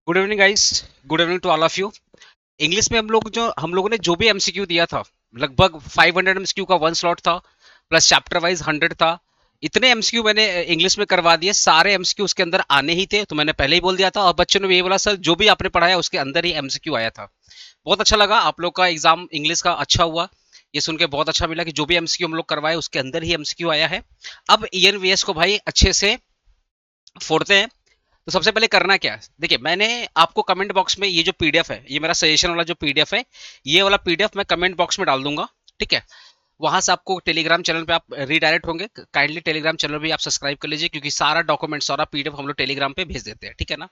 Good evening guys. Good evening to all of you. English में हम लोगों ने जो भी एमसीक्यू दिया था, लगभग 500 एमसीक्यू का वन स्लॉट था, प्लस चैप्टर वाइज 100 था। इतने एमसीक्यू मैंने इंग्लिश में करवा दिए, सारे एमसीक्यू उसके अंदर आने ही थे, तो मैंने पहले ही बोल दिया था। और बच्चों ने भी ये बोला, सर जो भी आपने पढ़ाया उसके अंदर ही एमसीक्यू आया था। बहुत अच्छा लगा, आप लोग का एग्जाम इंग्लिश का अच्छा हुआ। ये सुन के बहुत अच्छा मिला कि जो भी एमसीक्यू हम लोग करवाए उसके अंदर ही एमसीक्यू आया है। अब ईएनवीएस को भाई अच्छे से फोड़ते हैं। तो सबसे पहले करना क्या है, देखिए मैंने आपको कमेंट बॉक्स में ये जो पीडीएफ है, ये मेरा सजेशन वाला जो पीडीएफ है, ये वाला पीडीएफ मैं कमेंट बॉक्स में डाल दूंगा। ठीक है, वहां से आपको टेलीग्राम चैनल पे आप रीडायरेक्ट होंगे। काइंडली टेलीग्राम चैनल भी आप सब्सक्राइब कर लीजिए, क्योंकि सारा डॉक्यूमेंट सारा पीडीएफ हम लोग टेलीग्राम पे भेज देते हैं। ठीक है ना।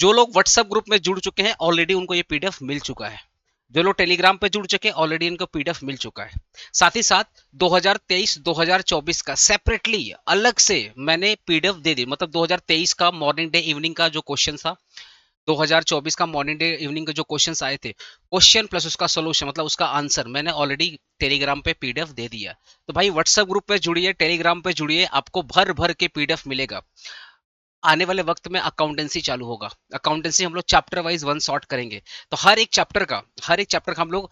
जो लोग व्हाट्सएप ग्रुप में जुड़ चुके हैं ऑलरेडी उनको ये पीडीएफ मिल चुका है। जो लोग टेलीग्राम पे जुड़ चुके हैं ऑलरेडी इनको पीडीएफ मिल चुका है। साथ ही साथ 2023 2024 का सेपरेटली अलग से मैंने पीडीएफ दे दी। मतलब 2023 का मॉर्निंग डे इवनिंग का जो क्वेश्चन था, 2024 का मॉर्निंग डे इवनिंग के जो क्वेश्चंस आए थे, क्वेश्चन प्लस उसका सोल्यूशन मतलब उसका आंसर मैंने ऑलरेडी टेलीग्राम पे पीडीएफ दे दिया। तो भाई व्हाट्सएप ग्रुप पे जुड़िए, टेलीग्राम पे जुड़िए, आपको भर भर के पीडीएफ मिलेगा। आने वाले वक्त में अकाउंटेंसी चालू होगा। अकाउंटेंसी हम लोग चैप्टर वाइज वन सॉर्ट करेंगे। तो हर एक चैप्टर का हम लोग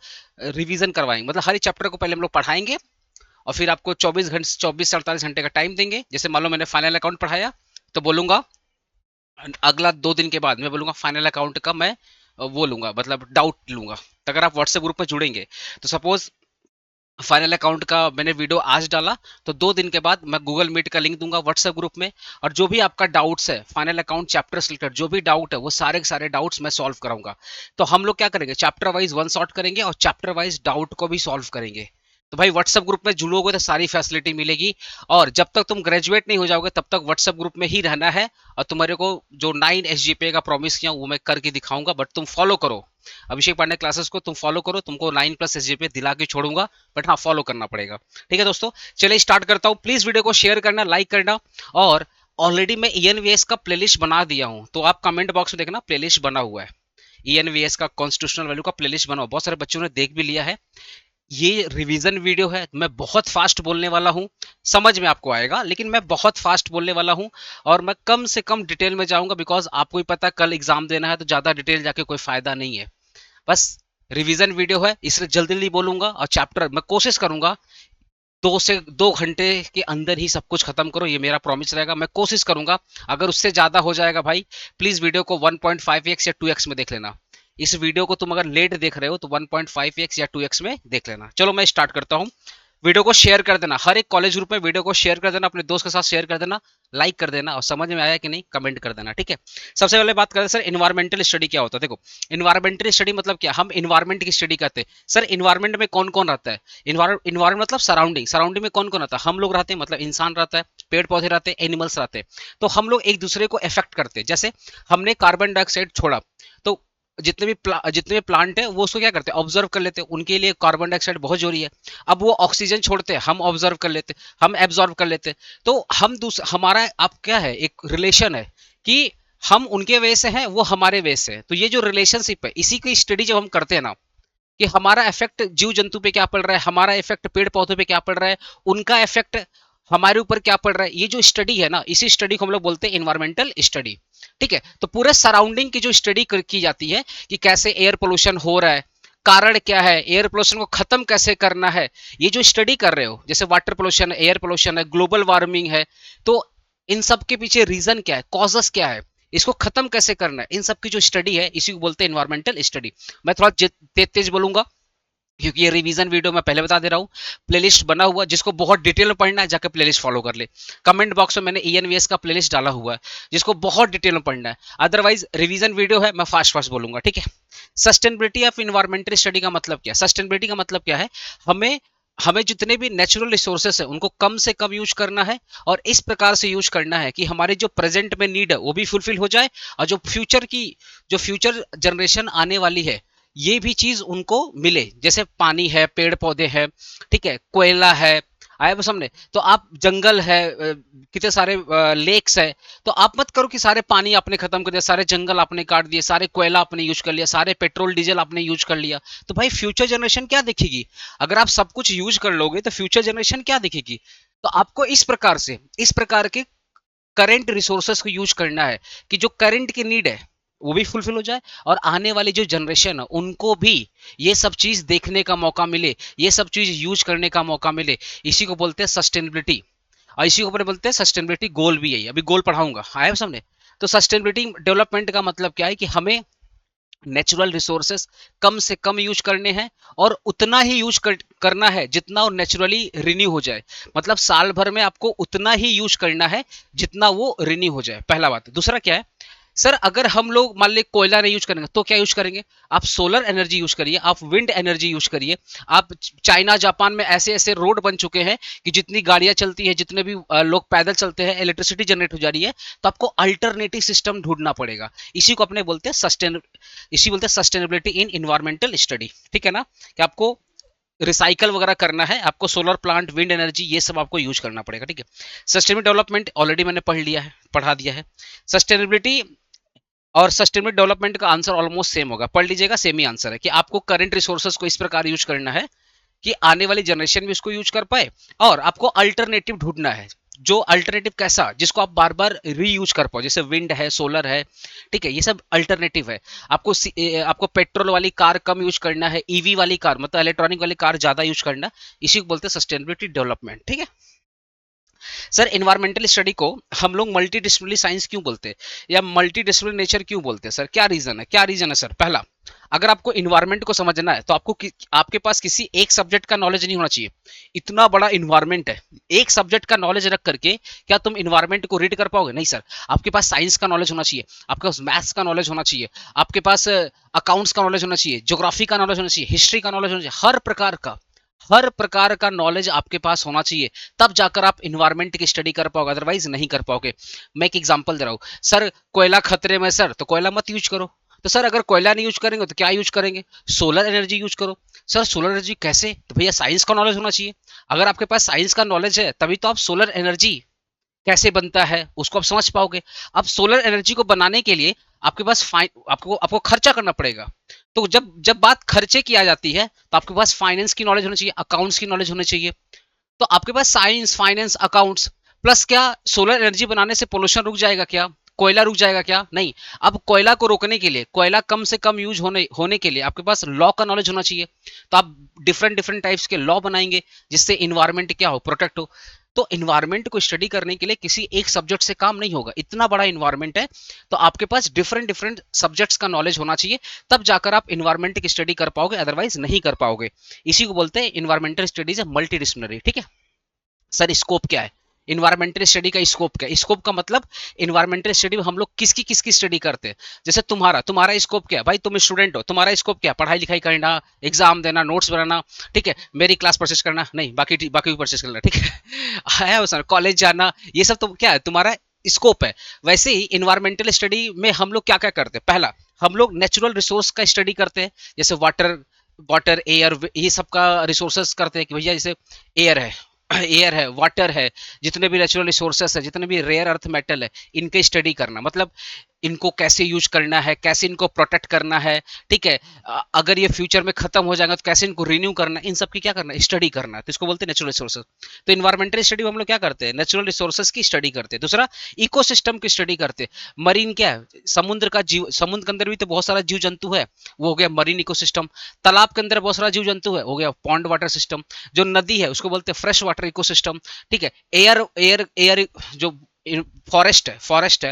रिवीजन करवाएंगे। मतलब हर एक चैप्टर को पहले हम लोग पढ़ाएंगे, और फिर आपको 24 से 48 घंटे का टाइम देंगे। जैसे मान लो मैंने फाइनल अकाउंट पढ़ाया, तो बोलूंगा अगला 2 दिन के बाद मैं बोलूंगा फाइनल अकाउंट का मैं वो लूंगा, मतलब डाउट लूंगा। तो अगर आप व्हाट्सएप ग्रुप में जुड़ेंगे, तो सपोज फाइनल अकाउंट का मैंने वीडियो आज डाला, तो 2 दिन के बाद मैं गूगल मीट का लिंक दूंगा व्हाट्सएप ग्रुप में। और जो भी आपका डाउट्स है फाइनल अकाउंट चैप्टर से रिलेटेड, जो भी डाउट है वो सारे के सारे डाउट्स मैं सॉल्व कराऊंगा। तो हम लोग क्या करेंगे, चैप्टर वाइज वन सॉर्ट करेंगे और चैप्टर वाइज डाउट को भी सॉल्व करेंगे। तो भाई व्हाट्सएप ग्रुप में जुड़ोगे तो सारी फैसिलिटी मिलेगी। और जब तक तुम ग्रेजुएट नहीं हो जाओगे तब तक व्हाट्सएप ग्रुप में ही रहना है। और तुम्हारे को जो 9 एसजीपीए का प्रॉमिस किया वो मैं करके दिखाऊंगा, बट तुम फॉलो करो। अभिषेक पांडे क्लासेस को तुम फॉलो करो, तुमको 9+ एसजीपीए दिला के छोड़ूंगा, बट हाँ फॉलो करना पड़ेगा। ठीक है दोस्तों, चलिए स्टार्ट करता हूँ। प्लीज वीडियो को शेयर करना, लाइक करना। और ऑलरेडी मैं ईएनवीएस का प्लेलिस्ट बना दिया हूँ, तो आप कमेंट बॉक्स में देखना, प्लेलिस्ट बना हुआ है। ईएनवीएस का कॉन्स्टिट्यूशनल वैल्यू का प्लेलिस्ट बना हुआ, बहुत सारे बच्चों ने देख भी लिया है। ये रिवीजन वीडियो है, मैं बहुत फास्ट बोलने वाला हूँ। समझ में आपको आएगा, लेकिन मैं बहुत फास्ट बोलने वाला हूँ। और मैं कम से कम डिटेल में जाऊंगा, बिकॉज आपको ही पता कल एग्जाम देना है, तो ज्यादा डिटेल जाके कोई फायदा नहीं है। बस रिवीजन वीडियो है, इसलिए जल्दी जल्दी बोलूंगा। और चैप्टर मैं कोशिश करूंगा 2 से 2 घंटे के अंदर ही सब कुछ खत्म करो, ये मेरा प्रॉमिस रहेगा। मैं कोशिश करूंगा। अगर उससे ज्यादा हो जाएगा भाई, प्लीज वीडियो को 1.5x या 2x में देख लेना। इस वीडियो को तुम अगर लेट देख रहे हो तो 1.5x या 2x में देख लेना। चलो मैं स्टार्ट करता हूँ। वीडियो को शेयर कर देना, हर एक कॉलेज ग्रुप में वीडियो को शेयर कर देना, अपने दोस्त के साथ शेयर कर देना, लाइक कर देना, और समझ में आया कि नहीं कमेंट कर देना। ठीक है, सबसे पहले बात करते हैं सर, इन्वायरमेंटल स्टडी क्या होता है। देखो, इन्वायरमेंटल स्टडी मतलब क्या, हम इन्वायरमेंट की स्टडी करते हैं। सर इन्वायरमेंट में कौन कौन रहता है, इन्वायरमेंट मतलब सराउंडिंग, सराउंडिंग में कौन कौन रहता है, हम लोग रहते हैं, मतलब इंसान रहता है, पेड़ पौधे रहते हैं, एनिमल्स रहते हैं। तो हम लोग एक दूसरे को इफेक्ट करते हैं। जैसे हमने कार्बन डाइऑक्साइड छोड़ा, तो जितने भी प्लांट है वो उसको क्या करते हैं, ऑब्जर्व कर लेते हैं। उनके लिए कार्बन डाइऑक्साइड बहुत जरूरी है। अब वो ऑक्सीजन छोड़ते हैं, हम ऑब्जर्व कर लेते हैं, हम एब्जॉर्व कर लेते हैं। तो हमारा आप क्या है, एक रिलेशन है कि हम उनके वे से हैं, वो हमारे वे से है। तो ये जो रिलेशनशिप है, इसी की स्टडी जब हम करते हैं ना, कि हमारा इफेक्ट जीव जंतु पे क्या पड़ रहा है, हमारा इफेक्ट पेड़ पौधों पे क्या पड़ रहा है, उनका इफेक्ट हमारे ऊपर क्या पड़ रहा है, ये जो स्टडी है ना, इसी स्टडी को हम लोग बोलते हैं इन्वायरमेंटल स्टडी। ठीक है, तो पूरे सराउंडिंग की जो स्टडी की जाती है कि कैसे एयर पोल्यूशन हो रहा है, कारण क्या है, एयर पोल्यूशन को खत्म कैसे करना है, ये जो स्टडी कर रहे हो, जैसे वाटर पोल्यूशन है, एयर पोल्यूशन है, ग्लोबल वार्मिंग है, तो इन सब के पीछे रीजन क्या है, कॉजेस क्या है, इसको खत्म कैसे करना है, इन सब की जो स्टडी है इसी को बोलते हैं इन्वायरमेंटल स्टडी। मैं थोड़ा तेज तेज बोलूंगा, क्योंकि ये रिवीजन वीडियो मैं पहले बता दे रहा हूँ। प्लेलिस्ट बना हुआ, जिसको बहुत डिटेल में पढ़ना है जाकर प्लेलिस्ट फॉलो कर ले। कमेंट बॉक्स में मैंने ईएनवीएस का प्लेलिस्ट डाला हुआ है, जिसको बहुत डिटेल में पढ़ना है। अदरवाइज रिवीजन वीडियो है, मैं फास्ट फास्ट बोलूंगा। ठीक है, सस्टेनेबिलिटी ऑफ इन्वायरमेंटल स्टडी का मतलब क्या है, सस्टेनेबिलिटी का मतलब क्या है, हमें हमें जितने भी नेचुरल रिसोर्सेस है उनको कम से कम यूज करना है, और इस प्रकार से यूज करना है कि हमारे जो प्रेजेंट में नीड है वो भी फुलफिल हो जाए, और जो फ्यूचर जनरेशन आने वाली है ये भी चीज उनको मिले। जैसे पानी है, पेड़ पौधे हैं, ठीक है, कोयला है, आया वो सामने, तो आप जंगल है, कितने सारे लेक्स है। तो आप मत करो कि सारे पानी आपने खत्म कर दिया, सारे जंगल आपने काट दिए, सारे कोयला आपने यूज कर लिया, सारे पेट्रोल डीजल आपने यूज कर लिया। तो भाई फ्यूचर जनरेशन क्या देखेगी, अगर आप सब कुछ यूज कर लोगे तो फ्यूचर जनरेशन क्या देखेगी। तो आपको इस प्रकार के करंट रिसोर्सेस को यूज करना है, कि जो करंट की नीड है, वो भी फुलफिल हो जाए, और आने वाली जो जनरेशन है उनको भी ये सब चीज देखने का मौका मिले, ये सब चीज यूज करने का मौका मिले। इसी को बोलते हैं सस्टेनेबिलिटी, और इसी के ऊपर बोलते हैं सस्टेनेबिलिटी गोल भी है। अभी गोल पढ़ाऊंगा, आया समझे। तो सस्टेनेबिलिटी डेवलपमेंट का मतलब क्या है कि हमें नेचुरल रिसोर्सेस कम से कम यूज करने हैं, और उतना ही करना है जितना वो नेचुरली रिन्यू हो जाए। मतलब साल भर में आपको उतना ही यूज करना है जितना वो रिन्यू हो जाए, पहला बात है। दूसरा क्या है, सर अगर हम लोग मान ली कोयला नहीं यूज करेंगे तो क्या यूज करेंगे? आप सोलर एनर्जी यूज करिए, आप विंड एनर्जी यूज करिए। आप चाइना जापान में ऐसे ऐसे रोड बन चुके हैं कि जितनी गाड़ियां चलती है, जितने भी लोग पैदल चलते हैं, इलेक्ट्रिसिटी जनरेट हो जा रही है। तो आपको अल्टरनेटिव सिस्टम ढूंढना पड़ेगा। इसी को अपने बोलते हैं इसी बोलते हैं सस्टेनेबिलिटी इन इन्वायरमेंटल स्टडी, ठीक है ना। कि आपको रिसाइकल वगैरह करना है, आपको सोलर प्लांट, विंड एनर्जी, ये सब आपको यूज करना पड़ेगा, ठीक है। सस्टेनेबल डेवलपमेंट ऑलरेडी मैंने पढ़ा दिया है। सस्टेनेबिलिटी और सस्टेनेबल डेवलपमेंट का आंसर ऑलमोस्ट सेम होगा, पढ़ लीजिएगा, सेम ही आंसर है कि आपको करंट रिसोर्सेज को इस प्रकार यूज करना है कि आने वाली जनरेशन भी उसको यूज कर पाए, और आपको अल्टरनेटिव ढूंढना है। जो अल्टरनेटिव कैसा, जिसको आप बार बार रीयूज कर पाओ, जैसे विंड है, सोलर है, ठीक है, ये सब अल्टरनेटिव है। आपको पेट्रोल वाली कार कम यूज करना है, ईवी वाली कार मतलब इलेक्ट्रॉनिक वाली कार ज्यादा यूज करना। इसी को बोलते हैं सस्टेनेबिलिटी डेवलपमेंट, ठीक है। सर इन्वायरमेंटल स्टडी को हम लोग मल्टी डिसिप्लिनरी साइंस क्यों बोलते हैं, या मल्टी डिसिप्लिनरी नेचर क्यों बोलते हैं सर? क्या रीजन है, क्या रीजन है सर? पहला, अगर आपको इन्वायरमेंट को समझना है तो आपके पास किसी एक सब्जेक्ट का नॉलेज नहीं होना चाहिए। इतना बड़ा इन्वायरमेंट है, एक सब्जेक्ट का नॉलेज रख करके क्या तुम इन्वायरमेंट को रीड कर पाओगे? नहीं सर। आपके पास साइंस का नॉलेज होना चाहिए, आपके पास मैथ्स का नॉलेज होना चाहिए, आपके पास अकाउंट्स का नॉलेज होना चाहिए, ज्योग्राफी का नॉलेज होना चाहिए, हिस्ट्री का नॉलेज होना चाहिए, हर प्रकार का नॉलेज आपके पास होना चाहिए। तब जाकर आप इन्वायरमेंट की स्टडी कर पाओगे, अदरवाइज नहीं कर पाओगे। मैं एक एग्जांपल दे रहा हूं, सर कोयला खतरे में, सर तो कोयला मत यूज करो। तो सर अगर कोयला नहीं यूज करेंगे तो क्या यूज करेंगे? सोलर एनर्जी यूज करो। सर सोलर एनर्जी कैसे? तो भैया साइंस का नॉलेज होना चाहिए। अगर आपके पास साइंस का नॉलेज है तभी तो आप सोलर एनर्जी कैसे बनता है उसको आप समझ पाओगे। अब सोलर एनर्जी को बनाने के लिए आपके पास आपको आपको खर्चा करना पड़ेगा। तो जब जब बात खर्चे की आ जाती है तो आपके पास फाइनेंस की नॉलेज होनी चाहिए, अकाउंट्स की नॉलेज होनी चाहिए। तो आपके पास साइंस, फाइनेंस, अकाउंट्स प्लस क्या सोलर एनर्जी बनाने से पोल्यूशन रुक जाएगा क्या? कोयला रुक जाएगा क्या? नहीं। अब कोयला को रोकने के लिए, कोयला कम से कम यूज होने के लिए आपके पास लॉ का नॉलेज होना चाहिए। तो आप डिफरेंट डिफरेंट टाइप्स के लॉ बनाएंगे जिससे इन्वायरमेंट क्या हो, प्रोटेक्ट हो। तो इन्वायरमेंट को स्टडी करने के लिए किसी एक सब्जेक्ट से काम नहीं होगा, इतना बड़ा इन्वायरमेंट है। तो आपके पास डिफरेंट डिफरेंट सब्जेक्ट्स का नॉलेज होना चाहिए, तब जाकर आप इन्वायरमेंट की स्टडी कर पाओगे, अदरवाइज नहीं कर पाओगे। इसी को बोलते हैं इन्वायरमेंटल स्टडीज है मल्टी डिसिप्लिनरी, ठीक है। सर स्कोप क्या है? इन्वायरमेंटल स्टडी का स्कोप क्या है? स्कोप का मतलब इन्वायरमेंटल स्टडी में हम लोग किसकी स्टडी करते हैं। जैसे तुम्हारा स्कोप क्या है भाई? तुम स्टूडेंट हो, तुम्हारा स्कोप क्या है? पढ़ाई लिखाई करना, एग्जाम देना, नोट्स बनाना, ठीक है, मेरी क्लास परचेस करना नहीं, बाकी बाकी परचेस करना, ठीक है सर, कॉलेज जाना, ये सब तो क्या है तुम्हारा स्कोप है। वैसे ही इन्वायरमेंटल स्टडी में हम लोग क्या क्या करते हैं? पहला, हम लोग नेचुरल रिसोर्स का स्टडी करते हैं, जैसे वाटर, एयर, ये सब का रिसोर्सेस करते हैं कि भैया जैसे एयर है, एयर है, वाटर है, जितने भी नेचुरल रिसोर्सेस है, जितने भी रेयर अर्थ मेटल है, इनके स्टडी करना। मतलब इनको कैसे यूज करना है, कैसे इनको प्रोटेक्ट करना है, ठीक है। अगर ये फ्यूचर में खत्म हो जाएगा तो कैसे इनको रिन्यू करना है, इन सब की क्या करना है, स्टडी करना है। तो इसको बोलते हैं नेचुरल रिसोर्सेज। तो इन्वायरमेंटल स्टडी में हम लोग क्या करते हैं? नेचुरल रिसोर्सेज की स्टडी करते हैं। दूसरा, इकोसिस्टम की स्टडी करते हैं। मरीन क्या है? समुद्र का जीव, समुद्र के अंदर भी तो बहुत सारा जीव जंतु है, वो हो गया मरीन इकोसिस्टम। तालाब के अंदर बहुत सारा जीव जंतु है, हो गया पॉन्ड वाटर सिस्टम। जो नदी है उसको बोलते हैं फ्रेश वाटर इकोसिस्टम, ठीक है। एयर एयर एयर जो फॉरेस्ट है, फॉरेस्ट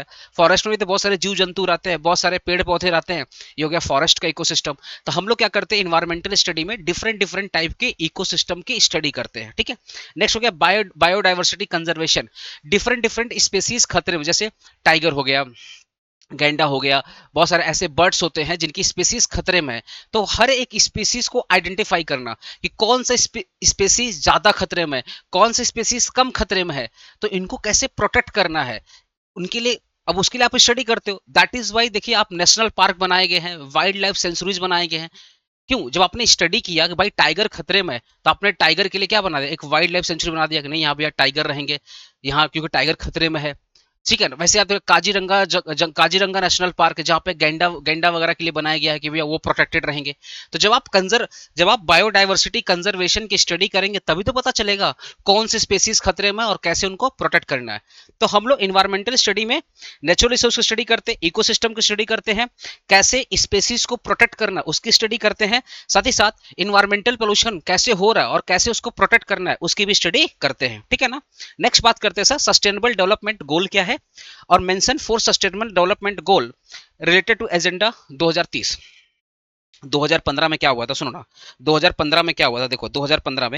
में भी तो बहुत सारे जीव जंतु रहते हैं, बहुत सारे पेड़ पौधे रहते हैं, ये हो गया फॉरेस्ट का इकोसिस्टम। तो हम लोग क्या करते हैं इन्वायरमेंटल स्टडी में डिफरेंट डिफरेंट टाइप के इकोसिस्टम की स्टडी करते हैं, ठीक है। नेक्स्ट हो गया biodiversity conservation. Different different species खतरे में, जैसे टाइगर हो गया, गैंडा हो गया, बहुत सारे ऐसे बर्ड्स होते हैं जिनकी स्पीसीज खतरे में है। तो हर एक स्पीसीज को आइडेंटिफाई करना कि कौन सा स्पीसीज ज्यादा खतरे में है, कौन सा स्पीसीज कम खतरे में है, तो इनको कैसे प्रोटेक्ट करना है उनके लिए। अब उसके लिए आप स्टडी करते हो, दैट इज वाई देखिए आप नेशनल पार्क बनाए गए हैं, वाइल्ड लाइफ सेंचुरीज बनाए गए हैं। क्यों? जब आपने स्टडी किया कि भाई टाइगर खतरे में है, तो आपने टाइगर के लिए क्या बना दिया, एक वाइल्ड लाइफ सेंचुरी बना दिया कि नहीं यहाँ भैया टाइगर रहेंगे यहाँ, क्योंकि टाइगर खतरे में है। ठीक है ना। वैसे आप काजीरंगा काजीरंगा नेशनल पार्क है जहाँ पे गैंडा गैंडा वगैरह के लिए बनाया गया है कि भैया वो प्रोटेक्टेड रहेंगे। तो जब आप बायोडाइवर्सिटी कंजर्वेशन की स्टडी करेंगे तभी तो पता चलेगा कौन से स्पेसीज खतरे में और कैसे उनको प्रोटेक्ट करना है। तो हम लोग इन्वायरमेंटल स्टडी में नेचुरल रिसोर्स की स्टडी करते हैं, इकोसिस्टम की स्टडी करते हैं, कैसे स्पेसीज को प्रोटेक्ट करना उसकी स्टडी करते हैं, साथ ही साथ इन्वायरमेंटल पोल्यूशन कैसे हो रहा है और कैसे उसको प्रोटेक्ट करना है उसकी भी स्टडी करते हैं। ठीक है ना। नेक्स्ट बात करते हैं सर, सस्टेनेबल डेवलपमेंट गोल क्या है और mention 4 sustainable development goal related to agenda 2030। 2015 में क्या हुआ था सुनो ना। 2015 में क्या हुआ था, देखो 2015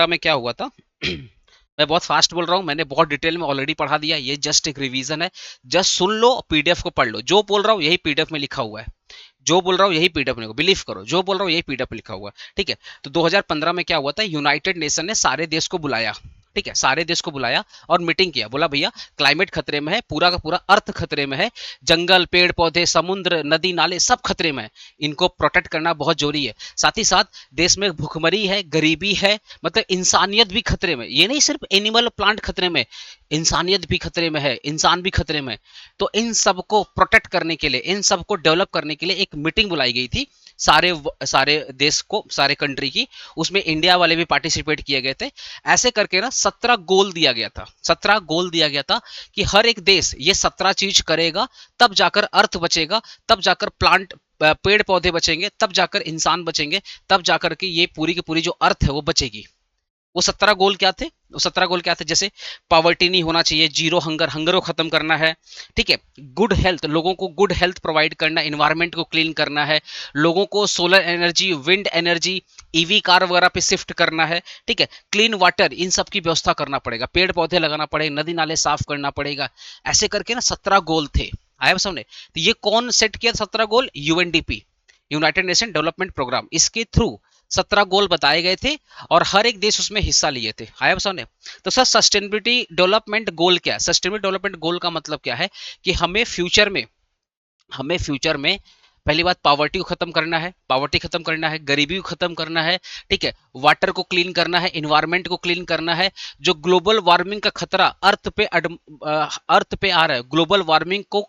में क्या हुआ था। मैं बहुत फास्ट बोल रहा हूँ, मैंने बहुत डिटेल में ऑलरेडी पढ़ा दिया, ये जस्ट एक रिवीजन है। जस्ट सुन लो, पीडीएफ को पढ़ लो, जो बोल रहा हूँ यही पीडीएफ में लिखा हुआ है, जो बोल रहा हूँ यही पीडीएफ में, बिलीव करो जो बोल रहा हूँ यही पीडीएफ में लिखा हुआ है। ठीक है। तो 2015 में क्या हुआ था, यूनाइटेड नेशन ने सारे देश को बुलाया। ठीक है, सारे देश को बुलाया और मीटिंग किया, बोला भैया क्लाइमेट खतरे में है, पूरा का पूरा अर्थ खतरे में है, जंगल पेड़ पौधे समुद्र नदी नाले सब खतरे में है, इनको प्रोटेक्ट करना बहुत जरूरी है। साथ ही साथ देश में भूखमरी है, गरीबी है, मतलब इंसानियत भी खतरे में, ये नहीं सिर्फ एनिमल प्लांट खतरे में, इंसानियत भी खतरे में है, इंसान भी खतरे में। तो इन सबको प्रोटेक्ट करने के लिए, इन सबको डेवलप करने के लिए एक मीटिंग बुलाई गई थी सारे देश को, सारे कंट्री की, उसमें इंडिया वाले भी पार्टिसिपेट किए गए थे। ऐसे करके ना 17 गोल दिया गया था, 17 गोल दिया गया था कि हर एक देश ये 17 चीज करेगा तब जाकर अर्थ बचेगा, तब जाकर प्लांट पेड़ पौधे बचेंगे, तब जाकर इंसान बचेंगे, तब जाकर के ये पूरी की पूरी जो अर्थ है वो बचेगी। वो 17 गोल क्या थे, वो 17 गोल क्या थे, जैसे पॉवर्टी नहीं होना चाहिए, जीरो हंगर, हंगर को खत्म करना है। ठीक है। गुड हेल्थ, लोगों को गुड हेल्थ प्रोवाइड करना, इन्वायरमेंट को क्लीन करना है, लोगों को solar energy, wind energy, EV car वगैरह पे शिफ्ट करना है। ठीक है। क्लीन वाटर, इन सब की व्यवस्था करना पड़ेगा, पेड़ पौधे लगाना पड़ेगा, नदी नाले साफ करना पड़ेगा। ऐसे करके ना 17 गोल थे, आया समझे। तो ये कौन सेट किया 17 goal, UNDP, United Nation development programme, इसके थ्रू 17 गोल बताए गए थे और हर एक देश उसमें हिस्सा लिए थे। आया सामने। तो सर सस्टेनेबिलिटी डेवलपमेंट गोल क्या है, सस्टेनेबिलिटी डेवलपमेंट गोल का मतलब क्या है कि हमें फ्यूचर में पहली बात पॉवर्टी को खत्म करना है, पॉवर्टी खत्म करना है, गरीबी को खत्म करना है। ठीक है। वाटर को क्लीन करना है, इन्वायरमेंट को क्लीन करना है, जो ग्लोबल वार्मिंग का खतरा अर्थ पे आ रहा है, ग्लोबल वार्मिंग को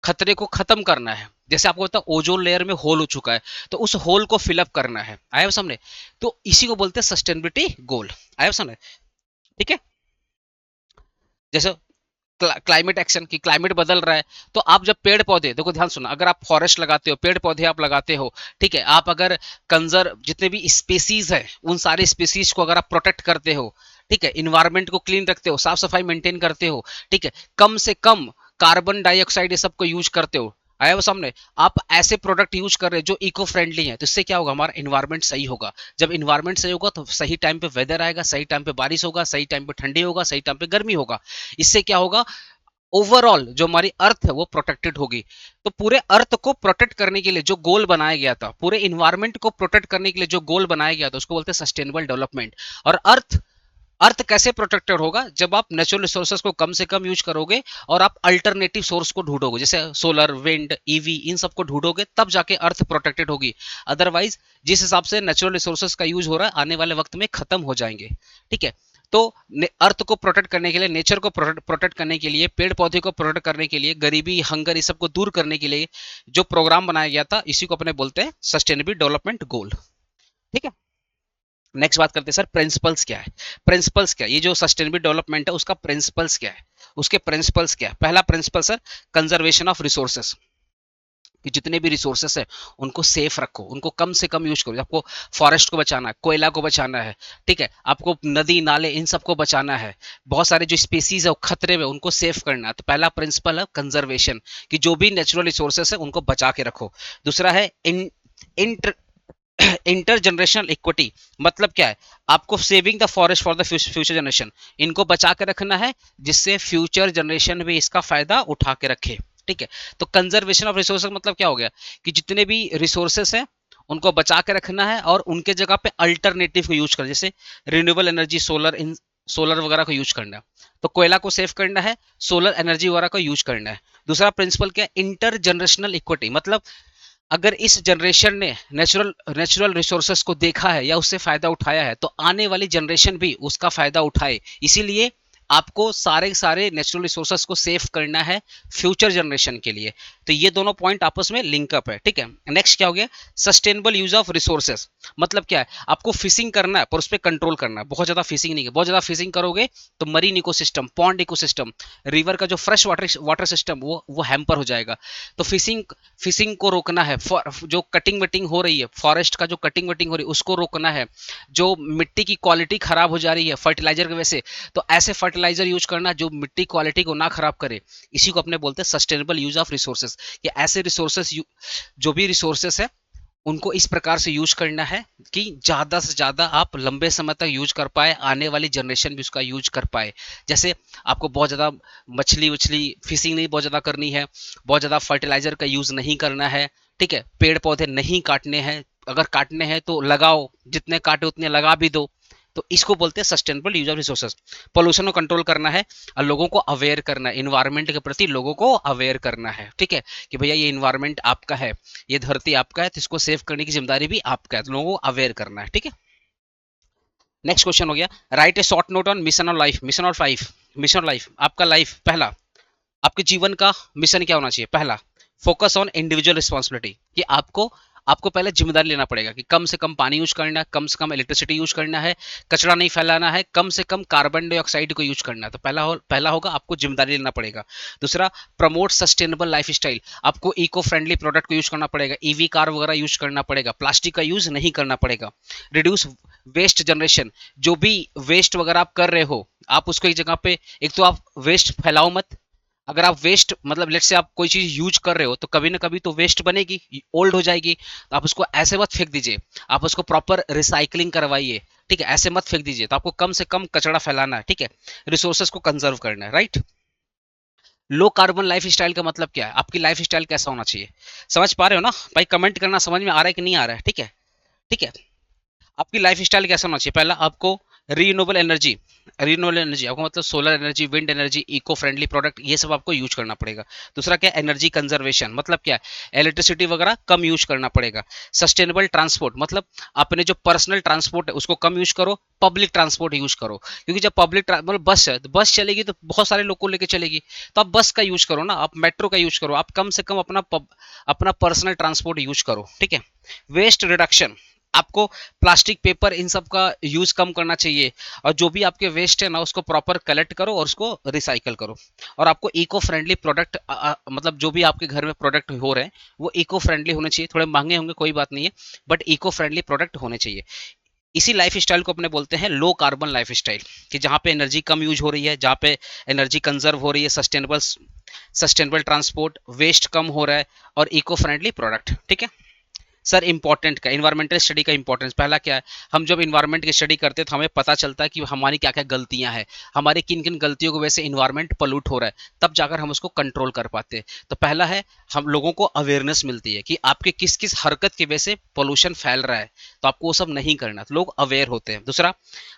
खतरे को खत्म करना है। जैसे आपको पता है ओजोन लेयर में होल हो चुका है, तो उस होल को फिलअप करना है। आया सामने। तो इसी को बोलते हैं सस्टेनेबिलिटी गोल। आया सामने। ठीक है। जैसे क्लाइमेट एक्शन की, क्लाइमेट बदल रहा है, तो आप जब पेड़ पौधे, देखो ध्यान सुना, अगर आप फॉरेस्ट लगाते हो, पेड़ पौधे आप लगाते हो, ठीक है, आप अगर कंजर्व जितने भी स्पीसीज है उन सारे स्पीसीज को अगर आप प्रोटेक्ट करते हो, ठीक है, इन्वायरमेंट को क्लीन रखते हो, साफ सफाई मेंटेन करते हो, ठीक है, कम से कम कार्बन डाइऑक्साइड ये सब को यूज करते हो, आया वो सामने, आप ऐसे प्रोडक्ट यूज कर रहे हैं जो इको फ्रेंडली है, तो इससे क्या होगा, हमारा इन्वायरमेंट सही होगा। जब इन्वायरमेंट सही होगा तो सही टाइम पे वेदर आएगा, सही टाइम पे बारिश होगा, सही टाइम पे ठंडी होगा, सही टाइम पे गर्मी होगा। इससे क्या होगा, ओवरऑल जो हमारी अर्थ है वो प्रोटेक्टेड होगी। तो पूरे अर्थ को प्रोटेक्ट करने के लिए जो गोल बनाया गया था, पूरे इन्वायरमेंट को प्रोटेक्ट करने के लिए जो गोल बनाया गया था उसको बोलते हैं सस्टेनेबल डेवलपमेंट। और अर्थ अर्थ कैसे प्रोटेक्टेड होगा, जब आप नेचुरल रिसोर्सेज को कम से कम यूज करोगे और आप अल्टरनेटिव सोर्स को ढूंढोगे, जैसे सोलर, विंड, ईवी, इन सब को ढूंढोगे, तब जाके अर्थ प्रोटेक्टेड होगी। अदरवाइज जिस हिसाब से नेचुरल रिसोर्सेज का यूज हो रहा है आने वाले वक्त में खत्म हो जाएंगे। ठीक है। तो अर्थ को प्रोटेक्ट करने के लिए, नेचर को प्रोटेक्ट करने के लिए, पेड़ पौधे को प्रोटेक्ट करने के लिए, गरीबी हंगर इस सब को दूर करने के लिए जो प्रोग्राम बनाया गया था, इसी को अपने बोलते हैं सस्टेनेबल डेवलपमेंट गोल। ठीक है। नेक्स्ट बात करते हैं सर प्रिंसिपल्स क्या है। प्रिंसिपल्स क्या है, ये जो सस्टेनेबल डेवलपमेंट है उसका प्रिंसिपल्स क्या है, उसके प्रिंसिपल्स क्या है। पहला principle sir conservation of resources, कि जितने भी रिसोर्सेस है उनको सेफ रखो, उनको कम से कम यूज करो। आपको फॉरेस्ट को बचाना है, कोयला को बचाना है, ठीक है, आपको नदी नाले इन सबको बचाना है, बहुत सारे जो स्पीसीज है वो खतरे में, उनको सेफ करना है। तो पहला प्रिंसिपल है कंजर्वेशन, कि जो भी नेचुरल रिसोर्सेस है उनको बचा के रखो। दूसरा है इंटर जनरेशनल इक्विटी, मतलब क्या है, आपको saving the forest for the future generation, इनको बचा के रखना है जिससे फ्यूचर जनरेशन भी इसका फायदा उठा के रखे। ठीक है। तो कंजर्वेशन ऑफ रिसोर्सेज मतलब क्या हो गया, कि जितने भी रिसोर्सेस हैं उनको बचा के रखना है और उनके जगह पे अल्टरनेटिव को यूज करना, जैसे रिन्यूएबल एनर्जी, सोलर वगैरह को यूज करना है। तो कोयला को सेव करना है, सोलर एनर्जी वगैरह को यूज करना है। दूसरा प्रिंसिपल क्या है, इंटर जनरेशनल इक्विटी, मतलब अगर इस जनरेशन ने नेचुरल रिसोर्सेस को देखा है या उससे फायदा उठाया है तो आने वाली जनरेशन भी उसका फायदा उठाए, इसीलिए आपको सारे सारे नेचुरल रिसोर्सेस को सेव करना है फ्यूचर जनरेशन के लिए। तो ये दोनों पॉइंट आपस में लिंकअप है, ठीक है। नेक्स्ट क्या हो गया, सस्टेनेबल यूज ऑफ रिसोर्सेस। मतलब क्या है, आपको फिशिंग करना है पर उस पर कंट्रोल करना है, बहुत ज्यादा फिशिंग नहीं है। बहुत ज्यादा फिशिंग करोगे तो marine ecosystem, pond ecosystem, river का जो फ्रेश वाटर वाटर सिस्टम वो हैम्पर हो जाएगा। तो फिशिंग फिशिंग को रोकना है, जो कटिंग वटिंग हो रही है फॉरेस्ट का, जो कटिंग वटिंग हो रही है उसको रोकना है, जो मिट्टी की क्वालिटी खराब हो जा रही है फर्टिलाइजर की वजह से, तो ऐसे फर्टिलाइजर यूज करना जो मिट्टी क्वालिटी को ना खराब करे। इसी को अपने बोलते हैं सस्टेनेबल यूज ऑफ रिसोर्सेस, कि ऐसे रिसोर्सेस, जो भी रिसोर्सेस है उनको इस प्रकार से यूज करना है कि ज्यादा से ज्यादा आप लंबे समय तक यूज कर पाए, आने वाली जनरेशन भी उसका यूज कर पाए। जैसे आपको बहुत ज्यादा मछली उछली फिशिंग नहीं बहुत ज्यादा करनी है, बहुत ज्यादा फर्टिलाइजर का यूज नहीं करना है, ठीक है। पेड़ पौधे नहीं काटने हैं, अगर काटने हैं तो लगाओ, जितने काटे उतने लगा भी दो। तो इसको बोलते हैं sustainable use of resources. Pollution को कंट्रोल करना है और लोगों को अवेयर करना है, इन्वायरमेंट के प्रति लोगों को अवेयर करना है, ठीक है, कि भैया ये इन्वायरमेंट आपका है, ये धरती आपका है, तो इसको सेव करने की जिम्मेदारी भी आपका है, तो लोगों को अवेयर करना है, ठीक है। नेक्स्ट क्वेश्चन हो गया, right A short note on mission on life. Mission on life, mission on life, आपका लाइफ पहला, आपके जीवन का मिशन क्या होना चाहिए? पहला, फोकस ऑन इंडिविजुअल रिस्पॉन्सिबिलिटी, कि आपको आपको पहले जिम्मेदारी लेना पड़ेगा कि कम से कम पानी यूज करना है, कम से कम इलेक्ट्रिसिटी यूज करना है, कचरा नहीं फैलाना है, कम से कम कार्बन डाइऑक्साइड को यूज करना है। तो पहला होगा आपको जिम्मेदारी लेना पड़ेगा। दूसरा, प्रमोट सस्टेनेबल लाइफस्टाइल, आपको इको फ्रेंडली प्रोडक्ट को यूज करना पड़ेगा, ईवी कार वगैरह यूज करना पड़ेगा, प्लास्टिक का यूज नहीं करना पड़ेगा। रिड्यूस वेस्ट जनरेशन, जो भी वेस्ट वगैरह आप कर रहे हो, आप उसको एक जगह पे, एक तो आप वेस्ट फैलाओ मत। अगर आप वेस्ट, मतलब लेट से आप कोई चीज यूज कर रहे हो तो कभी ना कभी तो वेस्ट बनेगी, ओल्ड हो जाएगी, तो आप उसको ऐसे मत फेंक दीजिए, आप उसको प्रॉपर रिसाइकलिंग करवाइए, ठीक है, ऐसे मत फेंक दीजिए। तो आपको कम से कम कचरा फैलाना है, ठीक है, रिसोर्सेज को कंजर्व करना है, right. Low carbon life style का मतलब क्या है, आपकी लाइफ स्टाइल कैसा होना चाहिए, समझ पा रहे हो ना भाई? कमेंट करना, समझ में आ रहा है कि नहीं आ रहा है, ठीक है, ठीक है। आपकी लाइफ स्टाइल कैसा होना चाहिए? पहला, आपको रीन्यूएबल एनर्जी, रीन्यूएबल एनर्जी आपको मतलब solar energy, wind energy, eco friendly product, ये सब आपको यूज करना पड़ेगा। दूसरा क्या, एनर्जी कंजर्वेशन, मतलब क्या है, इलेक्ट्रिसिटी वगैरह कम यूज करना पड़ेगा। सस्टेनेबल ट्रांसपोर्ट, मतलब अपने जो पर्सनल ट्रांसपोर्ट है उसको कम यूज करो, पब्लिक ट्रांसपोर्ट यूज करो, क्योंकि जब पब्लिक मतलब बस है तो बस चलेगी तो बहुत सारे लोग को लेकर चलेगी, तो आप बस का यूज करो ना, आप मेट्रो का यूज करो, आप कम से कम अपना पर्सनल ट्रांसपोर्ट यूज करो, ठीक है। वेस्ट रिडक्शन, आपको प्लास्टिक पेपर इन सब का यूज कम करना चाहिए, और जो भी आपके वेस्ट है ना उसको प्रॉपर कलेक्ट करो और उसको रिसाइकल करो। और आपको इको फ्रेंडली प्रोडक्ट, मतलब जो भी आपके घर में प्रोडक्ट हो रहे हैं वो इको फ्रेंडली होने चाहिए, थोड़े महंगे होंगे कोई बात नहीं है, बट इको फ्रेंडली प्रोडक्ट होने चाहिए। इसी लाइफ स्टाइल को अपने बोलते हैं लो कार्बन लाइफ स्टाइल, कि जहाँ पे एनर्जी कम यूज हो रही है, जहाँ पे एनर्जी कंजर्व हो रही है, सस्टेनेबल सस्टेनेबल ट्रांसपोर्ट, वेस्ट कम हो रहा है, और इको फ्रेंडली प्रोडक्ट, ठीक है। सर इंपॉर्टेंट का, इन्वायरमेंटल स्टडी का इंपॉर्टेंस पहला क्या है, हम जब इन्वायरमेंट की स्टडी करते हैं तो हमें पता चलता है कि हमारी क्या क्या गलतियां हैं, हमारी किन किन गलतियों की वजह से इन्वायरमेंट पोल्यूट हो रहा है, तब जाकर हम उसको कंट्रोल कर पाते हैं। तो पहला है, हम लोगों को अवेयरनेस मिलती है कि आपके किस किस हरकत की वजह से पोल्यूशन फैल रहा है, तो आपको वो सब नहीं करना, तो लोग अवेयर होते हैं। दूसरा,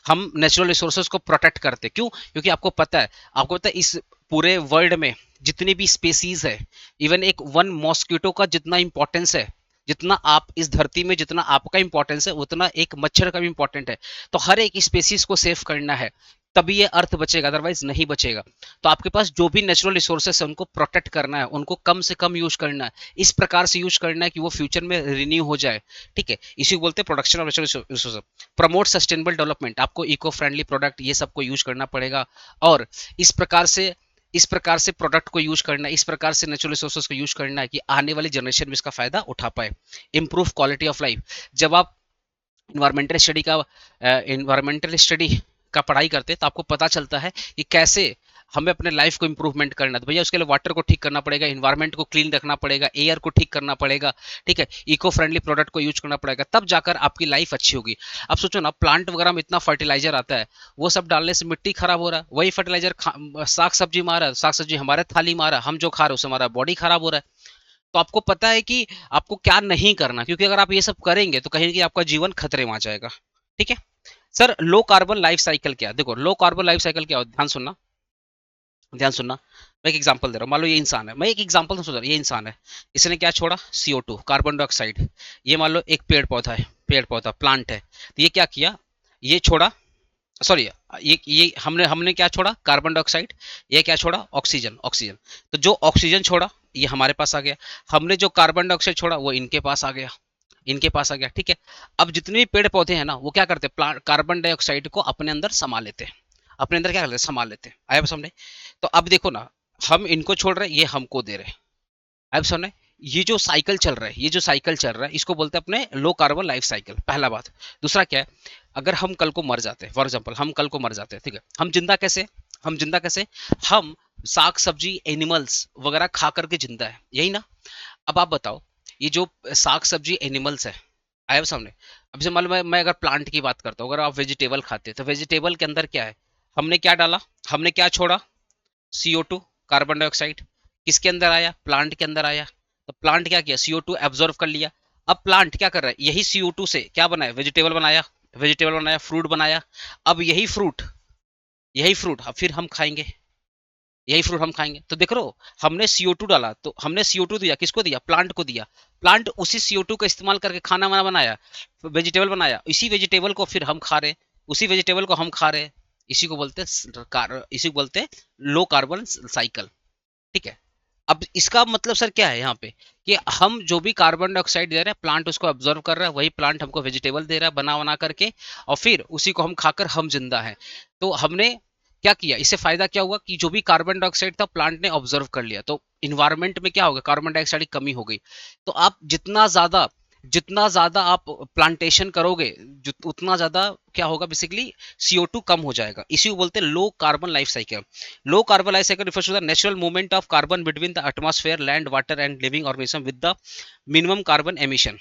हम नेचुरल रिसोर्सेज को प्रोटेक्ट करते हैं, क्यों? क्योंकि आपको पता है इस पूरे वर्ल्ड में जितनी भी स्पेसीज है, इवन एक वन मॉस्किटो का जितना इंपॉर्टेंस है, जितना आप इस धरती में, जितना आपका इंपॉर्टेंस है उतना एक मच्छर का भी इंपॉर्टेंट है। तो हर एक स्पेसीज को सेव करना है, तभी ये अर्थ बचेगा, अदरवाइज नहीं बचेगा। तो आपके पास जो भी नेचुरल रिसोर्सेस है उनको प्रोटेक्ट करना है, उनको कम से कम यूज करना है, इस प्रकार से यूज करना है कि वो फ्यूचर में रिन्यू हो जाए, ठीक है। इसी को बोलते हैं production of natural resources. Promote sustainable development, आपको इको फ्रेंडली प्रोडक्ट ये सबको यूज करना पड़ेगा, और इस प्रकार से इस प्रकार से प्रोडक्ट को यूज करना है, इस प्रकार से नेचुरल रिसोर्सेज को यूज करना है कि आने वाली जनरेशन में इसका फायदा उठा पाए। इंप्रूव क्वालिटी ऑफ लाइफ, जब आप इन्वायरमेंटल स्टडी का पढ़ाई करते हैं तो आपको पता चलता है कि कैसे हमें अपने लाइफ को इंप्रूवमेंट करना है। तो भैया उसके लिए वाटर को ठीक करना पड़ेगा, इन्वायरमेंट को क्लीन रखना पड़ेगा, एयर को ठीक करना पड़ेगा, ठीक है, इको फ्रेंडली प्रोडक्ट को यूज करना पड़ेगा, तब जाकर आपकी लाइफ अच्छी होगी। अब सोचो ना, प्लांट वगैरह में इतना फर्टिलाइजर आता है, वो सब डालने से मिट्टी खराब हो रहा है, वही फर्टिलाइजर साग सब्जी में आ रहा है, साग सब्जी हमारे थाली में आ रहा है, हम जो खा रहे हैं उससे हमारा बॉडी खराब हो रहा है। तो आपको पता है कि आपको क्या नहीं करना, क्योंकि अगर आप ये सब करेंगे तो कहीं ना कहीं आपका जीवन खतरे में आ जाएगा, ठीक है। Sir low carbon life cycle क्या है? देखो लो कार्बन लाइफ साइकिल क्या है, ध्यान सुनना, ध्यान सुनना। मैं एक एग्जांपल दे रहा हूँ, मान लो ये इंसान है, मैं एक एग्जांपल सोच रहा हूँ, ये इंसान है, इसने क्या छोड़ा, CO2, कार्बन डाइऑक्साइड। ये मान लो एक पेड़ पौधा है, पेड़ पौधा प्लांट है, तो ये क्या किया, ये छोड़ा, सॉरी, ये हमने हमने क्या छोड़ा, कार्बन डाइऑक्साइड, ये क्या छोड़ा, ऑक्सीजन, ऑक्सीजन। तो जो ऑक्सीजन छोड़ा ये हमारे पास आ गया, हमने जो कार्बन डाइऑक्साइड छोड़ा वो इनके पास आ गया, इनके पास आ गया, ठीक है। अब जितने भी पेड़ पौधे हैं ना वो क्या करते हैं, प्लांट कार्बन डाइऑक्साइड को अपने अंदर समा लेते हैं, अपने अंदर क्या करते हैं, समा लेते हैं। आया समझे? तो अब देखो ना, हम इनको छोड़ रहे हैं, ये हमको दे रहे हैं। अब सुने, ये जो साइकिल चल रहा है, ये जो साइकिल चल रहा है इसको बोलते हैं अपने लो कार्बन लाइफ साइकिल, पहला बात। दूसरा क्या है, अगर हम कल को मर जाते हैं, फॉर एग्जांपल हम कल को मर जाते हैं, ठीक है, हम जिंदा कैसे, हम जिंदा कैसे, हम साग सब्जी एनिमल्स वगैरह खा करके जिंदा है, यही ना। अब आप बताओ, ये जो साग सब्जी एनिमल्स है, आया सामने। अब से मान लो मैं अगर प्लांट की बात करता हूँ, अगर आप वेजिटेबल खाते हैं तो वेजिटेबल के अंदर क्या है, हमने क्या डाला, हमने क्या छोड़ा, CO2, कार्बन डाइऑक्साइड। किसके अंदर आया, प्लांट के अंदर आया। तो प्लांट क्या किया, CO2 एब्जॉर्व कर लिया। अब प्लांट क्या कर रहा है, यही CO2 से क्या बनाया, वेजिटेबल बनाया, वेजिटेबल बनाया, फ्रूट बनाया। अब यही फ्रूट, यही फ्रूट अब फिर हम खाएंगे, यही फ्रूट हम खाएंगे। तो देख रहे हो, हमने CO2 डाला, तो हमने CO2 दिया, किसको दिया, प्लांट को दिया। प्लांट उसी CO2 का इस्तेमाल करके खाना वाना बनाया, वेजिटेबल बनाया, इसी वेजिटेबल को फिर हम खा रहे, उसी वेजिटेबल को हम खा रहे। इसी को बोलते हैं, इसी को बोलते हैं लो कार्बन साइकिल, ठीक है। अब इसका मतलब सर क्या है यहाँ पे, कि हम जो भी कार्बन डाइऑक्साइड दे रहे हैं प्लांट उसको ऑब्जर्व कर रहा है, वही प्लांट हमको वेजिटेबल दे रहा है बना बना करके, और फिर उसी को हम खाकर हम जिंदा हैं। तो हमने क्या किया, इससे फायदा क्या हुआ कि जो भी कार्बन डाइऑक्साइड था प्लांट ने ऑब्जर्व कर लिया, तो इन्वायरमेंट में क्या होगा, कार्बन डाइऑक्साइड की कमी हो गई। तो आप जितना ज्यादा आप प्लांटेशन करोगे, उतना ज्यादा क्या होगा, बेसिकली CO2 कम हो जाएगा। इसी को बोलते हैं low carbon life cycle. Low carbon life cycle refers to the natural movement of carbon between the atmosphere, land, water and living organism with the minimum carbon emission,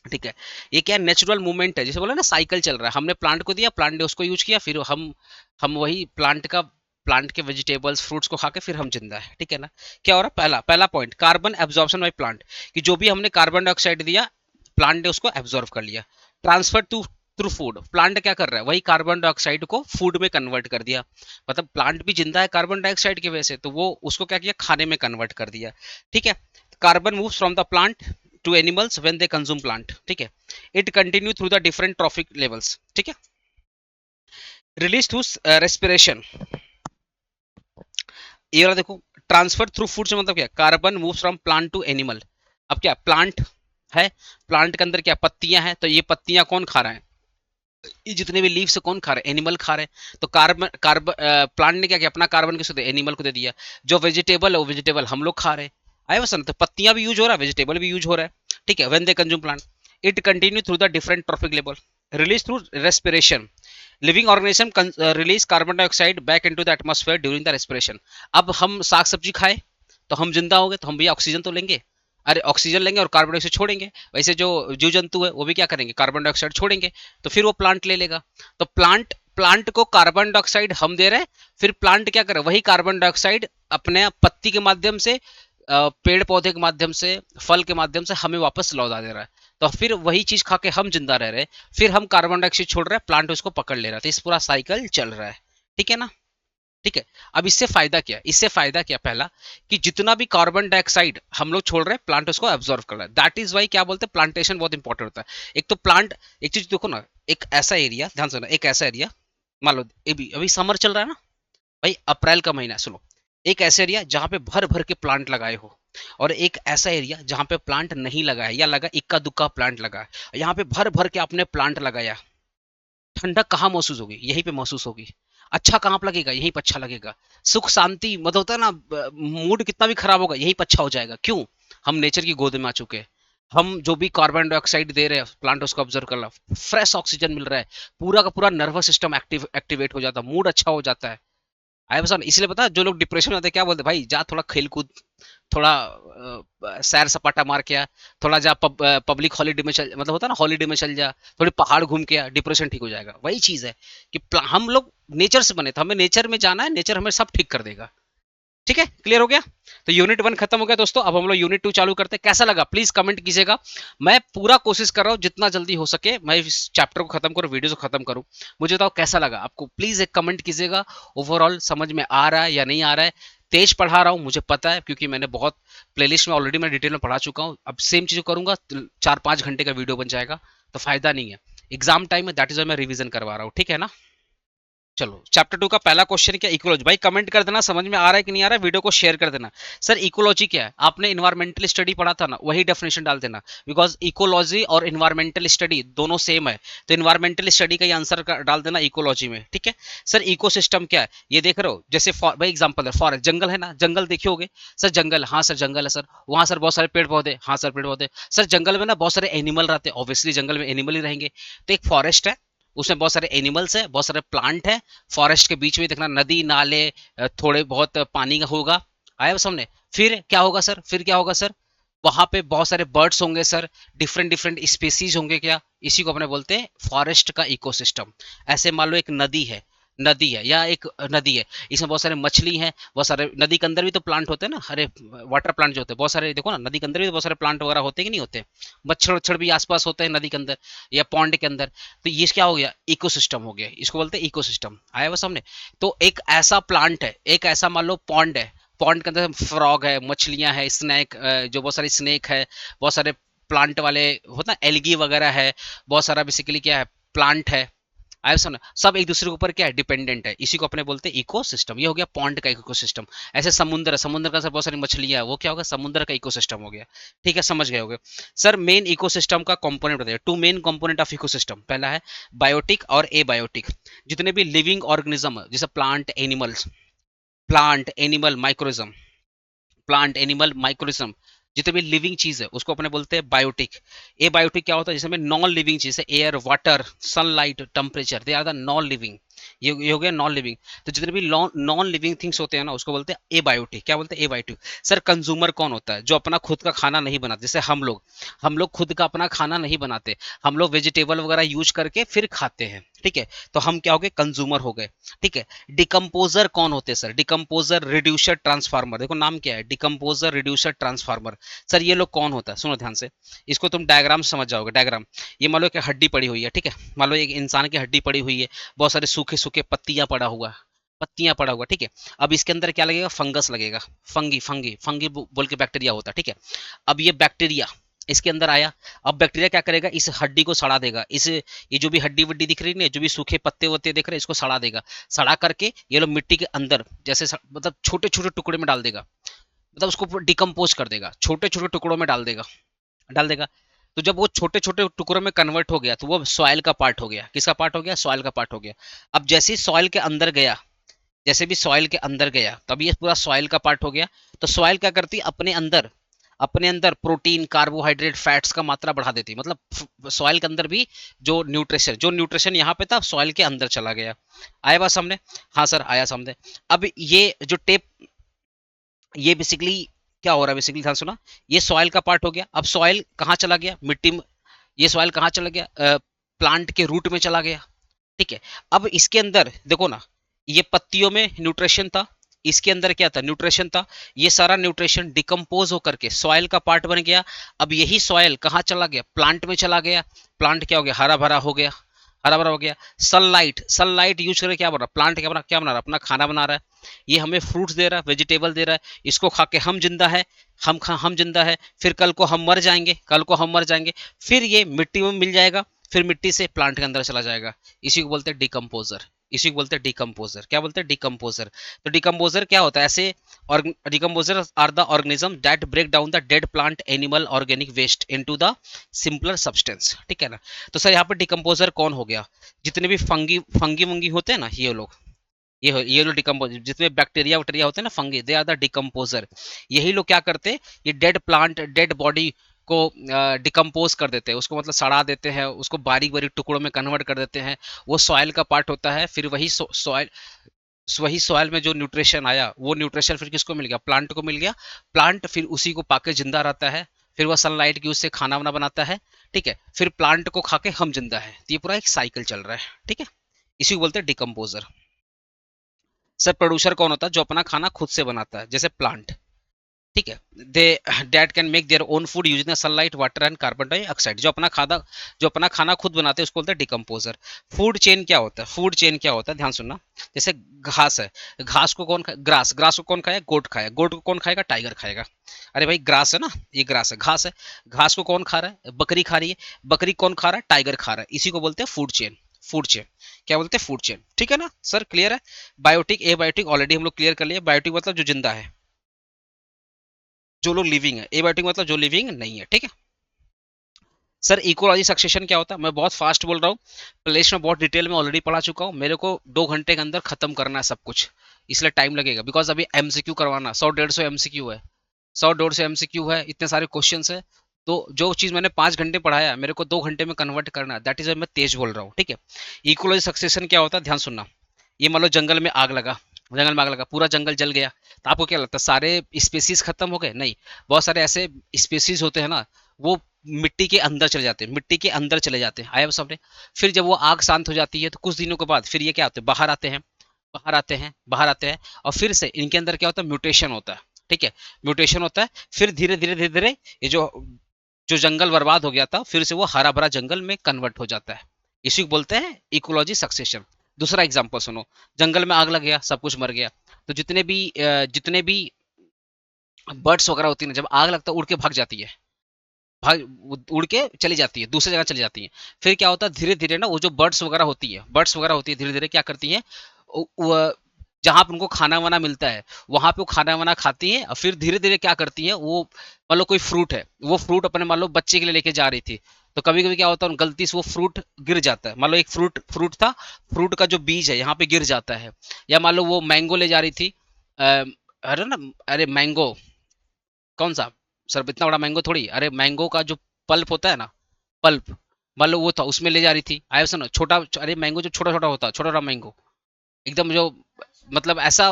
ठीक है। ये क्या नेचुरल मूवमेंट है, जैसे बोला ना साइकिल चल रहा है, हमने प्लांट को दिया, प्लांट ने उसको यूज किया, फिर हम वही प्लांट के वेजिटेबल्स फ्रूट्स को खा के फिर हम जिंदा है, ठीक है ना। क्या हो रहा है, पहला पहला point, carbon absorption by plant, कि जो भी हमने कार्बन डाइऑक्साइड दिया प्लांट ने उसको एब्जॉर्व कर लिया। Transfer to through food, plant क्या कर रहा है, वही कार्बन डाइऑक्साइड को फूड में कन्वर्ट कर दिया, मतलब प्लांट भी जिंदा है कार्बन डाइऑक्साइड की वजह से, तो वो उसको क्या किया, खाने में कन्वर्ट कर दिया, ठीक है। Carbon moves from the plant to animals when they consume plant, ठीक है। It continue through the different trophic levels, ठीक है। रिलीज थ्रू रेस्पिरेशन, ये वाला देखो, ट्रांसफर थ्रू फूड से मतलब क्या, carbon move from plant to animal. अब क्या प्लांट है, प्लांट के अंदर क्या पत्तियां हैं, तो ये पत्तियां कौन खा रहे हैं, ये जितने भी लीव्स कौन खा रहे हैं, एनिमल खा रहे हैं। तो कार्बन कार्बन प्लांट ने क्या किया, अपना कार्बन किसको दे, एनिमल को दे दिया। जो वेजिटेबल है वो वेजिटेबल हम लोग खा रहे हैं, आए वसन, तो पत्तियां भी यूज हो रहा है, वेजिटेबल भी यूज हो रहा है, ठीक है। When they consume plant, it continue through the different trophic level, release through respiration, living organism release carbon dioxide back into the atmosphere during the respiration. अब हम साग सब्जी खाए तो हम जिंदा हो गए, तो हम भैया ऑक्सीजन तो लेंगे, अरे ऑक्सीजन लेंगे और कार्बन डाइऑक्साइड छोड़ेंगे। वैसे जो जीव जंतु है वो भी क्या करेंगे, कार्बन डाइऑक्साइड छोड़ेंगे, तो फिर वो प्लांट ले लेगा। तो प्लांट प्लांट को कार्बन डाइऑक्साइड हम दे रहे हैं, फिर प्लांट क्या करे, वही कार्बन डाइऑक्साइड अपने पत्ती के माध्यम से, पेड़ पौधे के माध्यम से, फल के माध्यम से हमें वापस लौटा दे रहा है। तो फिर वही चीज खा के हम जिंदा रह रहे हैं, फिर हम कार्बन डाइऑक्साइड छोड़ रहे हैं, प्लांट उसको पकड़ ले रहा है, तो इस पूरा साइकिल चल रहा है, ठीक है ना। ठीक है। अब इससे फायदा क्या, इससे फायदा क्या, पहला कि जितना भी कार्बन डाइऑक्साइड हम लोग छोड़ रहे हैं प्लांट उसको एब्जॉर्व कर रहा है। दैट इज वाई क्या बोलते हैं, प्लांटेशन बहुत इंपॉर्टेंट होता है। एक तो प्लांट, एक चीज देखो ना, एक ऐसा एरिया, ध्यान सुनो, एक ऐसा एरिया, मान लो अभी अभी समर चल रहा है ना भाई, अप्रैल का महीना, सुनो, एक ऐसा एरिया जहां पे भर भर के प्लांट लगाए हो, और एक ऐसा एरिया जहां पे प्लांट नहीं लगा है, या लगा इक्का दुक्का प्लांट लगा है, यहाँ पे भर भर के आपने प्लांट लगाया, ठंडक कहाँ महसूस होगी, यहीं पे महसूस होगी। अच्छा कहाँ पे लगेगा, यहीं पे अच्छा लगेगा। सुख शांति मतलब होता है ना, मूड कितना भी खराब होगा यहीं पे अच्छा हो जाएगा। क्यों, हम नेचर की गोद में आ चुके हैं। हम जो भी कार्बन डाइऑक्साइड दे रहे हैं प्लांट उसको ऑब्जर्व कर रहा है, फ्रेश ऑक्सीजन मिल रहा है, पूरा का पूरा नर्वस सिस्टम एक्टिवेट हो जाता है, मूड अच्छा हो जाता है। आई बस इसलिए पता, जो लोग डिप्रेशन में आते हैं क्या बोलते हैं, भाई जा थोड़ा खेल कूद, थोड़ा सैर सपाटा मार के आ, थोड़ा जा पब्लिक हॉलीडे में चल, मतलब होता है ना हॉलीडे में चल जा, थोड़ी पहाड़ घूम के आ, डिप्रेशन ठीक हो जाएगा। वही चीज है कि हम लोग नेचर से बने, तो हमें नेचर में जाना है, नेचर हमें सब ठीक कर देगा। ठीक है, क्लियर हो गया। तो यूनिट 1 खत्म हो गया दोस्तों, अब हम लोग यूनिट 2 चालू करते हैं। कैसा लगा प्लीज कमेंट कीजिएगा। मैं पूरा कोशिश कर रहा हूँ जितना जल्दी हो सके मैं इस चैप्टर को खत्म करूँ, वीडियो को खत्म करूँ। मुझे बताओ कैसा लगा आपको, प्लीज एक कमेंट कीजिएगा। ओवरऑल समझ में आ रहा है या नहीं आ रहा है। तेज पढ़ा रहा हूँ मुझे पता है, क्योंकि मैंने बहुत प्लेलिस्ट में ऑलरेडी मैं डिटेल में पढ़ा चुका हूँ। अब सेम चीज करूंगा 4-5 घंटे का वीडियो बन जाएगा, तो फायदा नहीं है। एग्जाम टाइम में दैट इज मैं रिवीजन करवा रहा हूँ, ठीक है ना। चलो चैप्टर 2 का पहला क्वेश्चन क्या, इकोलॉजी। भाई कमेंट कर देना समझ में आ रहा है कि नहीं आ रहा है, वीडियो को शेयर कर देना। सर इकोलॉजी क्या है, आपने इन्वायरमेंटल स्टडी पढ़ा था ना, वही डेफिनेशन डाल देना। बिकॉज इकोलॉजी और इन्वायरमेंटल स्टडी दोनों सेम है, तो इन्वायरमेंटल स्टडी का ही आंसर डाल देना इकोलॉजी में, ठीक है। सर इकोसिस्टम क्या है, ये देख रहे हो, जैसे भाई एग्जाम्पल है फॉरेस्ट, जंगल है ना, जंगल देखे होगे। सर जंगल, हाँ सर जंगल है सर, वहां सर बहुत सारे पेड़ पौधे, हाँ सर पेड़ पौधे। सर जंगल में ना बहुत सारे एनिमल रहते हैं, ऑब्वियसली जंगल में एनिमल ही रहेंगे। तो एक फॉरेस्ट है, उसमें बहुत सारे एनिमल्स है, बहुत सारे प्लांट है। फॉरेस्ट के बीच में देखना नदी नाले, थोड़े बहुत पानी का होगा, आया सामने। फिर क्या होगा सर, फिर क्या होगा सर, वहां पे बहुत सारे बर्ड्स होंगे सर, डिफरेंट डिफरेंट स्पीसीज होंगे क्या, इसी को अपने बोलते हैं फॉरेस्ट का इकोसिस्टम। ऐसे मान लो एक नदी है, नदी है या एक नदी है, इसमें बहुत सारे मछली हैं, बहुत सारे, नदी के अंदर भी तो प्लांट होते हैं ना, अरे वाटर प्लांट जो होते हैं बहुत सारे, देखो ना नदी के अंदर भी तो बहुत सारे प्लांट वगैरह होते हैं कि नहीं होते, मच्छर वच्छर भी आसपास होते हैं नदी के अंदर या पॉन्ड के अंदर। तो ये क्या हो गया, इकोसिस्टम हो गया, इसको बोलते हैं इकोसिस्टम, आया वो सामने। तो एक ऐसा प्लांट है, एक ऐसा मान लो पॉन्ड है, पॉन्ड के अंदर फ्रॉग है, मछलियां है, स्नैक, जो बहुत सारे स्नेक है, बहुत सारे प्लांट वाले होता है एल्गी वगैरह है, बहुत सारा बेसिकली क्या है, प्लांट है, आया समझ, सब एक दूसरे के ऊपर क्या है, डिपेंडेंट है, इसी को अपने बोलते हैं इकोसिस्टम। ये हो गया पॉन्ड का इकोसिस्टम। ऐसे समुद्र है, समुद्र का सर बहुत सारी मछलियां है, वो क्या होगा, समुद्र का इकोसिस्टम हो गया, ठीक है, समझ गए होगे। सर मेन इकोसिस्टम का कंपोनेंट बताइए, two main component of ecosystem, पहला है बायोटिक और एबायोटिक। जितने भी लिविंग ऑर्गेनिज्म जैसे plant animals, plant animal microorganism, plant animal microorganism, जितने भी लिविंग चीज है उसको अपने बोलते हैं बायोटिक। ए बायोटिक क्या होता है, जिसमें नॉन लिविंग चीज है, air water sunlight temperature, they are the non living, ये हो गया नॉन लिविंग। तो जितने भी नॉन लिविंग थिंग्स होते हैं ना उसको बोलते हैं एबायोटिक। क्या बोलते हैं, एबायोटिक। सर कंज्यूमर कौन होता है, जो अपना खुद का खाना नहीं बनाते, जैसे हम लोग खुद का अपना खाना नहीं बनाते, हम लोग वेजिटेबल वगैरह यूज करके फिर खाते हैं, ठीक है, तो हम क्या हो गए, कंज्यूमर हो गए, ठीक है। डिकम्पोजर कौन होते हैं सर, डिकम्पोजर रिड्यूसर ट्रांसफार्मर, देखो नाम क्या है, डिकम्पोजर रिड्यूसर ट्रांसफार्मर। सर ये लोग कौन होता है, सुनो ध्यान से, इसको तुम डायग्राम समझ जाओगे। डायग्राम, ये मान लो कि हड्डी पड़ी हुई है, ठीक है, मान लो एक इंसान की हड्डी पड़ी हुई है, बहुत सारे सूखे सूखे पत्तियां पड़ा हुआ, पत्तियां पड़ा हुआ, ठीक है। अब इसके अंदर क्या लगेगा, फंगस लगेगा, फंगी फंगी फंगी बोल के बैक्टीरिया होता है, ठीक है। अब ये बैक्टीरिया इसके अंदर आया, अब बैक्टीरिया क्या करेगा, इस हड्डी को सड़ा देगा, इस ये जो भी हड्डी वड्डी दिख रही है, जो भी सूखे पत्ते वत्ते दिख रहे हैं, इसको सड़ा देगा, सड़ा करके ये लोग मिट्टी के अंदर जैसे मतलब छोटे छोटे टुकड़े में डाल देगा, मतलब उसको डिकम्पोज कर देगा, छोटे छोटे टुकड़ों में डाल देगा। तो जब वो छोटे छोटे टुकड़ों में कन्वर्ट हो गया तो वो सॉइल का पार्ट हो गया, किसका पार्ट हो गया, सॉइल का पार्ट हो गया। अब जैसे ही सॉइल के अंदर गया, जैसे भी सॉइल के अंदर गया तब ये पूरा सॉइल का पार्ट हो गया। तो सॉइल क्या करती है, अपने अंदर प्रोटीन कार्बोहाइड्रेट फैट्स का मात्रा बढ़ा देती है, मतलब सॉइल के अंदर भी जो न्यूट्रिशन यहाँ पे था सॉइल के अंदर चला गया। आया बात सामने, हाँ सर आया सामने। अब ये जो टेप, ये बेसिकली क्या हो रहा है, बेसिकली ध्यान सुना, ये सॉइल का पार्ट हो गया। अब सॉइल कहाँ चला गया, मिट्टी में, ये सॉइल कहाँ चला गया, प्लांट के रूट में चला गया, ठीक है। अब इसके अंदर देखो ना, ये पत्तियों में न्यूट्रिशन था, इसके अंदर क्या था, न्यूट्रिशन था, ये सारा न्यूट्रिशन डिकम्पोज होकर के सॉइल का पार्ट बन गया। अब यही सॉइल कहाँ चला गया, प्लांट में चला गया, प्लांट क्या हो गया, हरा भरा हो गया, हरा भरा हो गया। सनलाइट यूज करके क्या बन रहा, प्लांट क्या बना रहा, अपना खाना बना रहा है, ये हमें फ्रूट्स दे रहा है, वेजिटेबल दे रहा है, इसको खा के हम जिंदा है, हम जिंदा है, फिर कल को हम मर जाएंगे, फिर ये मिट्टी में मिल जाएगा, फिर मिट्टी से प्लांट के अंदर चला जाएगा, इसी को बोलते हैं डिकम्पोजर, इसी को बोलते हैं डिकम्पोजर। क्या बोलते हैं, डिकम्पोजर। तो डिकम्पोजर क्या होता है, ऐसे और decomposer are the organism that break down the dead plant animal organic waste into the simpler substance, ठीक है ना। तो सर यहाँ पे डिकम्पोजर कौन हो गया, जितने भी फंगी फंगी वंगी होते हैं ना, ये लोग, ये लोग डिकम्पोज, जितने बैक्टीरिया वैक्टीरिया होते हैं ना, fungi, they are the decomposer. यही लोग क्या करते हैं, ये डेड प्लांट डेड बॉडी को डिकम्पोज कर देते हैं, उसको मतलब सड़ा देते हैं, उसको बारीक बारीक टुकड़ों में कन्वर्ट कर देते हैं, वो सॉइल का पार्ट होता है। फिर वही सॉइल में जो न्यूट्रिशन आया, वो न्यूट्रिशन फिर किसको मिल गया, प्लांट को मिल गया, प्लांट फिर उसी को पाके जिंदा रहता है, फिर वह सनलाइट की उससे खाना वाना बनाता है, ठीक है, फिर प्लांट को खा के हम जिंदा है। तो ये पूरा एक साइकिल चल रहा है, ठीक है, इसी को बोलते हैं डिकम्पोजर। सर प्रोड्यूसर कौन होता है, जो अपना खाना खुद से बनाता है, जैसे प्लांट, ठीक है, they that can make their own food using sunlight water and carbon dioxide, जो अपना खाना खुद बनाते हैं उसको बोलते हैं डिकम्पोजर। फूड चेन क्या होता है, फूड चेन क्या होता है, ध्यान सुनना, जैसे घास है, घास को कौन खाए, ग्रास को कौन खाएगा, गोट खाएगा, गोट को कौन खाएगा, टाइगर खाएगा। अरे भाई ग्रास है ना, ये ग्रास है, घास है, घास को कौन खा रहा है, बकरी खा रही है, बकरी कौन खा रहा है, टाइगर खा रहा है, इसी को बोलते हैं फूड चेन, फूड चेन। क्या बोलते हैं, फूड चेन। ठीक है ना सर, क्लियर है। बायोटिक, एबायोटिक ऑलरेडी हम लोग क्लियर कर लिए। बायोटिक मतलब जो जिंदा है, जो लोग लिविंग है। एबायोटिक मतलब जो लिविंग नहीं है। ठीक है सर। इकोलॉजी सक्सेशन क्या होता है, मैं बहुत फास्ट बोल रहा हूँ, प्लेस में बहुत डिटेल में ऑलरेडी पढ़ा चुका हूँ, मेरे को 2 घंटे के अंदर खत्म करना है सब कुछ, इसलिए टाइम लगेगा। बिकॉज अभी एमसीक्यू करवाना 100 150 एमसीक्यू है, 100 150 एमसीक्यू है, इतने सारे क्वेश्चन है। तो जो चीज मैंने 5 घंटे पढ़ाया मेरे को 2 घंटे में कन्वर्ट करना है, दैट इज मैं तेज बोल रहा हूँ। ठीक है, इकोलॉजी सक्सेशन क्या होता है, ध्यान सुनना। ये मान लो जंगल में आग लगा, जंगल में आग लगा, पूरा जंगल जल गया, तो आपको क्या लगता है सारे स्पेसीज खत्म हो गए? नहीं, बहुत सारे ऐसे स्पेसीज होते हैं ना, वो मिट्टी के अंदर चले जाते हैं, मिट्टी के अंदर चले जाते हैं, आया सामने। फिर जब वो आग शांत हो जाती है तो कुछ दिनों के बाद फिर ये क्या होते हैं, बाहर आते हैं, बाहर आते हैं, बाहर आते हैं, और फिर से इनके अंदर क्या होता है, म्यूटेशन होता है। ठीक है, म्यूटेशन होता है, फिर धीरे धीरे धीरे धीरे ये जो जो जंगल बर्बाद हो गया था फिर से वो हरा भरा जंगल में कन्वर्ट हो जाता है। इसी को बोलते हैं इकोलॉजी सक्सेशन। दूसरा एग्जांपल सुनो, जंगल में आग लग गया, सब कुछ मर गया, तो जितने भी बर्ड्स वगैरह होती है ना, जब आग लगता है उड़ के भाग जाती है, भाग उड़ के चली जाती है, दूसरी जगह चली जाती है। फिर क्या होता है, धीरे धीरे ना वो जो बर्ड्स वगैरह होती है धीरे धीरे क्या करती है, जहां पर उनको खाना वाना मिलता है वहां पे वो खाना वाना खाती हैं, और फिर धीरे धीरे क्या करती हैं, वो मान लो कोई फ्रूट है, वो फ्रूट अपने मान लो बच्चे के लिए लेके जा रही थी, तो कभी कभी क्या होता है गलती से वो फ्रूट गिर जाता है, मान लो एक फ्रूट फ्रूट था, फ्रूट का जो बीज है यहाँ पे गिर जाता है। या मान लो वो मैंगो ले जा रही थी, अरे ना, अरे मैंगो कौन सा, सर इतना बड़ा मैंगो थोड़ी, अरे मैंगो का जो पल्प होता है ना, पल्प, मान लो वो था, उसमें ले जा रही थी, आया सुनो छोटा, अरे मैंगो जो छोटा छोटा होता है, छोटा छोटा मैंगो, एकदम जो, मतलब ऐसा,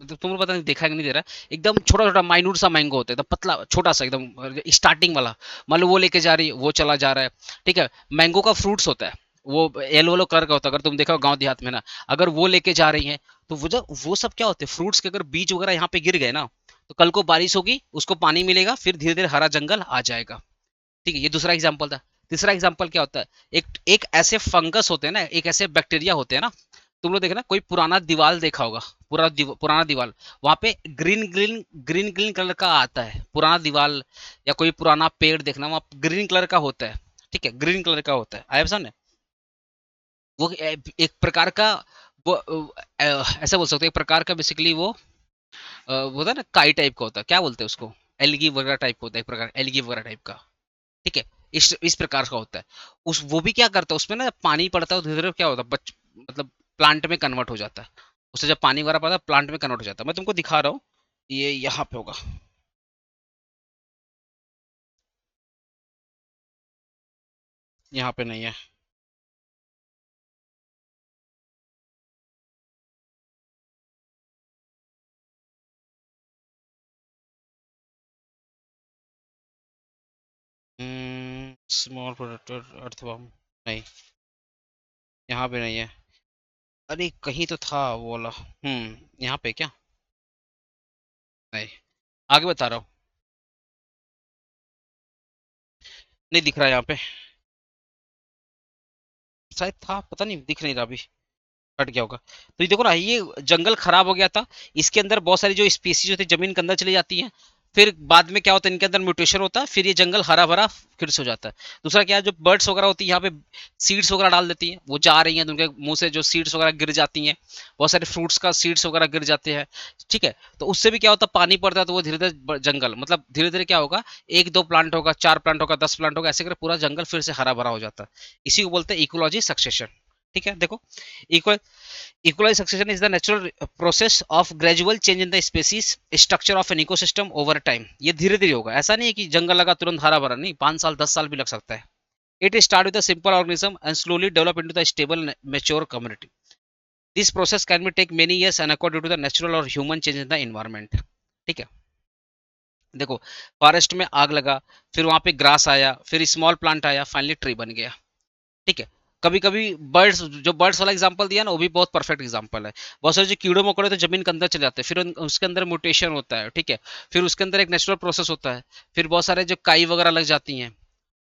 मतलब तुमको पता नहीं देखा कि नहीं दे रहा, एकदम छोटा छोटा माइन्यूट सा मैंगो होता है, एकदम पतला छोटा सा एकदम स्टार्टिंग वाला, मान लो वो लेके जा रही है, वो चला जा रहा है। ठीक है, मैंगो का फ्रूट्स होता है, वो येलो येलो कलर का होता है, अगर तुम देखा गांव देहात में ना, अगर वो लेके जा रही हैं, तो वो सब क्या होते हैं, फ्रूट्स के अगर बीज वगैरह यहाँ पे गिर गए ना, तो कल को बारिश होगी, उसको पानी मिलेगा, फिर धीरे धीरे हरा जंगल आ जाएगा। ठीक है, ये दूसरा एग्जाम्पल था। तीसरा एग्जाम्पल क्या होता है, एक एक ऐसे फंगस होते हैं ना, एक ऐसे बैक्टीरिया होते हैं ना, तुम लोग देखना कोई पुराना दीवार देखा होगा, पुराना दीवार, वहां पे green green green green colour का आता है पुराना दीवार, या कोई पुराना पेड़ देखना वहां ग्रीन कलर का होता है। ठीक है, ग्रीन कलर का होता है, आया सामने। वो एक प्रकार का, वो ऐसा बोल सकते हैं, एक प्रकार का बेसिकली वो वो होता है ना, काई टाइप का होता है, क्या बोलते हैं उसको, एलगी वगैरह टाइप का होता है, एक प्रकार एलगी वगैरह टाइप का। ठीक है, इस प्रकार का होता है। उस वो भी क्या करता है, उसमें ना पानी पड़ता है, धीरे धीरे क्या होता है, मतलब प्लांट में कन्वर्ट हो जाता है, उससे जब पानी वगैरह पड़ता है प्लांट में कन्वर्ट हो जाता है। मैं तुमको दिखा रहा हूँ, ये यहाँ पे होगा, यहाँ पे नहीं है। स्मॉल प्रोडक्टर अर्थवर्म, नहीं, यहाँ पे नहीं है। अरे कहीं तो था वो वाला, यहाँ पे क्या, नहीं, आगे बता रहा हूँ, नहीं दिख रहा है यहाँ पे, शायद था, पता नहीं, दिख नहीं रहा अभी, हट गया होगा। तो ये देखो ना, ये जंगल खराब हो गया था, इसके अंदर बहुत सारी जो स्पीसीज होती है जमीन के अंदर चली जाती हैं, फिर बाद में क्या होता है, इनके अंदर म्यूटेशन होता है, फिर ये जंगल हरा भरा फिर से हो जाता है। दूसरा क्या है, जो बर्ड्स वगैरह होती है यहाँ पे सीड्स वगैरह डाल देती हैं, वो जा रही हैं तो उनके मुंह से जो सीड्स वगैरह गिर जाती हैं, बहुत सारे फ्रूट्स का सीड्स वगैरह गिर जाते हैं। ठीक है, तो उससे भी क्या होता है, पानी पड़ता है तो वो धीरे धीरे जंगल, मतलब धीरे धीरे क्या होगा, एक दो प्लांट होगा, चार प्लांट होगा, 10 प्लांट होगा, ऐसे कर पूरा जंगल फिर से हरा भरा हो जाता है। इसी को बोलते हैं इकोलॉजी सक्सेशन। ठीक है, देखो, equalized succession is the natural process of gradual change in the species structure of an ecosystem over time। ये धीरे धीरे होगा, ऐसा नहीं है कि जंगल लगा तुरंत हरा भरा, नहीं, 5 साल 10 साल भी लग सकता है। It start with a simple organism and slowly develop into the stable mature community। This process can be take many years and occur due to the natural or human change in the environment। ठीक है, देखो, forest में आग लगा, फिर वहां पे grass आया, फिर स्मॉल प्लांट आया, फाइनली ट्री बन गया। ठीक है, कभी कभी बर्ड्स, जो बर्ड्स वाला एग्जांपल दिया ना वो भी बहुत परफेक्ट एग्जांपल है। बहुत सारे जो कीड़े मकोड़े तो जमीन के अंदर चले जाते हैं, फिर उसके अंदर म्यूटेशन होता है। ठीक है, फिर उसके अंदर एक नेचुरल प्रोसेस होता है, फिर बहुत सारे जो काई वगैरह लग जाती हैं।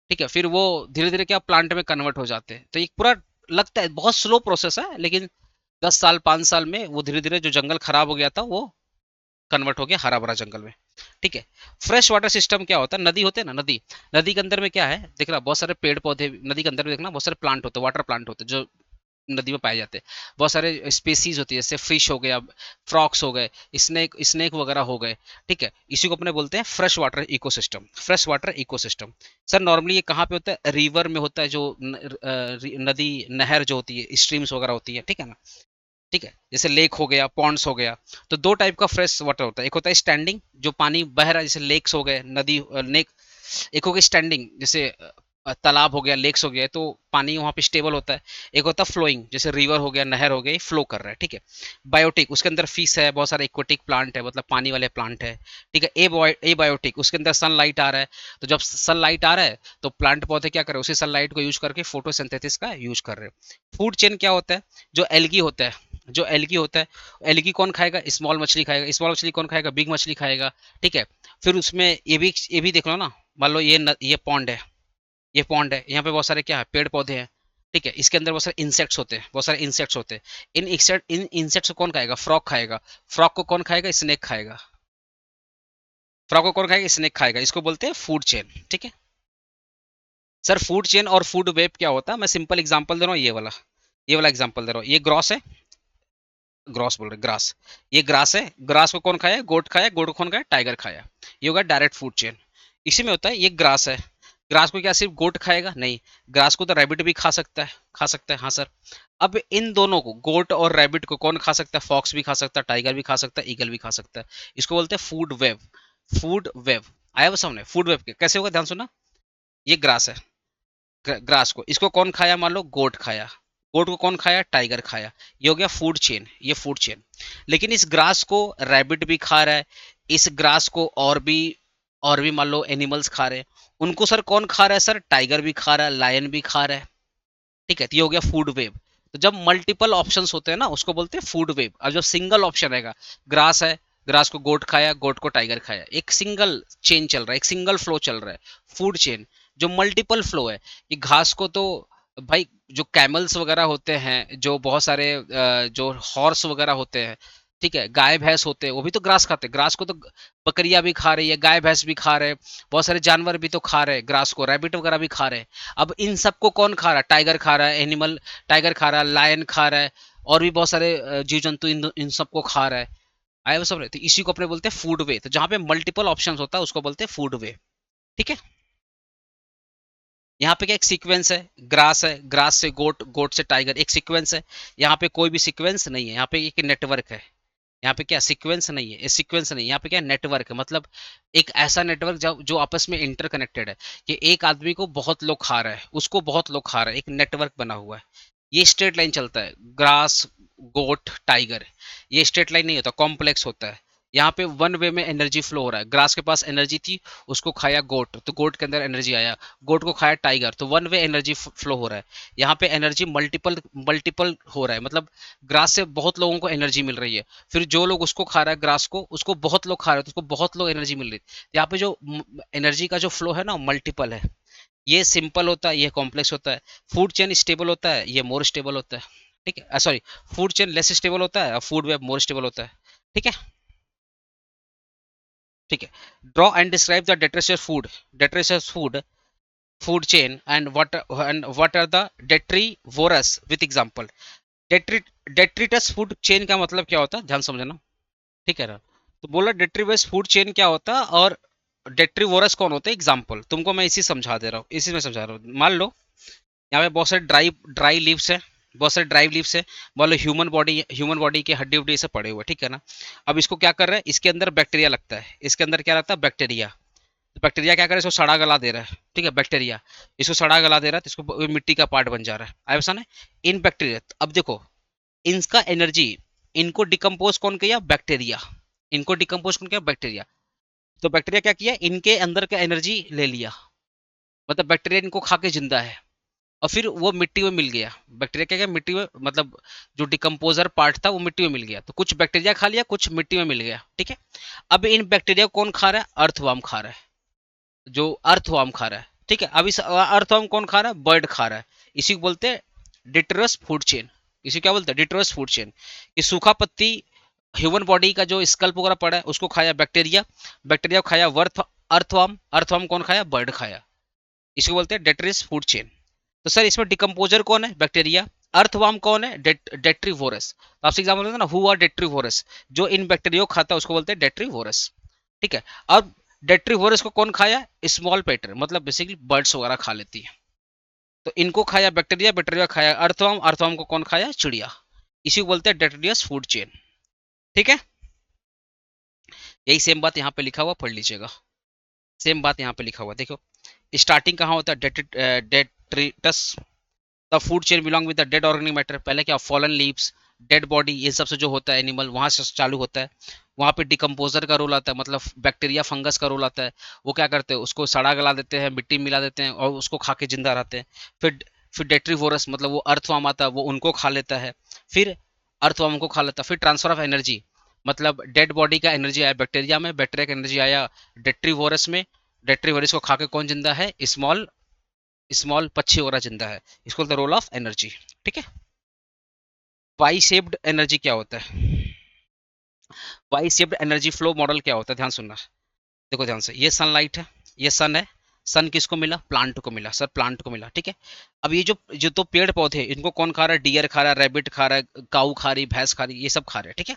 ठीक है, फिर वो धीरे धीरे क्या प्लांट में कन्वर्ट हो जाते हैं। तो एक पूरा लगता है बहुत स्लो प्रोसेस है, लेकिन 10 साल 5 साल में वो धीरे धीरे जो जंगल खराब हो गया था वो कन्वर्ट हो गया हरा भरा जंगल में। ठीक है, फ्रेश वाटर सिस्टम क्या होता है, नदी होते हैं ना, नदी, नदी के अंदर में क्या है, देखना बहुत सारे पेड़ पौधे, नदी के अंदर में देखना बहुत सारे प्लांट होते हैं, वाटर प्लांट होते हैं, जो नदी में पाए जाते हैं। बहुत सारे स्पेसीज होती है, जैसे फिश हो गया, फ्रॉक्स हो गए, स्नेक स्नेक वगैरह हो गए, ठीक है। इसी को अपने बोलते हैं fresh water ecosystem, fresh water ecosystem. Sir normally ये कहाँ पे होता है? रिवर में होता है, जो नदी नहर जो होती है, स्ट्रीम्स वगैरह होती है, ठीक है ना। ठीक है, जैसे लेक हो गया, पॉन्ड्स हो गया। तो दो टाइप का फ्रेश वाटर होता है, एक होता है स्टैंडिंग, जो पानी बह रहा है, जैसे लेक्स हो गए, नदी लेक। एक हो गया स्टैंडिंग, जैसे तालाब हो गया, लेक्स हो गया, तो पानी वहाँ पे स्टेबल होता है। एक होता है फ्लोइंग, जैसे रिवर हो गया, नहर हो गई, फ्लो कर रहा है, ठीक है। बायोटिक, उसके अंदर फिश है, बहुत सारे एक्वेटिक प्लांट है, मतलब पानी वाले प्लांट है, ठीक है। ए बायोटिक, उसके अंदर सनलाइट आ रहा है। तो जब सनलाइट आ रहा है तो प्लांट पौधे क्या कर रहे हैं? उसी सनलाइट को यूज करके फोटोसिंथेसिस का यूज कर रहे हैं। फूड चेन क्या होता है? जो एल्गी होता है, जो एल्गी होता है, एल्गी कौन खाएगा? स्मॉल मछली खाएगा। स्मॉल मछली कौन खाएगा? बिग मछली खाएगा, ठीक है। फिर उसमें ये भी देख लो ना, मान लो ये पॉन्ड है, ये पॉन्ड है, यहाँ पे बहुत सारे क्या है? पेड़ पौधे हैं, ठीक है। इसके अंदर बहुत सारे इंसेक्ट्स होते हैं, बहुत सारे इंसेक्ट्स होते हैं। इन इंसेक्ट्स को कौन खाएगा? फ्रॉग खाएगा। फ्रॉग को कौन खाएगा? स्नेक खाएगा। फ्रॉग को कौन खाएगा? स्नेक खाएगा। इसको बोलते हैं फूड चेन, ठीक है। सर फूड चेन और फूड वेब क्या होता है? मैं सिंपल एग्जांपल दे रहा हूँ, ये वाला एग्जांपल दे रहा हूँ। ये ग्रॉस है, ग्रॉस बोल रहे, ग्रास। ये ग्रास है, ग्रास को कौन खाया? गोट खाया। गोट को कौन खाया? टाइगर खाया। ये होगा डायरेक्ट फूड चेन। इसी में होता है, ये ग्रास है, ग्रास को क्या सिर्फ गोट खाएगा? नहीं, ग्रास को तो रैबिट भी खा सकता है, खा सकता है, हाँ सर। अब इन दोनों को, गोट और रैबिट को कौन खा सकता है? फॉक्स भी खा सकता है, टाइगर भी खा सकता है, ईगल भी खा सकता है। इसको बोलते हैं फूड वेब। फूड वेब आया वो सामने? फूड वेब के कैसे होगा, ध्यान सुना। ये ग्रास है, ग्रास को, इसको कौन खाया? मान लो गोट खाया। गोट को कौन खाया? टाइगर खाया। ये हो गया फूड चेन, ये फूड चेन। लेकिन इस ग्रास को रैबिट भी खा रहा है, इस ग्रास को और भी मान लो एनिमल्स खा रहे हैं। उनको सर कौन खा रहा है? सर टाइगर भी खा रहा है, लायन भी खा रहा है, ठीक है। तो ये हो गया फूड वेब। तो जब मल्टीपल ऑप्शंस होते हैं ना, उसको बोलते हैं फूड वेब। और जो सिंगल ऑप्शन रहेगा, ग्रास है, ग्रास को गोट खाया, गोट को टाइगर खाया, एक सिंगल चेन चल रहा है, एक सिंगल फ्लो चल रहा है, फूड चेन। जो मल्टीपल फ्लो है, ये घास को तो भाई, जो कैमल्स वगैरह होते हैं, जो बहुत सारे जो हॉर्स वगैरह होते हैं, ठीक है, गाय भैंस होते हैं, वो भी तो ग्रास खाते हैं। ग्रास को तो बकरियां भी खा रही है, गाय भैंस भी खा रहे हैं, बहुत सारे जानवर भी तो खा रहे हैं ग्रास को, रैबिट वगैरह भी खा रहे हैं। अब इन सबको कौन खा रहा है? टाइगर खा रहा है, एनिमल, टाइगर खा रहा है, लायन खा रहा है, और भी बहुत सारे जीव जंतु इन सबको खा रहा है। आए वो सब? तो इसी को अपने बोलते हैं फूड वे। तो जहां पे मल्टीपल ऑप्शन होता है उसको बोलते हैं फूड वे, ठीक है। यहाँ पे क्या एक सीक्वेंस है, ग्रास है, ग्रास से गोट, गोट से टाइगर, एक सीक्वेंस है। यहाँ पे कोई भी सीक्वेंस नहीं है, यहाँ पे एक नेटवर्क है। यहाँ पे क्या सीक्वेंस नहीं है, सीक्वेंस नहीं, यहाँ पे क्या नेटवर्क है, मतलब एक ऐसा नेटवर्क जो आपस में इंटरकनेक्टेड है, कि एक आदमी को बहुत लोग खा रहा है, उसको बहुत लोग खा रहा है, एक नेटवर्क बना हुआ है। ये स्ट्रेट लाइन चलता है, ग्रास, गोट, टाइगर। ये स्ट्रेट लाइन नहीं होता, कॉम्प्लेक्स होता है। यहाँ पे वन वे में एनर्जी फ्लो हो रहा है। ग्रास के पास एनर्जी थी, उसको खाया गोट, तो गोट के अंदर एनर्जी आया। गोट को खाया टाइगर, तो वन वे एनर्जी फ्लो हो रहा है। यहाँ पे एनर्जी मल्टीपल मल्टीपल हो रहा है, मतलब ग्रास से बहुत लोगों को एनर्जी मिल रही है। फिर जो लोग उसको खा रहा है, ग्रास को, उसको बहुत लोग खा रहे हैं, तो उसको बहुत लोग एनर्जी मिल रही है। यहाँ पे जो एनर्जी का जो फ्लो है ना, मल्टीपल है। ये सिंपल होता है, ये कॉम्प्लेक्स होता है। फूड चेन स्टेबल होता है, ये मोर स्टेबल होता है, ठीक है। Sorry, food chain less stable होता है, फूड वेब मोर स्टेबल होता है, ठीक है। ठीक है। Draw and describe the detritus food chain and what are the detrivorous with example. detritus food chain का मतलब क्या होता है, ध्यान समझना, ठीक है ना। तो बोला डेट्रीवर्स फूड चेन क्या होता है, और डेट्रीवोरस कौन होते हैं, एग्जाम्पल तुमको मैं इसी समझा दे रहा हूँ, इसी में समझा रहा हूँ। मान लो यहाँ पे बहुत सारे ड्राई ड्राई लीव्स है, बहुत सारे ड्राई लीव्स है। मान लो ह्यूमन बॉडी के हड्डी उड्डी से पड़े हुए, ठीक है ना। अब इसको क्या कर रहा है, इसके अंदर बैक्टीरिया लगता है, इसके अंदर क्या लगता है? बैक्टीरिया। तो बैक्टीरिया क्या कर रहा है? इसको सड़ा गला दे रहा है, ठीक है, बैक्टीरिया इसको सड़ा गला दे रहा है, तो इसको मिट्टी का पार्ट बन जा रहा है। आया समझ? इन बैक्टीरिया, अब देखो, इनका एनर्जी, इनको डिकम्पोज कौन किया? बैक्टीरिया। इनको डिकम्पोज कौन किया? बैक्टीरिया। तो बैक्टीरिया क्या किया? इनके अंदर का एनर्जी ले लिया, मतलब बैक्टीरिया इनको खा के जिंदा है, और फिर वो मिट्टी में मिल गया। बैक्टीरिया क्या, क्या मिट्टी में, मतलब जो डिकम्पोजर पार्ट था वो मिट्टी में मिल गया, तो कुछ बैक्टीरिया खा लिया, कुछ मिट्टी में मिल गया, ठीक है। अब इन बैक्टीरिया को कौन खा रहा है? अर्थवर्म खा रहा है, जो अर्थवर्म खा रहा है, ठीक है। अब इस अर्थवर्म कौन खा रहा है? बर्ड खा रहा है। इसी को बोलते हैं डिटरस फूड चेन। इसी क्या बोलते हैं? डिटरस फूड चेन। ये सूखा पत्ती, ह्यूमन बॉडी का जो स्कल्प वगैरह पड़ा है, उसको खाया बैक्टीरिया, बैक्टीरिया को खाया वर्थ अर्थवर्म, अर्थवर्म कौन खाया? बर्ड खाया। इसको बोलते हैं डेट्रिस फूड चेन। तो सर इसमें डिकम्पोजर कौन है? बैक्टीरिया। अर्थवर्म कौन है? डेट्रीवोरस। तो आपसे एग्जाम्पल देता ना, हु आर डेट्रीवोरस, जो इन बैक्टीरिया को खाता है उसको बोलते हैं डेट्रीवोरस। ठीक है। अब डेट्रीवोरस को कौन खाया? स्मॉल पेटर, मतलब बेसिकली बर्ड्स वगैरह खा लेती है। तो इनको खाया बैक्टीरिया, बैक्टीरिया खाया अर्थवर्म, अर्थवर्म को कौन खाया? चिड़िया। इसी को बोलते हैं डेट्रिटियस फूड चेन। ठीक है। यही सेम बात यहाँ पे लिखा हुआ, पढ़ लीजिएगा। सेम बात यहाँ पे लिखा हुआ देखो। स्टार्टिंग कहाँ होता है? Detritus. The food chain belong with the dead organic matter. पहले क्या? फॉलन लीव्स, डेड बॉडी, ये सब से जो होता है एनिमल, वहां से चालू होता है। वहां पे डिकम्पोजर का रोल आता है, मतलब बैक्टीरिया फंगस का रोल आता है। वो क्या करते हैं? उसको सड़ा गला देते हैं, मिट्टी मिला देते हैं और उसको खा के जिंदा रहते हैं। फिर डेट्रीवोरस, मतलब वो अर्थवर्म आता है, वो उनको खा लेता है। फिर अर्थवर्म को खा लेता है। फिर ट्रांसफर ऑफ एनर्जी, मतलब डेड बॉडी का एनर्जी आया बैक्टीरिया में, बैक्टीरिया का एनर्जी आया डेट्रीवोरस में। डेट्रीवोरस को खा के कौन जिंदा है? स्मॉल स्मॉल पक्षी वगैरह जिंदा है। इसको रोल ऑफ एनर्जी। ठीक है। वाई शेप्ड एनर्जी क्या होता है? Y shaped energy flow model क्या होता है? ध्यान सुनना। देखो ध्यान से, ये सनलाइट है, ये सन है। सन किसको मिला? प्लांट को मिला। सर प्लांट को मिला। ठीक है। अब ये जो जो तो पेड़ पौधे, इनको कौन खा रहा है? डियर खा रहा है, रैबिट खा रहा है, काऊ खा रही, भैंस खा रही, ये सब खा रहे हैं। ठीक है।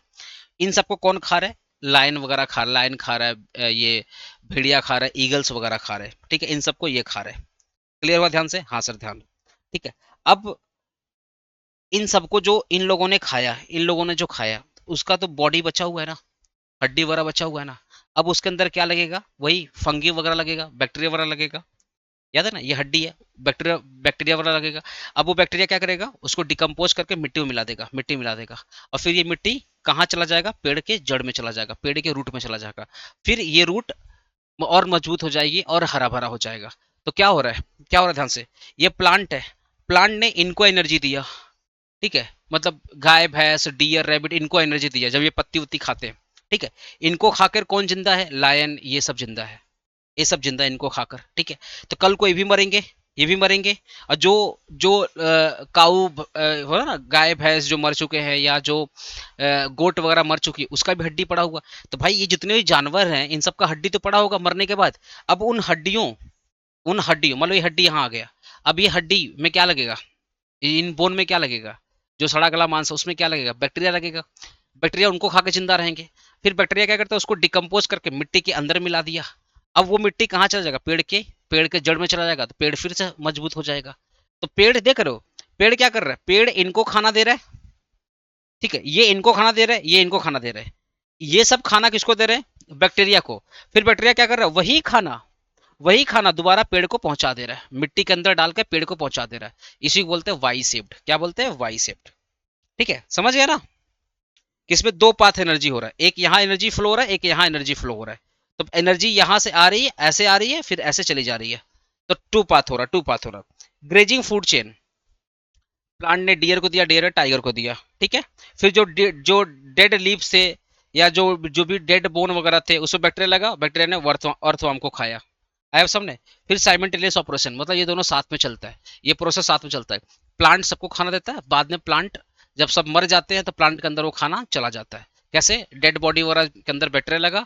इन सबको कौन खा रहा है? लायन वगैरह खा रहा है, लायन खा रहा है, ये भेड़िया खा रहा है, ईगल्स वगैरह खा रहे हैं। ठीक है। इन सबको ये खा रहे हैं। क्लियर हुआ ध्यान से? हाँ सर ध्यान। ठीक है। अब इन सबको जो इन लोगों ने खाया, इन लोगों ने जो खाया, उसका तो बॉडी बचा हुआ है ना, हड्डी वगैरह बचा हुआ है ना। अब उसके अंदर क्या लगेगा? वही फंगी वगैरह लगेगा, बैक्टीरिया वगैरह लगेगा। याद है ना, ये हड्डी है, बैक्टीरिया बैक्टीरिया वगैरह लगेगा। अब वो बैक्टीरिया क्या करेगा? उसको डिकम्पोज करके मिट्टी में मिला देगा, मिट्टी मिला देगा। और फिर ये मिट्टी कहाँ चला जाएगा? पेड़ के जड़ में चला जाएगा, पेड़ के रूट में चला जाएगा। फिर ये रूट और मजबूत हो जाएगी और हरा भरा हो जाएगा। तो क्या हो रहा है? क्या हो रहा है? ध्यान से, ये प्लांट है, प्लांट ने इनको एनर्जी दिया। ठीक है। मतलब गाय भैंस डियर रैबिट, इनको एनर्जी दिया जब ये पत्ती उत्ती खाते हैं। ठीक है। इनको खाकर कौन जिंदा है? लायन, ये सब जिंदा है, ये सब जिंदा है इनको खाकर। ठीक है। तो कल को ये भी मरेंगे, ये भी मरेंगे। और जो जो काऊ हो ना, गाय भैंस जो मर चुके हैं, या जो गोट वगैरह मर चुकी है, उसका भी हड्डी पड़ा हुआ। तो भाई ये जितने भी जानवर हैं, इन सब का हड्डी तो पड़ा होगा मरने के बाद। अब उन हड्डियों मान लो ये हड्डी यहाँ आ गया, अब ये हड्डी में क्या लगेगा? इन बोन में क्या लगेगा? जो सड़ा गला मांस है उसमें क्या लगेगा? बैक्टीरिया लगेगा। बैक्टीरिया उनको खा के जिंदा रहेंगे। फिर बैक्टीरिया क्या करता है? उसको डिकम्पोज करके मिट्टी के अंदर मिला दिया। अब वो मिट्टी कहाँ चला जाएगा? पेड़ के जड़ में चला जाएगा, तो पेड़ फिर से मजबूत हो जाएगा। तो पेड़ देख रहे हो, पेड़ क्या कर रहा है? पेड़ इनको खाना दे रहा है। ठीक है। ये इनको खाना दे रहा है, ये इनको खाना दे रहा है। ये सब खाना किसको दे रहे हैं? बैक्टीरिया को। फिर बैक्टीरिया क्या कर रहा है? वही खाना दोबारा पेड़ को पहुंचा दे रहा है, मिट्टी के अंदर डालकर पेड़ को पहुंचा दे रहा है। इसी को बोलते हैं वाई शेप्ड। क्या बोलते हैं? Y shaped. ठीक है, समझ गया ना? किसमें दो पाथ एनर्जी हो रहा है, एक यहाँ एनर्जी फ्लो हो रहा है, एक यहाँ एनर्जी फ्लो हो रहा है। तो एनर्जी यहां से आ रही है, ऐसे आ रही है, फिर ऐसे चली जा रही है। तो टू पाथ हो रहा। ग्रेजिंग फूड चेन, प्लांट ने डियर को दिया, डियर ने टाइगर को दिया। ठीक है। फिर जो डेड लीफ से, या जो जो भी डेड बोन वगैरह थे, उसमें बैक्टीरिया लगा, बैक्टीरिया ने अर्थवर्म को खाया। आया सबने? फिर साइमल्टेनियस ऑपरेशन, मतलब ये दोनों साथ में चलता है, ये प्रोसेस साथ में चलता है। प्लांट सबको खाना देता है, बाद में प्लांट जब सब मर जाते हैं तो प्लांट के अंदर वो खाना चला जाता है। कैसे? डेड बॉडी वगैरह के अंदर बैक्टीरिया लगा,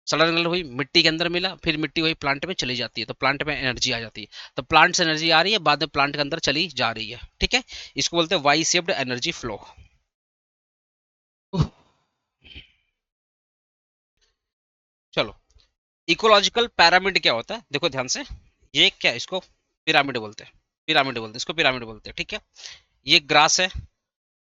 सड़न हुई, मिट्टी के अंदर मिला, फिर मिट्टी वही प्लांट में चली जाती है, तो प्लांट में एनर्जी आ जाती है। तो प्लांट से एनर्जी आ रही है, बाद में प्लांट के अंदर चली जा रही है। ठीक है। इसको बोलते हैं वाई शेप्ड एनर्जी फ्लो। चलो, इकोलॉजिकल पैरामिड क्या होता है? देखो ध्यान से, ये क्या है? इसको पिरामिड बोलते हैं, पिरामिड बोलते हैं, इसको पिरामिड बोलते हैं। ठीक है। ये ग्रास है।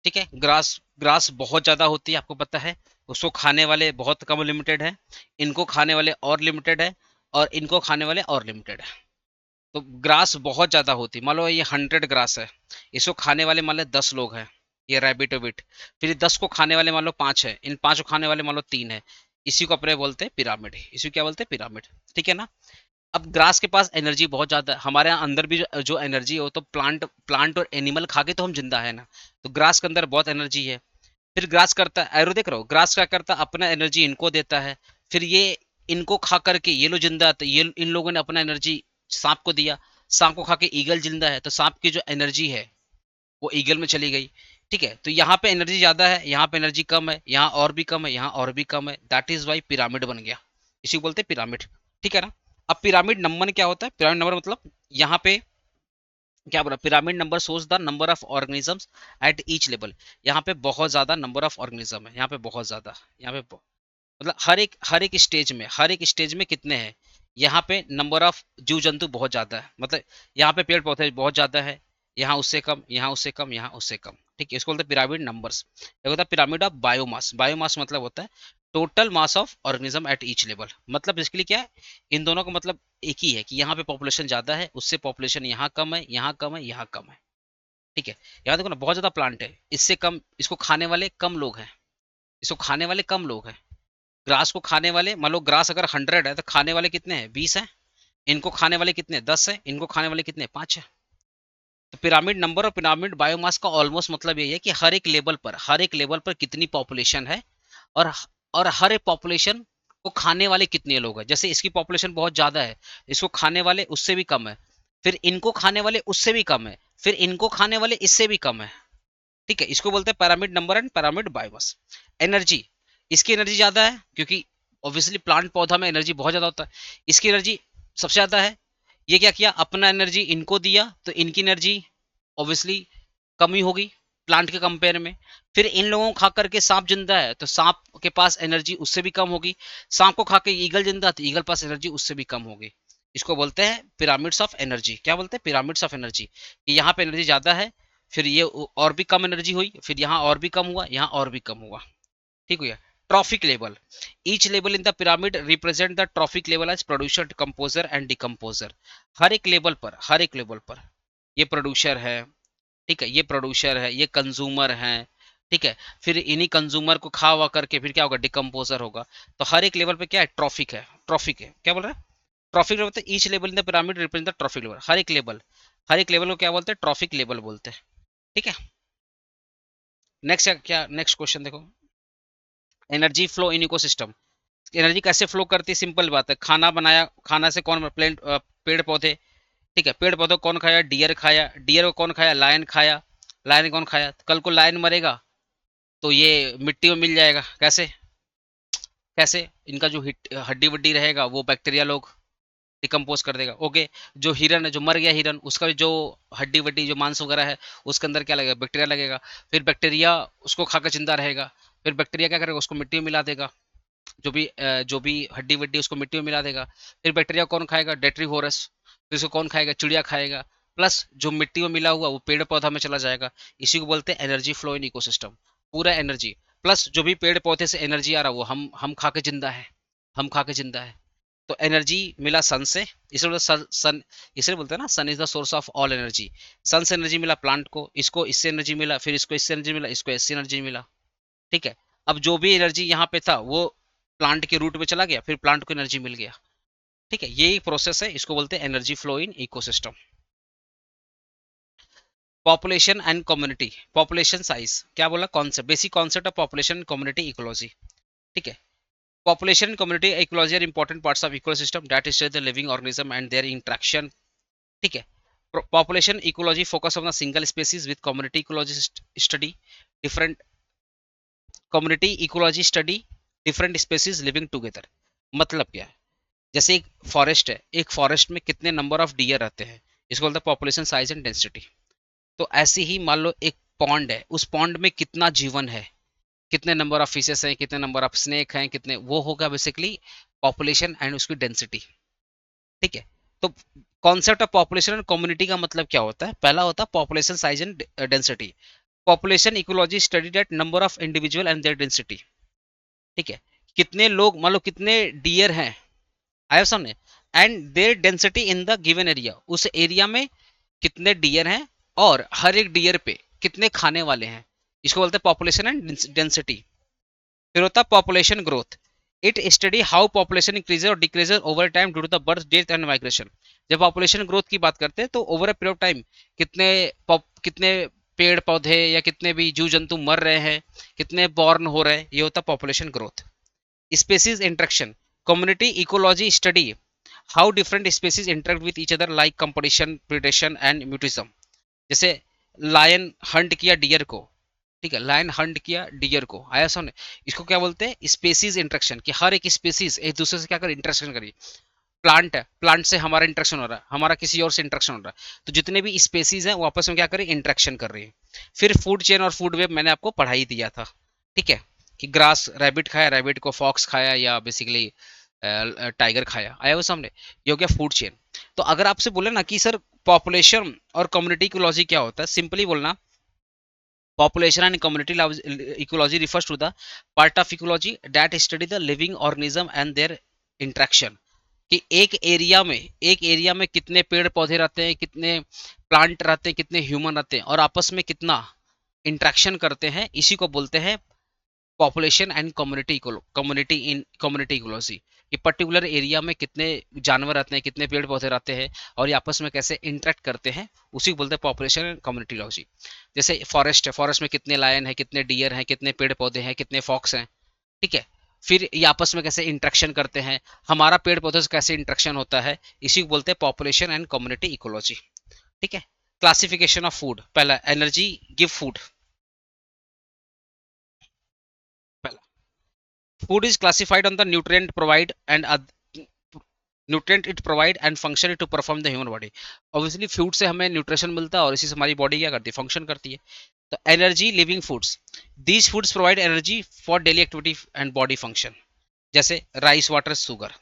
ठीक है। ग्रास ग्रास बहुत ज्यादा होती है, आपको पता है। उसको खाने वाले बहुत कम लिमिटेड है, इनको खाने वाले और लिमिटेड है, और इनको खाने वाले और लिमिटेड है। तो ग्रास बहुत ज्यादा होती है। मान लो ये 100 ग्रास है, इसको खाने वाले मान लो 10 लोग हैं, ये रैबिट वेबिट। फिर 10 को खाने वाले मान लो 5 है, इन 5 को खाने वाले मान लो 3 है। इसी को अपने बोलते हैं पिरामिड, इसी को क्या बोलते हैं? पिरामिड। ठीक है ना? अब ग्रास के पास एनर्जी बहुत ज्यादा है, हमारे यहाँ अंदर भी जो एनर्जी है वो तो प्लांट प्लांट और एनिमल खा के तो हम जिंदा है ना। तो ग्रास के अंदर बहुत एनर्जी है। फिर ग्रास करता है, एरो देख रहे हो, ग्रास क्या करता है? अपना एनर्जी इनको देता है। फिर ये इनको खा करके ये लोग जिंदा है, तो ये इन लोगों ने अपना एनर्जी सांप को दिया। सांप को खा के ईगल जिंदा है, तो सांप की जो एनर्जी है वो ईगल में चली गई। ठीक है। तो यहाँ पे एनर्जी ज्यादा है, यहाँ पे एनर्जी कम है, यहाँ और भी कम है, यहाँ और भी कम है। दैट इज वाई पिरामिड बन गया। इसी को बोलते हैं पिरामिड। ठीक है ना? अब पिरामिड नंबर क्या होता है? पिरामिड नंबर मतलब यहाँ पे क्या बोला, pyramid number shows the number of organisms at each level. यहाँ पे बहुत ज्यादा नंबर ऑफ ऑर्गेनिज्म है, यहाँ पे बहुत ज्यादा, यहाँ पे मतलब हर एक स्टेज में कितने हैं, यहाँ पे नंबर ऑफ जीव जंतु बहुत ज्यादा है, मतलब यहाँ पे पेड़ पौधे बहुत ज्यादा है, यहाँ उससे कम, यहाँ उससे कम, यहाँ उससे कम। ठीक है, इसको बोलते हैं पिरामिड नंबर्स। एक होता है पिरामिड ऑफ बायोमास। बायोमास मतलब होता है total mass of organism at each level. मतलब इसके क्या है, इन दोनों का मतलब एक ही है कि यहाँ पे पॉपुलेशन ज्यादा है, उससे पॉपुलेशन यहाँ कम है, यहाँ कम है, यहाँ कम है। ठीक है, यहाँ देखो ना बहुत ज्यादा प्लांट है, इससे कम, इसको खाने वाले कम लोग हैं, इसको खाने वाले कम लोग हैं। ग्रास को खाने वाले, मान लो ग्रास अगर 100 है तो खाने वाले कितने हैं, 20 है। इनको खाने वाले कितने, 10 है। इनको खाने वाले कितने, 5 है। तो पिरामिड नंबर और पिरामिड बायोमास का ऑलमोस्ट मतलब यही है कि हर एक लेवल पर कितनी पॉपुलेशन है, और हर एक पॉपुलेशन को खाने वाले कितने लोग हैं। जैसे इसकी पॉपुलेशन बहुत ज्यादा है, इसको खाने वाले उससे भी कम है, फिर इनको खाने वाले उससे भी कम है, फिर इनको खाने वाले इससे भी कम है। ठीक है, इसको बोलते हैं pyramid number and pyramid biomass. Energy, इसकी एनर्जी ज्यादा है क्योंकि ऑब्वियसली प्लांट पौधा में एनर्जी बहुत ज्यादा होता है, इसकी एनर्जी सबसे ज्यादा है। ये क्या किया, अपना एनर्जी इनको दिया तो इनकी एनर्जी ऑब्वियसली कम ही होगी प्लांट के कंपेयर में। फिर इन लोगों को खा करके सांप जिंदा है तो सांप के पास एनर्जी उससे भी कम होगी। सांप को खा के ईगल जिंदा तो ईगल पास एनर्जी उससे भी कम होगी। इसको बोलते हैं पिरामिड्स ऑफ एनर्जी। क्या बोलते हैं, पिरामिड्स ऑफ एनर्जी। कि यहाँ पे एनर्जी ज्यादा है, फिर ये और भी कम एनर्जी हुई, फिर यहाँ और भी कम हुआ, यहाँ और भी कम हुआ। ठीक हुआ। Trophic level, each level in the pyramid represent the trophic level as producer, composer and decomposer. हर एक लेवल पर ये प्रोड्यूसर है, ठीक है, ये प्रोड्यूसर है, ये कंज्यूमर है। ठीक है, फिर इन्हीं कंज्यूमर को खा हुआ करके फिर क्या होगा, डिकम्पोजर होगा। तो हर एक लेवल पे क्या है, ट्रॉफिक है। ट्रॉफिक है, क्या बोल रहा है, trophic level, each level in the pyramid represent the trophic level. हर एक लेवल को क्या बोलते हैं, ट्रॉफिक लेवल बोलते हैं। ठीक है, नेक्स्ट क्या, नेक्स्ट क्वेश्चन देखो, energy flow in ecosystem. Energy कैसे फ्लो करती है, सिंपल बात है, खाना बनाया, खाना से कौन प्लेंट, पेड़ पौधे। ठीक है, पेड़ पौधे कौन खाया, डियर खाया, डियर को कौन खाया, लायन खाया, लायन कौन खाया, कल को लायन मरेगा तो ये मिट्टी में मिल जाएगा, कैसे, कैसे, इनका जो हड्डी वड्डी रहेगा वो बैक्टीरिया लोग डिकम्पोज कर देगा। ओके, जो हिरन है, जो मर गया हिरन, उसका भी जो हड्डी वड्डी जो मांस वगैरह है उसके अंदर क्या लगेगा, बैक्टीरिया लगेगा। फिर बैक्टीरिया उसको खाकर जिंदा रहेगा, फिर बैक्टीरिया क्या करेगा, उसको मिट्टी में मिला देगा, जो भी हड्डी वड्डी उसको मिट्टी में मिला देगा। फिर बैक्टीरिया कौन खाएगा, डेट्रीहोरस, फिर इसको कौन खाएगा, चिड़िया खाएगा। प्लस जो मिट्टी में मिला हुआ वो पेड़ पौधा में चला जाएगा। इसी को बोलते हैं एनर्जी फ्लो इन इकोसिस्टम। पूरा एनर्जी प्लस जो भी पेड़ पौधे से एनर्जी आ रहा है वो हम खा के जिंदा है, हम खा के जिंदा है। तो एनर्जी मिला सन से, इसलिए सन, इसलिए बोलते हैं ना sun is the source of all energy. Sun से एनर्जी मिला प्लांट को, इसको इससे एनर्जी मिला, फिर इसको इससे एनर्जी मिला, इसको इससे एनर्जी मिला। ठीक है, अब जो भी एनर्जी यहाँ पे था वो प्लांट के रूट में चला गया, फिर प्लांट को एनर्जी मिल गया। ठीक है, यही प्रोसेस है, इसको बोलते हैं energy flow in ecosystem. Population and community, population size, क्या बोला, concept, basic concept of population community ecology. ठीक है, population and community ecology are important parts of ecosystem that study the living organism and their interaction. ठीक है, population ecology focus on a single species with community ecology study different, community ecology study different species living together। मतलब क्या है, जैसे एक forest है, एक forest में कितने नंबर ऑफ डियर रहते हैं, इसको बोलते हैं पॉपुलेशन साइज एंड डेंसिटी। तो ऐसे ही मान लो एक पॉन्ड है, उस पॉन्ड में कितना जीवन है, कितने नंबर ऑफ फिशेस हैं, कितने नंबर ऑफ स्नेक हैं, कितने, वो होगा बेसिकली पॉपुलेशन एंड उसकी डेंसिटी। ठीक है, तो concept of population and community का मतलब क्या होता है, पहला होता है population size and density. Population ecology study that number of individual and their density. ठीक है, कितने लोग, मान लो कितने डियर हैं, आया सामने, and their density in the given area, उस एरिया में कितने डियर हैं और हर एक डियर पे कितने खाने वाले हैं, इसको बोलते हैं पॉपुलेशन एंड डेंसिटी। फिर होता है population growth, it study how population increases और decreases over time due to the birth, death and migration. जब पॉपुलेशन ग्रोथ की बात करते हैं तो over a period of time कितने कितने पेड़ पौधे या कितने भी जीव जंतु मर रहे हैं, कितने बॉर्न हो रहे हैं, ये होता है population growth. Species interaction, community ecology study how different species interact with each other like competition, predation and mutism. जैसे लायन हंट किया डियर को, ठीक है, लायन हंट किया डियर को, आया समझ। इसको क्या बोलते हैं, स्पेसीज इंटरेक्शन, कि हर एक स्पेसीज एक दूसरे से क्या कर इंटरेक्शन करी। प्लांट है, प्लांट से हमारा इंटरेक्शन हो रहा है, हमारा किसी और से इंटरेक्शन हो रहा है, तो जितने भी स्पेसीज हैं वो आपस में क्या करें, इंटरेक्शन कर रही है। फिर फूड चेन और फूड वेब मैंने आपको पढ़ा ही दिया था, ठीक है, कि ग्रास रैबिट खाया, रैबिट को फॉक्स खाया, या बेसिकली टाइगर खाया, आया वो सामने, ये हो गया फूड चेन। तो अगर आपसे बोले ना कि सर पॉपुलेशन और कम्युनिटी इकोलॉजी क्या होता है, सिंपली बोलना, population and community ecology refers to the part of ecology that study the living organism and their interaction, कि एक एरिया में कितने पेड़ पौधे रहते हैं, कितने प्लांट रहते हैं, कितने ह्यूमन रहते हैं, और आपस में कितना इंट्रैक्शन करते हैं, इसी को बोलते हैं पॉपुलेशन एंड कम्युनिटी इकोलॉजी। कि पर्टिकुलर एरिया में कितने जानवर रहते हैं, कितने पेड़ पौधे रहते हैं, और ये आपस में कैसे इंटरेक्ट करते हैं, उसी को बोलते हैं पॉपुलेशन एंड कम्युनिटी इकोलॉजी। जैसे फॉरेस्ट है, फॉरेस्ट में कितने लायन है, कितने डियर हैं, कितने पेड़ पौधे हैं, कितने फॉक्स हैं, ठीक है। फिर ये आपस में कैसे इंटरेक्शन करते हैं, हमारा पेड़ पौधे से कैसे इंटरेक्शन होता है, इसी को बोलते हैं पॉपुलेशन एंड कम्युनिटी इकोलॉजी, ठीक है। क्लासिफिकेशन ऑफ फूड, पहला energy give food, food is classified on the nutrient provide and nutrient it provide and function it to perform the human body। obviously food से हमें nutrition मिलता है और इसी से हमारी बॉडी क्या करती है, फंक्शन करती है। तो energy living foods, these foods provide energy for daily activity and body function, जैसे rice water sugar.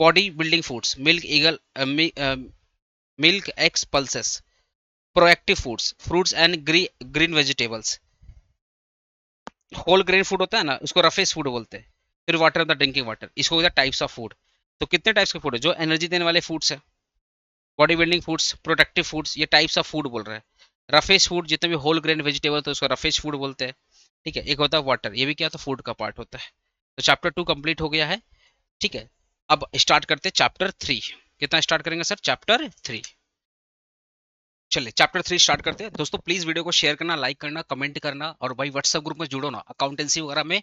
Body building foods, milk egg, milk eggs pulses. Proactive foods, fruits and green vegetables. Whole grain food होता है ना, उसको रफेस food बोलते हैं। फिर water the drinking water, इसको होता है टाइप्स ऑफ फूड। तो कितने टाइप्स के फूड है, जो एनर्जी देने वाले फूड्स है, body building foods, protective foods, ये टाइप्स ऑफ फूड बोल रहे हैं। रफेज फूड जितने भी होल ग्रेन वेजिटेबल तो उसको रफेज फूड बोलते हैं, ठीक है। एक होता है वाटर, ये भी क्या, तो फूड का पार्ट होता है। तो चैप्टर 2 कंप्लीट हो गया है, ठीक है। अब स्टार्ट करते हैं चैप्टर 3। कितना स्टार्ट करेंगे सर, चैप्टर 3। चलिए चैप्टर 3 स्टार्ट करते हैं। दोस्तों प्लीज वीडियो को शेयर करना, लाइक करना, कमेंट करना, और भाई व्हाट्सएप ग्रुप में जुड़ो ना, अकाउंटेंसी वगैरह में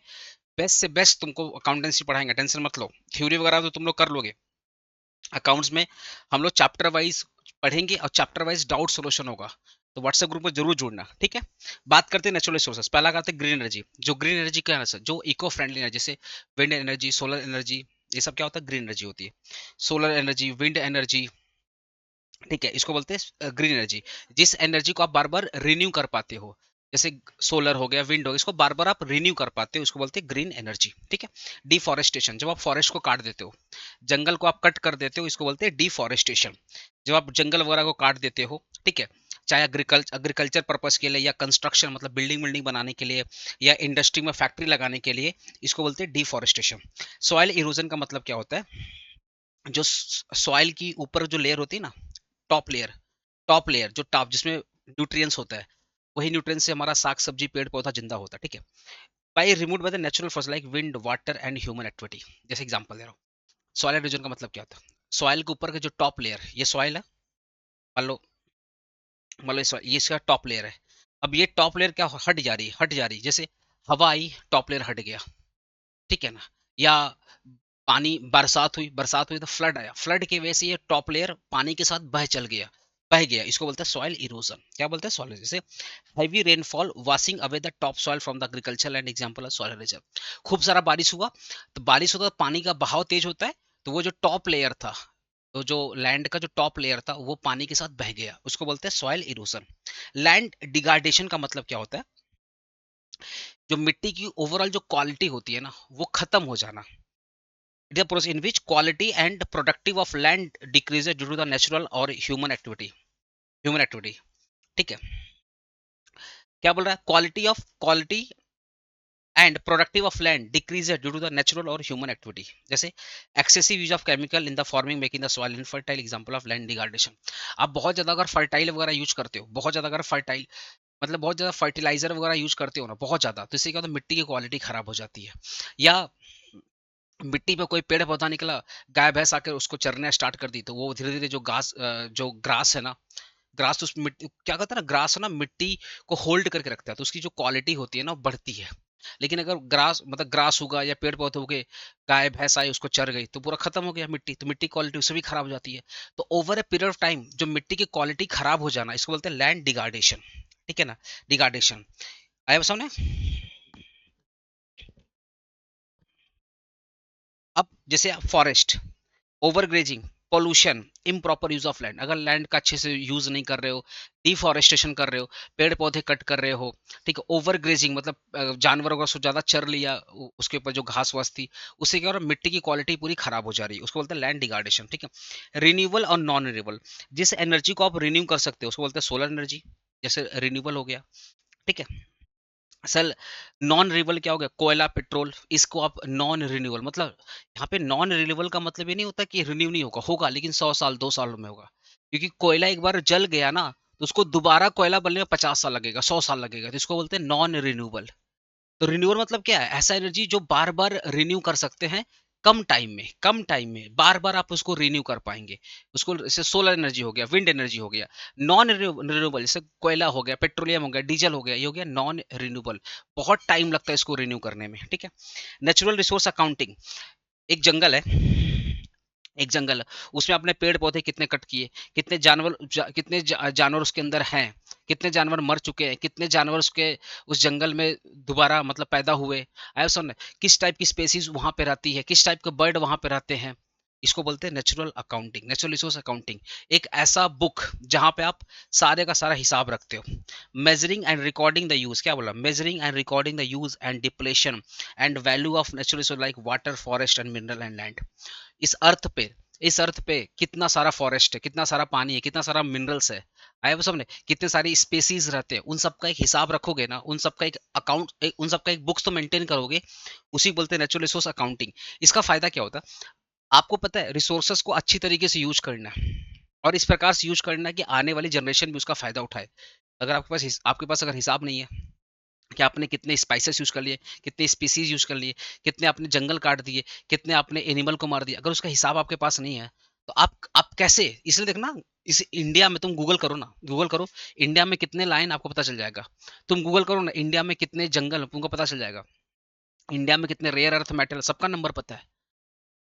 बेस्ट से बेस्ट तुमको अकाउंटेंसी पढ़ाएंगे, टेंशन मत लो। थ्योरी वगैरह तो तुम लोग कर लोगे, अकाउंट्स में हम लोग चैप्टर वाइज पढ़ेंगे और चैप्टर वाइज डाउट सोल्यूशन होगा। तो व्हाट्सएप ग्रुप में जरूर जुड़ना, ठीक है। बात करते हैं नेचुरल रिसोर्सेज, पहला करते हैं ग्रीन एनर्जी। जो ग्रीन एनर्जी क्या है सर, जो इको फ्रेंडली एनर्जी, जैसे विंड एनर्जी, सोलर एनर्जी, ये सब क्या होता है, ग्रीन एनर्जी होती है। सोलर एनर्जी, विंड एनर्जी, ठीक है, इसको बोलते हैं ग्रीन एनर्जी। जिस एनर्जी को आप बार बार रिन्यू कर पाते हो, जैसे सोलर हो गया, विंड हो गया, इसको बार बार आप रिन्यू कर पाते हो, इसको बोलते हैं ग्रीन एनर्जी, ठीक है। डिफॉरेस्टेशन, जब आप फॉरेस्ट को काट देते हो, जंगल को आप कट कर देते हो, इसको बोलते हैं डिफॉरेस्टेशन। जब आप जंगल वगैरह को काट देते हो, ठीक है, चाहे एग्रीकल्चर पर्पस के लिए, या कंस्ट्रक्शन मतलब बिल्डिंग बिल्डिंग बनाने के लिए, या इंडस्ट्री में फैक्ट्री लगाने के लिए, इसको बोलते हैं डिफॉरेस्टेशन। सॉइल इरोजन का मतलब क्या होता है, जो सॉइल की ऊपर जो लेयर होती है ना, टॉप लेयर जो टॉप जिसमें न्यूट्रिएंट्स होता है, वही न्यूट्रिएंट्स से हमारा साग सब्जी पेड़ पौधा जिंदा होता है, ठीक है। By remove by the natural force like wind water and human activity. जैसे एग्जांपल दे रहा हूँ, सॉइल एरोजन का मतलब क्या होता है, सॉइल के ऊपर का जो टॉप लेयर, ये सॉइल है, मान लो ये इसका टॉप लेयर है। अब ये टॉप लेयर क्या हट जा रही, जैसे हवा आई, टॉप लेयर हट गया, ठीक है ना। या पानी, बरसात हुई तो फ्लड आया, फ्लड की वजह से ये टॉप लेयर पानी के साथ बह गया, इसको बोलते हैं सॉइल इरोजन। क्या बोलते हैं, सॉइल, जैसे heavy rainfall washing away the top soil from the agriculture land, example of soil erosion. खूब सारा बारिश हुआ, तो बारिश होता है, पानी का बहाव तेज होता है, तो वो जो टॉप लेयर था, तो जो लैंड का जो टॉप लेयर था वो पानी के साथ बह गया, उसको बोलते हैं सॉइल इरोजन। लैंड डिगार्डेशन का मतलब क्या होता है, जो मिट्टी की ओवरऑल जो क्वालिटी होती है ना, वो खत्म हो जाना। It is a process in which quality and productive of land decreases due to the natural or human activity, ठीक है। क्या बोल रहा है, quality and productive of land decreases due to the natural और ह्यूमन एक्टिविटी, जैसे excessive use of chemical in the farming making the soil infertile, example of land degradation. आप बहुत ज्यादा अगर फर्टाइल वगैरह यूज करते हो, बहुत ज्यादा अगर फर्टाइल मतलब बहुत ज्यादा फर्टिलाइजर वगैरह यूज करते हो ना, बहुत ज्यादा, तो इससे क्या होता है, मिट्टी की क्वालिटी खराब हो जाती है। या मिट्टी पे कोई पेड़ पौधा निकला, गाय भैंस आकर उसको चरना स्टार्ट कर दी, तो वो धीरे धीरे जो ग्रास है ना, ग्रास तो उस मिट्टी क्या कहता है ना, ग्रास है ना, मिट्टी को होल्ड करके रखता है, तो उसकी जो क्वालिटी होती है ना वो बढ़ती है। लेकिन अगर ग्रास होगा या पेड़ पौधे हो गए, गाय भैंस आई उसको चर गई, तो पूरा खत्म हो गया मिट्टी, तो मिट्टी क्वालिटी उससे भी खराब हो जाती है। तो over a period of time जो मिट्टी की क्वालिटी खराब हो जाना, इसको बोलते हैं लैंड डिगार्डेशन, ठीक है ना, डिगार्डेशन। आया समझ। अब जैसे forest overgrazing, pollution, improper use of land, अगर लैंड का अच्छे से यूज नहीं कर रहे हो, डिफॉरेस्टेशन कर रहे हो, पेड़ पौधे कट कर रहे हो, ठीक है। ओवरग्रेजिंग मतलब जानवरों का ज्यादा चर लिया, उसके ऊपर जो घास वास थी, उससे क्या हो रहा है, मिट्टी की क्वालिटी पूरी खराब हो जा रही है, उसको बोलते हैं लैंड डिग्रेडेशन, ठीक है। रिन्यूएबल और नॉन रिन्यूएबल, जिस एनर्जी को आप रिन्यू कर सकते हो उसको बोलते हैं सोलर एनर्जी, जैसे रिन्यूएबल हो गया, ठीक है। असल नॉन रिन्यूएबल क्या हो गया, कोयला पेट्रोल, इसको आप नॉन रिन्यूएबल, मतलब यहाँ पे नॉन रिन्यूएबल का मतलब ये नहीं होता कि रिन्यू नहीं होगा, होगा लेकिन 100 साल 2 साल में होगा, क्योंकि कोयला एक बार जल गया ना, तो उसको दोबारा कोयला बनने में 50 साल लगेगा, 100 साल लगेगा, तो इसको बोलते हैं नॉन रिन्यूएबल। तो रिन्यूअल मतलब क्या है, ऐसा एनर्जी जो बार बार रिन्यू कर सकते हैं, कम टाइम में बार बार आप उसको रिन्यू कर पाएंगे, उसको जैसे सोलर एनर्जी हो गया, विंड एनर्जी हो गया। नॉन रिन्यूएबल जैसे कोयला हो गया, पेट्रोलियम हो गया, डीजल हो गया, ये हो गया नॉन रिन्यूएबल, बहुत टाइम लगता है इसको रिन्यू करने में, ठीक है। नेचुरल रिसोर्स अकाउंटिंग, एक जंगल है, एक जंगल है, उसमें आपने पेड़ पौधे कितने कट किए, कितने जानवर उसके अंदर हैं, कितने जानवर मर चुके हैं, कितने जानवर उसके उस जंगल में दोबारा मतलब पैदा हुए, आया सुन, किस टाइप की स्पेसीज वहां पे रहती है, किस टाइप के बर्ड वहां पे रहते हैं, इसको बोलते हैं natural accounting, natural resource accounting. एक ऐसा बुक जहां पे आप सारे का सारा हिसाब रखते हो। Measuring and recording the use, क्या बोला, measuring and recording the use and depletion and value of natural resource like water, forest and mineral and land. इस अर्थ पे इस अर्थ पे कितना सारा फॉरेस्ट है, कितना सारा पानी है, कितना सारा मिनरल्स है, आया वो सबने, कितने सारी स्पेसीज रहते हैं, उन सब का एक हिसाब रखोगे ना, उन सब का एक अकाउंट, उन सब का एक बुक्स तो मेंटेन करोगे, उसी बोलते हैं नेचुरल रिसोर्स अकाउंटिंग। इसका फायदा क्या होता है, आपको पता है रिसोर्सेस को अच्छी तरीके से यूज करना है, और इस प्रकार से यूज करना है कि आने वाली जनरेशन भी उसका फायदा उठाए। अगर आपके पास अगर हिसाब नहीं है कि आपने कितने स्पाइसेस यूज कर लिए, कितने स्पीसीज यूज कर लिए, कितने आपने जंगल काट दिए, कितने आपने एनिमल को मार दिया, अगर उसका हिसाब आपके पास नहीं है, तो आप कैसे, इसलिए देखना, इस इंडिया में तुम गूगल करो ना, गूगल करो इंडिया में कितने लायन, आपको पता चल जाएगा। तुम गूगल करो ना इंडिया में कितने जंगल, तुमको पता चल जाएगा। इंडिया में कितने रेयर अर्थ मेटल, सबका नंबर पता है।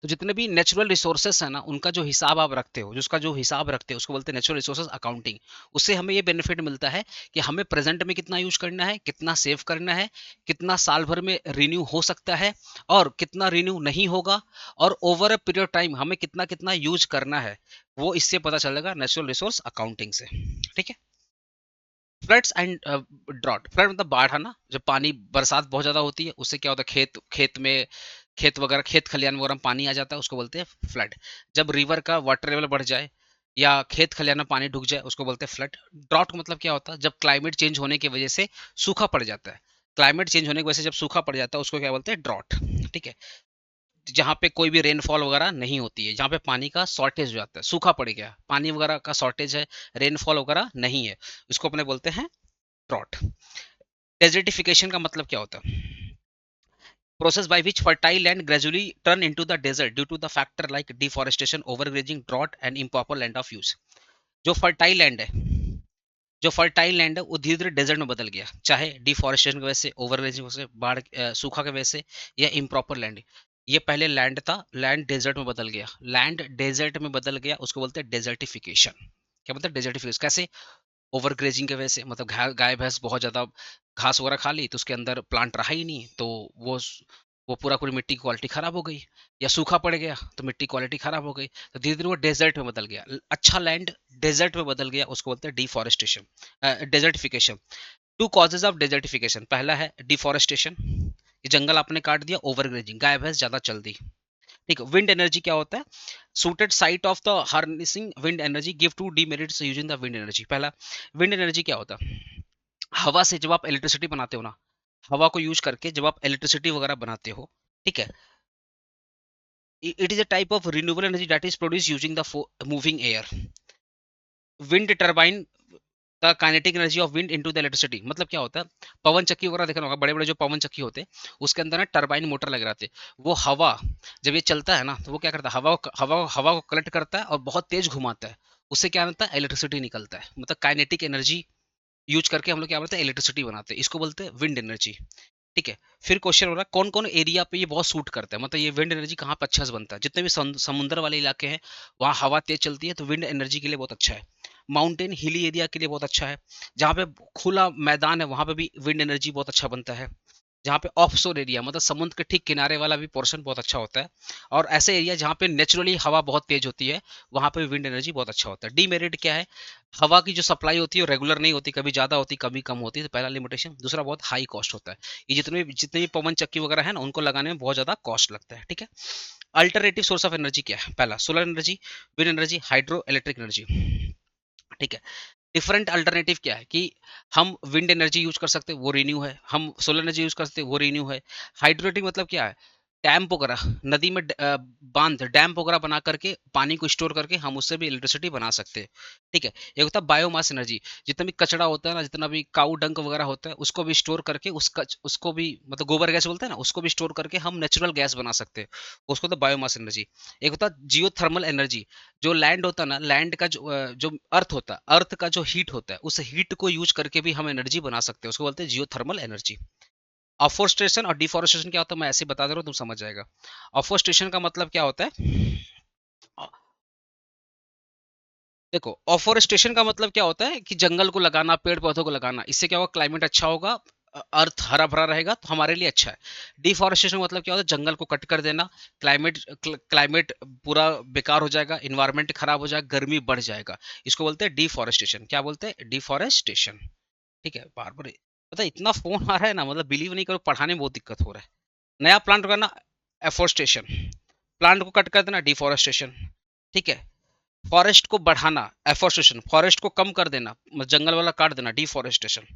तो जितने भी नेचुरल रिसोर्सेस है ना, उनका जो हिसाब आप रखते हो, जिसका जो हिसाब रखते हो, उसको बोलते हैं नेचुरल रिसोर्सेस अकाउंटिंग। उससे हमें ये बेनिफिट मिलता है कि हमें प्रेजेंट में कितना यूज करना है, कितना सेव करना है, कितना साल भर में रिन्यू हो सकता है, और कितना रिन्यू नहीं होगा, और ओवर अ पीरियड टाइम हमें कितना कितना यूज करना है, वो इससे पता चलेगा नेचुरल रिसोर्स अकाउंटिंग से, ठीक है। फ्लड्स एंड ड्रॉट, फ्लड मतलब बाढ़ है ना, जब पानी बरसात बहुत ज्यादा होती है, उससे क्या होता है, खेत खेत में खेत वगैरह, खेत खलियान वगैरह में पानी आ जाता है, उसको बोलते हैं फ्लड। जब रिवर का वाटर लेवल बढ़ जाए, या खेत खलियान में पानी ढुक जाए, उसको बोलते हैं फ्लड। ड्रॉट मतलब क्या होता है, जब क्लाइमेट चेंज होने की वजह से सूखा पड़ जाता है, क्लाइमेट चेंज होने की वजह से जब सूखा पड़ जाता है, उसको क्या बोलते हैं, ड्रॉट, ठीक है। जहाँ पे कोई भी रेनफॉल वगैरह नहीं होती है, जहाँ पे पानी का शॉर्टेज हो जाता है, सूखा पड़ गया, पानी वगैरह का शॉर्टेज है, रेनफॉल वगैरह नहीं है, उसको अपने बोलते हैं ड्रॉट। डेजर्टिफिकेशन का मतलब क्या होता है, process by which fertile land gradually turn into the desert due to the factor like deforestation, overgrazing, drought and improper land of use। जो फर्टाइल लैंड है, जो फर्टाइल लैंड है वो धीरे धीरे डेजर्ट में बदल गया, चाहे डिफॉरेस्टेशन की वजह से, ओवरग्रेजिंग की वजह से, बाढ़ सूखा की वजह से, या इम्प्रॉपर लैंड। ये पहले लैंड था, लैंड डेजर्ट में बदल गया, लैंड डेजर्ट में बदल गया, उसको बोलते हैं डेजर्टिफिकेशन। क्या मतलब डेजर्टिफिकेशन कैसे, ओवर ग्रेजिंग की वजह से, मतलब गाय भैंस बहुत ज्यादा घास वगैरह खा ली, तो उसके अंदर प्लांट रहा ही नहीं, तो वो वो पूरी मिट्टी की क्वालिटी खराब हो गई, या सूखा पड़ गया तो मिट्टी क्वालिटी खराब हो गई, तो धीरे धीरे वो डेजर्ट में बदल गया, अच्छा लैंड डेजर्ट में बदल गया, उसको बोलते हैं deforestation, desertification. Two causes of desertification, पहला है डिफॉरेस्टेशन, ये जंगल आपने काट दिया, ओवर ग्रेजिंग, गाय भैंस ज्यादा चल दी, ठीक है। विंड एनर्जी क्या होता है, suited site of the harnessing wind energy give two demerits using the wind energy. पहला, विंड एनर्जी क्या होता है, हवा से जब आप इलेक्ट्रिसिटी बनाते हो ना, हवा को यूज करके जब आप इलेक्ट्रिसिटी वगैरह बनाते हो, ठीक है, it is a type of renewable energy that is produce using the moving air. Wind turbine the kinetic energy of wind into the electricity, मतलब क्या होता है, पवन चक्की वगैरह देखना होगा, बड़े बड़े जो पवन चक्की होते हैं, उसके अंदर ना टरबाइन मोटर लगे रहते हैं, वो हवा जब ये चलता है ना, तो वो क्या करता है, हवा को कलेक्ट करता है और बहुत तेज घुमाता है, उससे क्या होता है, इलेक्ट्रिसिटी निकलता है, मतलब काइनेटिक एनर्जी यूज करके हम लोग क्या बोलते हैं, इलेक्ट्रिसिटी बनाते हैं, इसको बोलते हैं विंड एनर्जी, ठीक है। फिर क्वेश्चन हो रहा है कौन कौन एरिया पे ये बहुत सूट करता है, मतलब ये विंड एनर्जी कहाँ पे अच्छा से बनता है, जितने भी समुद्र वाले इलाके हैं वहाँ हवा तेज चलती है, तो विंड एनर्जी के लिए बहुत अच्छा है। माउंटेन हिली एरिया के लिए बहुत अच्छा है, जहाँ पे खुला मैदान है वहाँ पे भी विंड एनर्जी बहुत अच्छा बनता है। जहाँ पे ऑफ शोर एरिया मतलब समुद्र के ठीक किनारे वाला भी पोर्शन बहुत अच्छा होता है। और ऐसे एरिया जहाँ पे नेचुरली हवा बहुत तेज होती है, वहाँ पे विंड एनर्जी बहुत अच्छा होता है। डीमेरिट क्या है, हवा की जो सप्लाई होती है वो रेगुलर नहीं होती, कभी ज़्यादा होती कभी कम होती है, तो पहला लिमिटेशन। दूसरा बहुत हाई कॉस्ट होता है, ये जितने भी पवन चक्की वगैरह है ना, उनको लगाने में बहुत ज़्यादा कॉस्ट लगता है। ठीक है, अल्टरनेटिव सोर्स ऑफ एनर्जी क्या है, पहला solar energy, wind energy, hydro electric energy. ठीक है, डिफरेंट अल्टरनेटिव क्या है कि हम विंड एनर्जी यूज कर सकते हैं, वो रिन्यू है, हम सोलर एनर्जी यूज कर सकते हैं, वो रिन्यू है। हाइड्रोलिक मतलब क्या है, डैम वगैरह नदी में बांध डैम वगैरह बना करके पानी को स्टोर करके हम उससे भी इलेक्ट्रिसिटी बना सकते हैं। ठीक है, एक होता है बायोमास एनर्जी, जितना भी कचरा होता है ना, जितना भी काऊ डंक वगैरह होता है, उसको भी स्टोर करके उसको भी मतलब गोबर गैस बोलते हैं ना, उसको भी स्टोर करके हम नेचुरल गैस बना सकते हैं, उसको तो बायोमास एनर्जी। एक होता है जियो थर्मल एनर्जी, जो लैंड होता है ना, लैंड का जो अर्थ होता है, अर्थ का जो हीट होता है, उस हीट को यूज करके भी हम एनर्जी बना सकते हैं, उसको बोलते हैं जियोथर्मल एनर्जी। अफोरेस्टेशन और डिफोरेस्टेशन क्या होता है, मैं ऐसे बता दे रहा हूँ, तुम समझ जाएगा। अफोरेस्टेशन का मतलब क्या होता है, देखो अफोरेस्टेशन का मतलब क्या होता है कि जंगल को लगाना, पेड़ पौधों को लगाना, इससे क्या होगा, क्लाइमेट अच्छा होगा, अर्थ हरा भरा रहेगा, तो हमारे लिए अच्छा है। डिफोरेस्टेशन मतलब क्या होता है, जंगल को कट कर देना, क्लाइमेट पूरा बेकार हो जाएगा, इन्वायरमेंट खराब हो जाएगा, गर्मी बढ़ जाएगा, इसको बोलते हैं डिफोरेस्टेशन। क्या बोलते हैं, डिफोरेस्टेशन। ठीक है, बार बार पता है, इतना फोन आ रहा है ना, मतलब बिलीव नहीं करो, पढ़ाने में बहुत दिक्कत हो रहा है। नया प्लांट करना, एफोरेस्टेशन, प्लांट को कट कर देना, डिफोरेस्टेशन। ठीक है, फॉरेस्ट को बढ़ाना, एफोरेस्टेशन, फॉरेस्ट को कम कर देना, जंगल वाला काट देना, डिफोरेस्टेशन।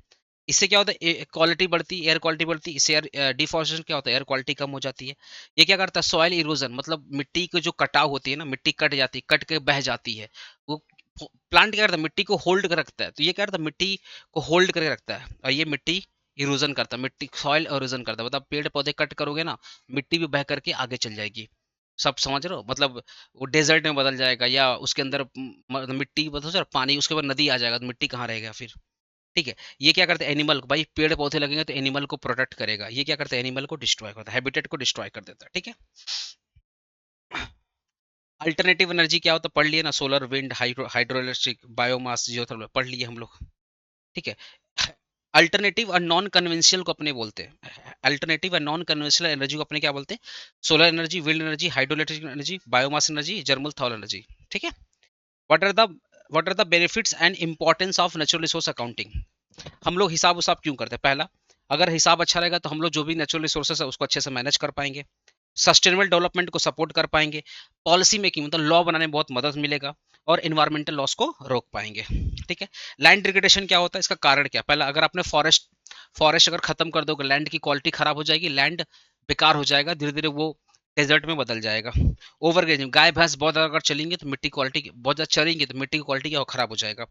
इससे क्या होता है, क्वालिटी बढ़ती, एयर क्वालिटी बढ़ती, इससे एयर डिफोरेस्टेशन क्या होता है, एयर क्वालिटी कम हो जाती है। ये क्या करता है, सॉइल इरोजन, मतलब मिट्टी की जो कटाव होती है ना, मिट्टी कट जाती है, कट के बह जाती है, वो प्लांट क्या करता है, मिट्टी को होल्ड कर रखता है, तो ये क्या करता है, मिट्टी को होल्ड करके रखता है, और ये मिट्टी इरोजन करता है, मिट्टी सॉइल इरोजन करता है, मतलब पेड़ पौधे कट करोगे ना, मिट्टी भी बह करके आगे चल जाएगी। सब समझ रहे हो, मतलब वो डेजर्ट में बदल जाएगा, या उसके अंदर मिट्टी बदल जाए, पानी, उसके बाद नदी आ जाएगा, तो मिट्टी कहाँ रहेगा फिर। ठीक है, ये क्या करते हैं, एनिमल भाई पेड़ पौधे लगेंगे तो एनिमल को प्रोटेक्ट करेगा, ये क्या करता है, एनिमल को डिस्ट्रॉय करता है, हैबिटेट को डिस्ट्रॉय कर देता है। ठीक है, अल्टरनेटिव एनर्जी क्या होता है, पढ़ लिए ना, solar, wind, hydro electric, biomass, geothermal, पढ़ लिए हम लोग। ठीक है, अल्टरनेटिव और नॉन कन्वेंशनल को अपने बोलते हैं, अल्टरनेटिव और नॉन कन्वेंशनल एनर्जी को अपने क्या बोलते हैं, solar energy, wind energy, hydro electric energy, biomass energy, geothermal energy. ठीक है, what are the what are the benefits and importance of natural resource accounting. हम लोग हिसाब उसाब क्यों करते हैं, पहला, अगर हिसाब अच्छा रहेगा तो हम लोग जो भी नेचुरल रिसोर्सेस है उसको अच्छे से मैनेज कर पाएंगे, सस्टेनेबल डेवलपमेंट को सपोर्ट कर पाएंगे, पॉलिसी मेकिंग मतलब लॉ बनाने में बहुत मदद मिलेगा, और इन्वायरमेंटल लॉस को रोक पाएंगे। ठीक है, लैंड डिग्रेडेशन क्या होता है, इसका कारण क्या, पहला, अगर आपने फॉरेस्ट फॉरेस्ट अगर खत्म कर दोगे, लैंड की क्वालिटी खराब हो जाएगी, लैंड बेकार हो जाएगा, धीरे धीरे वो डेजर्ट में बदल जाएगा। ओवर ग्रेजिंग, गाय भैंस बहुत ज्यादा अगर चलेंगे तो मिट्टी क्वालिटी, बहुत ज्यादा चलेंगे तो मिट्टी की क्वालिटी क्या खराब हो जाएगा।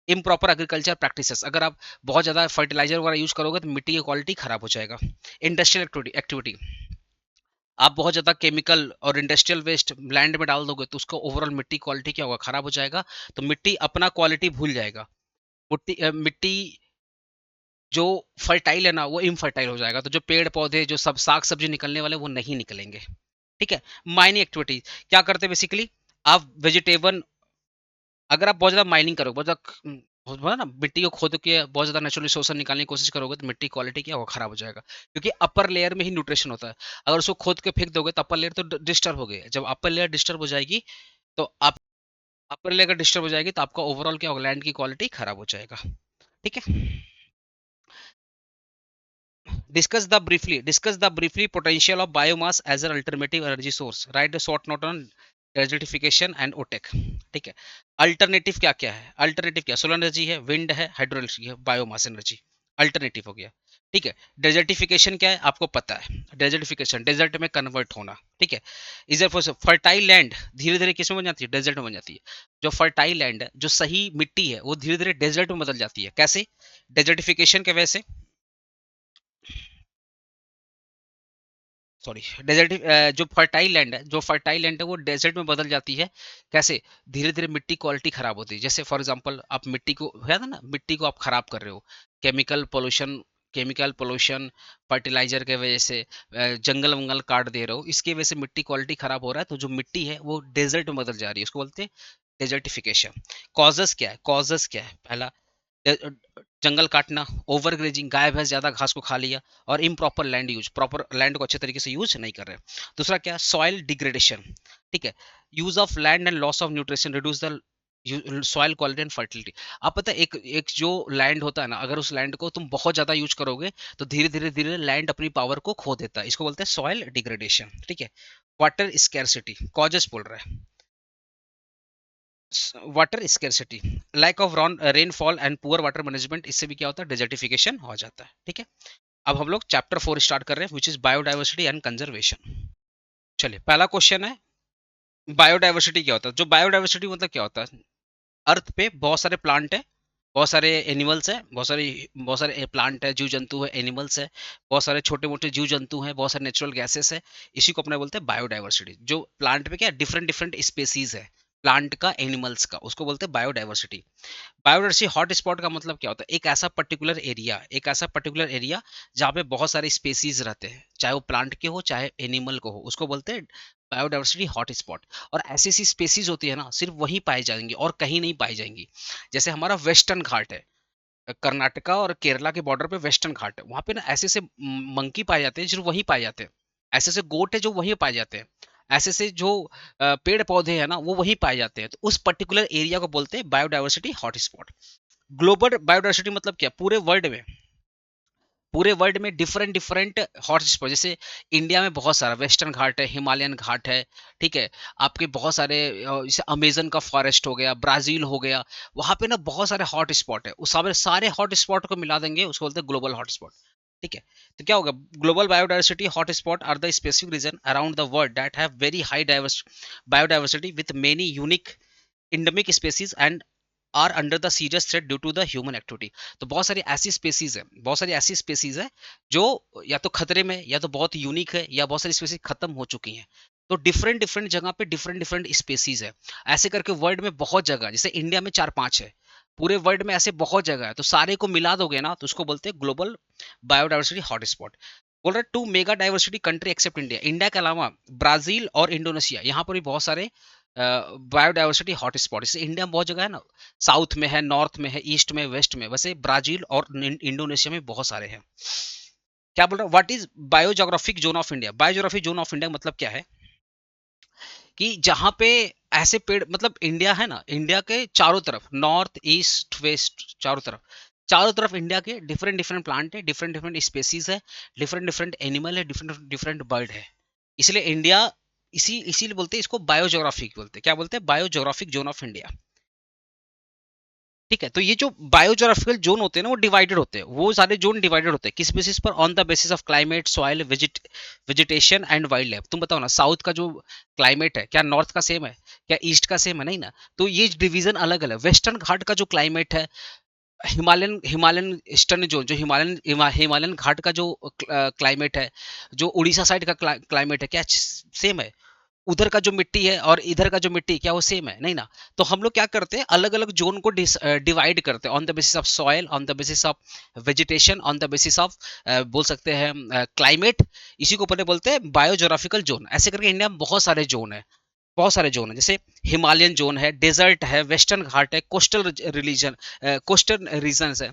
इम्प्रॉपर एग्रीकल्चर प्रैक्टिसेस, अगर आप बहुत ज़्यादा फर्टिलाइजर वगैरह यूज करोगे तो मिट्टी की क्वालिटी खराब हो जाएगा। इंडस्ट्रियल एक्टिविटी, आप बहुत ज़्यादा केमिकल और इंडस्ट्रियल वेस्ट लैंड में डाल दोगे तो उसका ओवरऑल मिट्टी क्वालिटी क्या होगा, खराब हो जाएगा, तो मिट्टी अपना क्वालिटी भूल जाएगा, मिट्टी जो फर्टाइल है ना वो इनफर्टाइल हो जाएगा, तो जो पेड़ पौधे, जो सब साग सब्जी निकलने वाले वो नहीं निकलेंगे। ठीक है, माइनिंग एक्टिविटी क्या करते हैं बेसिकली, आप वेजिटेबल, अगर आप बहुत ज़्यादा माइनिंग करोगे, बहुत ज़्यादा होता है ना, मिट्टी को खोद के बहुत ज़्यादा नेचुरल रिसोर्स निकालने की कोशिश करोगे, तो मिट्टी क्वालिटी क्या होगा, खराब हो जाएगा, क्योंकि अपर लेयर में ही न्यूट्रिशन होता है। अगर उसको खोद के फेंक दोगे तो अपर लेयर तो डिस्टर्ब हो गई, जब अपर लेयर डिस्टर्ब हो जाएगी, तो आप अपर लेयर डिस्टर्ब हो जाएगी तो आपका ओवरऑल क्या होगा, लैंड की क्वालिटी खराब हो जाएगा। ठीक है, discuss the briefly potential of biomass as an alternative energy source, write a short note on desertification and OTEC। ठीक है, अल्टरनेटिव क्या क्या है, अल्टरनेटिव क्या, सोलर एनर्जी है, विंड है, हाइड्रो इलेक्ट्रिक है, बायोमास एनर्जी, अल्टरनेटिव हो गया। ठीक है, डेजर्टिफिकेशन क्या है, आपको पता है, डेजर्टिफिकेशन डेजर्ट में कन्वर्ट होना। ठीक है, इज फर्टाइल लैंड धीरे धीरे किस में बन जाती है, डेजर्ट में बन जाती है। जो फर्टाइल लैंड है, जो सही मिट्टी है, वो धीरे धीरे डेजर्ट में बदल जाती है, कैसे, डेजर्टिफिकेशन के वजह से, सॉरी, डेजर्ट, जो फर्टाइल लैंड है वो डेजर्ट में बदल जाती है, कैसे, धीरे धीरे मिट्टी क्वालिटी खराब होती है, जैसे फॉर एग्जांपल आप मिट्टी को है ना, मिट्टी को आप खराब कर रहे हो, केमिकल पोल्यूशन फर्टिलाइजर के वजह से, जंगल वंगल काट दे रहे हो, इसकी वजह से मिट्टी क्वालिटी खराब हो रहा है, तो जो मिट्टी है वो डेजर्ट में बदल जा रही है, उसको बोलते हैं डेजर्टिफिकेशन। कॉजेस क्या है, पहला, जंगल काटना, ओवर ग्रेजिंग, गाय भैंस ज्यादा घास को खा लिया, और improper land use, proper land को अच्छे तरीके से यूज नहीं कर रहे। दूसरा क्या, सॉइल डिग्रेडेशन, ठीक है, use of land and loss of nutrition reduce the soil quality and fertility. आप पता है एक एक जो लैंड होता है ना, अगर उस लैंड को तुम बहुत ज्यादा यूज करोगे तो धीरे धीरे धीरे लैंड अपनी पावर को खो देता है, इसको बोलते हैं सॉइल डिग्रेडेशन, ठीक है। वाटर स्कैरसिटी, कॉजेस बोल रहे हैं, water scarcity, lack of rainfall and poor water management, इससे भी क्या होता है, डेजर्टिफिकेशन हो जाता है, ठीक है। अब हम लोग चैप्टर 4 स्टार्ट कर रहे हैं, which is biodiversity and conservation. चलिए, पहला क्वेश्चन है, बायोडाइवर्सिटी क्या होता है। जो बायोडाइवर्सिटी मतलब क्या होता है, अर्थ पे बहुत सारे प्लांट है, बहुत सारे एनिमल्स है, बहुत सारे प्लांट है, जीव जंतु है, एनिमल्स है, बहुत सारे छोटे मोटे जीव जंतु हैं, बहुत सारे नेचुरल गैसेस है, इसी को अपने बोलते हैं बायोडाइवर्सिटी। जो प्लांट पे क्या डिफरेंट डिफरेंट स्पेसीज है, प्लांट का, एनिमल्स का, उसको बोलते हैं बायोडाइवर्सिटी। बायोडाइवर्सिटी हॉट स्पॉट का मतलब क्या होता है, एक ऐसा पर्टिकुलर एरिया जहाँ पे बहुत सारे स्पेसीज रहते हैं, चाहे वो प्लांट के हो चाहे एनिमल को हो, उसको बोलते हैं बायोडाइवर्सिटी हॉट स्पॉट। और ऐसी ऐसी स्पेसीज होती है ना, सिर्फ वहीं पाई जाएंगी और कहीं नहीं पाई जाएंगी। जैसे हमारा वेस्टर्न घाट है, कर्नाटका और केरला के बॉर्डर पे वेस्टर्न घाट है, वहां पे ना ऐसे ऐसे मंकी पाए जाते हैं जो वहीं पाए जाते हैं, ऐसे ऐसे गोट है जो वहीं पाए जाते हैं, ऐसे से जो पेड़ पौधे हैं ना वो वहीं पाए जाते हैं, तो उस पर्टिकुलर एरिया को बोलते हैं बायोडाइवर्सिटी हॉटस्पॉट। ग्लोबल बायोडाइवर्सिटी मतलब क्या, पूरे वर्ल्ड में डिफरेंट डिफरेंट हॉटस्पॉट, जैसे इंडिया में बहुत सारा वेस्टर्न घाट है, हिमालयन घाट है, ठीक है, आपके बहुत सारे जैसे अमेजन का फॉरेस्ट हो गया, ब्राजील हो गया, वहां पे ना बहुत सारे हॉट स्पॉट है, उस सारे हॉट स्पॉट को मिला देंगे, उसको बोलते हैं ग्लोबल हॉटस्पॉट, ठीक है। तो क्या होगा, global biodiversity hotspot are the specific region around the world that have very high diverse biodiversity with many unique endemic species and are under the serious threat due to the human activity. तो बहुत सारी ऐसी species है जो या तो खतरे में, या तो बहुत यूनिक है, या बहुत सारी स्पेसीज खत्म हो चुकी हैं। तो डिफरेंट डिफरेंट जगह पे डिफरेंट डिफरेंट स्पेसीज है, ऐसे करके वर्ल्ड में बहुत जगह, जैसे इंडिया में 4-5 है, पूरे वर्ल्ड में ऐसे बहुत जगह है, तो सारे को मिला दोगे ना तो उसको बोलते हैं ग्लोबल बायोडाइवर्सिटी हॉटस्पॉट। बोल रहे to mega diversity country accept India, India के अलावा ब्राजील और इंडोनेशिया, यहाँ पर भी बहुत सारे बायोडाइवर्सिटी हॉटस्पॉट, जैसे इंडिया में बहुत जगह है ना, साउथ में है, नॉर्थ में है, ईस्ट में, वेस्ट में, वैसे ब्राजील और इंडोनेशिया में बहुत सारे हैं। क्या बोल रहा है, what is biogeographic zone of India, biogeographic zone of India मतलब क्या है, कि जहां पे ऐसे पेड़, मतलब इंडिया है ना, इंडिया के चारों तरफ, नॉर्थ ईस्ट वेस्ट, चारों तरफ इंडिया के डिफरेंट डिफरेंट प्लांट है, डिफरेंट डिफरेंट स्पेसीज है, डिफरेंट डिफरेंट एनिमल है, डिफरेंट डिफरेंट बर्ड है, इसलिए इंडिया, इसीलिए बोलते हैं इसको बायोजोग्राफिक बोलते हैं, क्या बोलते हैं, बायोजोग्राफिक जोन ऑफ इंडिया, ठीक है। तो ये जो बायोजोग्राफिकल जोन होते हैं ना, वो डिवाइडेड होते हैं, वो सारे जोन डिवाइडेड होते हैं किस बेसिस पर, on the basis of climate, soil, vegetation and wild life. तुम बताओ ना, साउथ का जो क्लाइमेट है क्या नॉर्थ का सेम है, क्या ईस्ट का सेम है, नहीं ना। तो ये डिवीजन अलग अलग, वेस्टर्न घाट का जो क्लाइमेट है, हिमालयन हिमालयन ईस्टर्न जोन, जो हिमालयन घाट का जो क्लाइमेट है, जो उड़ीसा साइड का क्लाइमेट है, क्या सेम है, उधर का जो मिट्टी है और इधर का जो मिट्टी, क्या वो सेम है, नहीं ना। तो हम लोग क्या करते हैं, अलग अलग जोन को डिवाइड करते हैं on the basis of soil, on the basis of vegetation, on the basis of बोल सकते हैं क्लाइमेट, इसी को अपने बोलते हैं बायोजोग्राफिकल जोन। ऐसे करके इंडिया में बहुत सारे जोन है, बहुत सारे जोन है, जैसे हिमालयन जोन है, डेजर्ट है, वेस्टर्न घाट है, कोस्टल रीजन है,